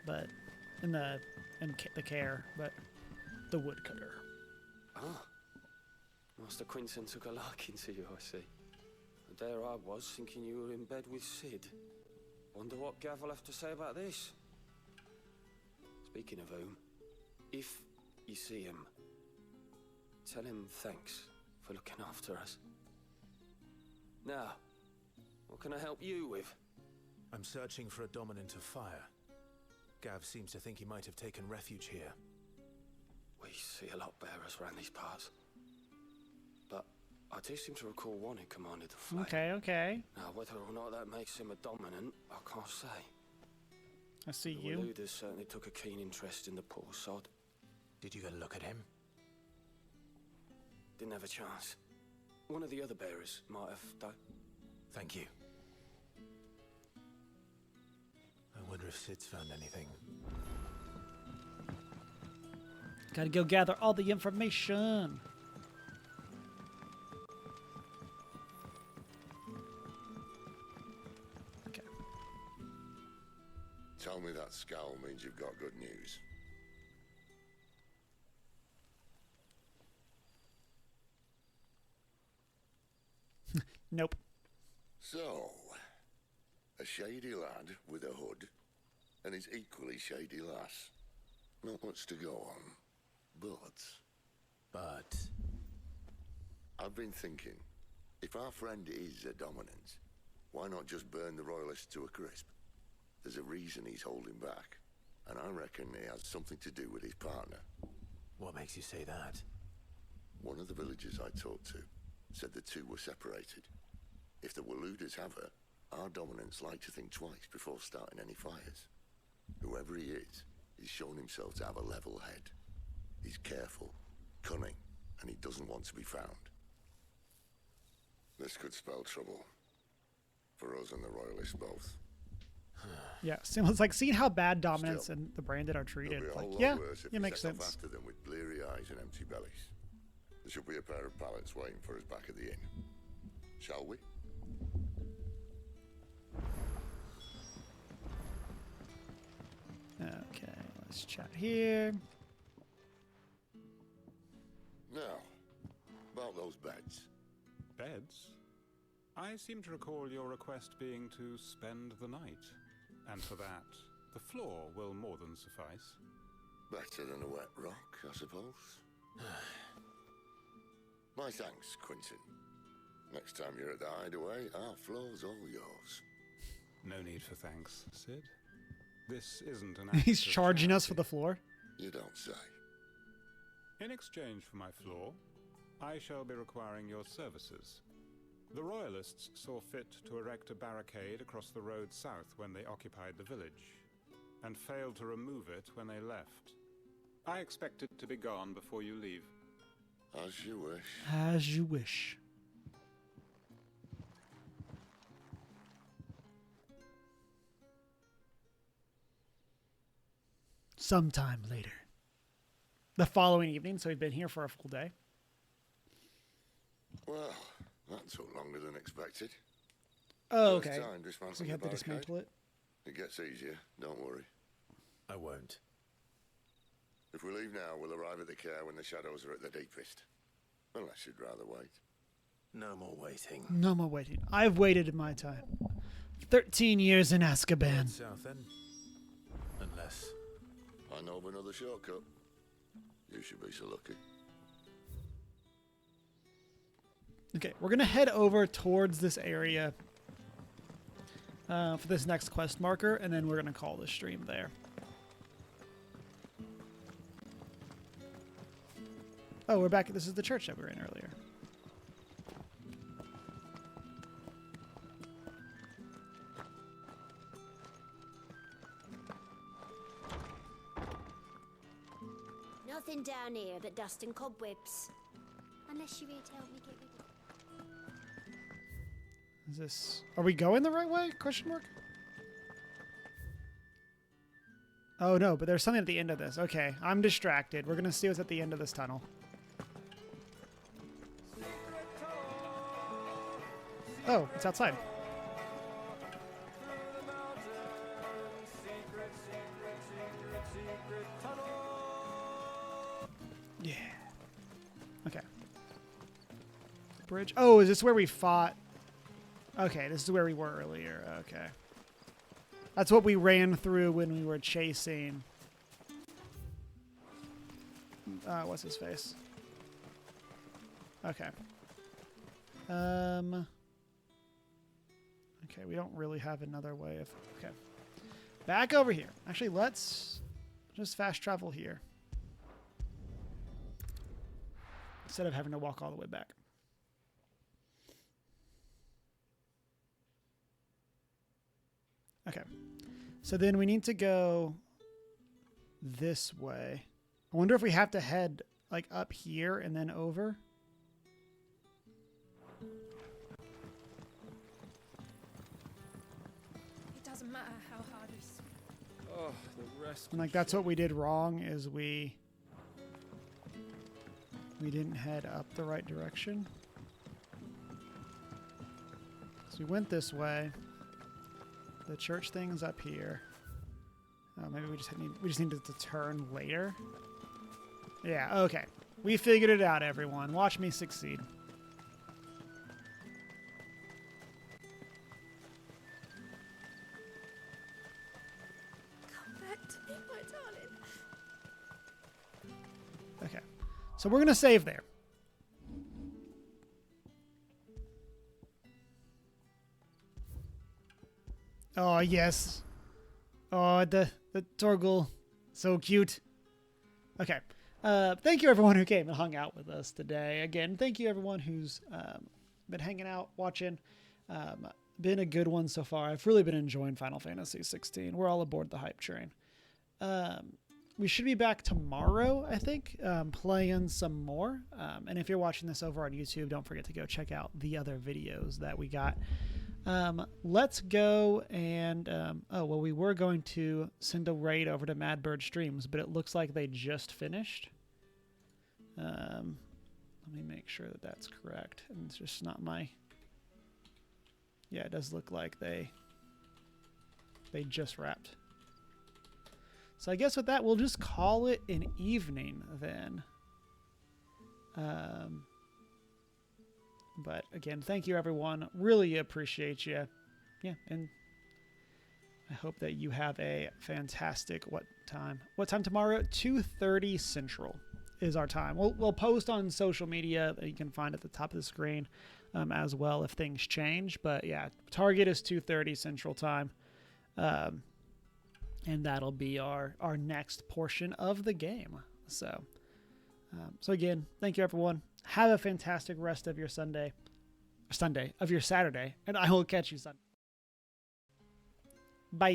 Speaker 1: But... the care, but the woodcutter.
Speaker 16: Ah. Master Quentin took a liking to you, I see. And there I was, thinking you were in bed with Cid. Wonder what Gav will have to say about this. It's Speaking of whom, if you see him, tell him thanks for looking after us. Now, what can I help you with?
Speaker 4: I'm searching for a dominant of fire. Gav seems to think he might have taken refuge here.
Speaker 16: We see a lot bearers around these parts. But I do seem to recall one who commanded the flame.
Speaker 1: Okay, okay.
Speaker 16: Now, whether or not that makes him a dominant, I can't say.
Speaker 1: I see
Speaker 16: The
Speaker 1: you.
Speaker 16: Waluders certainly took a keen interest in the poor sod.
Speaker 4: Did you get a look at him?
Speaker 16: Didn't have a chance. One of the other bearers might have done.
Speaker 4: Thank you. I wonder if Cid's found anything.
Speaker 1: Gotta go gather all the information. Okay.
Speaker 5: Tell me that scowl means you've got good news.
Speaker 1: Nope.
Speaker 5: So, a shady lad with a hood, and his equally shady lass. Not much to go on, but... I've been thinking, if our friend is a dominant, why not just burn the royalists to a crisp? There's a reason he's holding back, and I reckon he has something to do with his partner.
Speaker 4: What makes you say that?
Speaker 5: One of the villagers I talked to said the two were separated. If the Waluders have her, our dominants like to think twice before starting any fires. Whoever he is, he's shown himself to have a level head. He's careful, cunning, and he doesn't want to be found. This could spell trouble. For us and the Royalists both.
Speaker 1: Yeah, so it's like seeing how bad dominants and the branded are treated.
Speaker 5: It'll be a
Speaker 1: Like,
Speaker 5: whole lot
Speaker 1: yeah,
Speaker 5: worse if
Speaker 1: it
Speaker 5: we
Speaker 1: makes
Speaker 5: set off
Speaker 1: sense.
Speaker 5: after them with bleary eyes and empty bellies. There should be a pair of pallets waiting for us back at the inn. Shall we?
Speaker 1: Okay, let's chat here.
Speaker 5: Now, about those beds.
Speaker 14: Beds? I seem to recall your request being to spend the night. And for that, the floor will more than suffice.
Speaker 5: Better than a wet rock, I suppose. My thanks, Quinton. Next time you're at the Hideaway, our floor's all yours.
Speaker 14: No need for thanks, Cid. This isn't an
Speaker 1: He's
Speaker 14: act of
Speaker 1: charging us
Speaker 14: charity.
Speaker 1: for the floor.
Speaker 5: You don't say.
Speaker 14: In exchange for my floor, I shall be requiring your services. The Royalists saw fit to erect a barricade across the road south when they occupied the village, and failed to remove it when they left. I expect it to be gone before you leave.
Speaker 5: As you wish.
Speaker 1: As you wish. Sometime later. The following evening, so we've been here for a full day.
Speaker 5: Well, that took longer than expected.
Speaker 1: Oh,
Speaker 5: First
Speaker 1: okay.
Speaker 5: time
Speaker 1: So
Speaker 5: dismantling
Speaker 1: we have
Speaker 5: the
Speaker 1: to dismantle it.
Speaker 5: It gets easier, don't worry.
Speaker 4: I won't.
Speaker 5: If we leave now, we'll arrive at the care when the shadows are at their deepest. Unless you'd rather wait.
Speaker 4: No more waiting.
Speaker 1: No more waiting. I've waited my time. 13 years in Azkaban.
Speaker 4: South then. Unless...
Speaker 5: I know of another shortcut. You should be so lucky.
Speaker 1: Okay, we're going to head over towards this area for this next quest marker, and then we're going to call the stream there. Oh, we're back. This is the church that we were in earlier.
Speaker 9: Nothing down here but dust and cobwebs. Unless you're here to help me get rid of it.
Speaker 1: Is this... Are we going the right way? Question mark? Oh, no, but there's something at the end of this. Okay, I'm distracted. We're going to see what's at the end of this tunnel. Oh, it's outside. Yeah. Okay. Bridge. Oh, is this where we fought? Okay, this is where we were earlier. Okay. That's what we ran through when we were chasing what's his face? Okay. Okay, we don't really have another way of... Okay. Back over here. Actually, let's just fast travel here. Instead of having to walk all the way back. Okay. So then we need to go this way. I wonder if we have to head like up here and then over.
Speaker 2: It doesn't matter how hard we swim.
Speaker 19: Oh, the rest.
Speaker 1: And like that's what we did wrong is we didn't head up the right direction. So we went this way. The church thing's up here. Maybe we just needed to turn later. Yeah, okay. We figured it out, everyone. Watch me succeed.
Speaker 2: Come back to me, my darling.
Speaker 1: Okay. So we're going to save there. Oh, yes. Oh, the Torgal. So cute. Okay. Thank you, everyone who came and hung out with us today. Again, thank you, everyone who's been hanging out, watching. Been a good one so far. I've really been enjoying Final Fantasy 16. We're all aboard the hype train. We should be back tomorrow, I think, playing some more. And if you're watching this over on YouTube, don't forget to go check out the other videos that we got. Let's go and, we were going to send a raid over to Madbird Streams, but it looks like they just finished. Let me make sure that that's correct. And it's just not my... Yeah, it does look like they just wrapped. So I guess with that, we'll just call it an evening then. But again, thank you, everyone. Really appreciate you. Yeah, and I hope that you have a fantastic... What time tomorrow? 2:30 Central is our time. We'll post on social media that you can find at the top of the screen as well if things change. But yeah, target is 2:30 Central time. And that'll be our next portion of the game. So again, thank you, everyone. Have a fantastic rest of your Saturday, and I will catch you Sunday. Bye.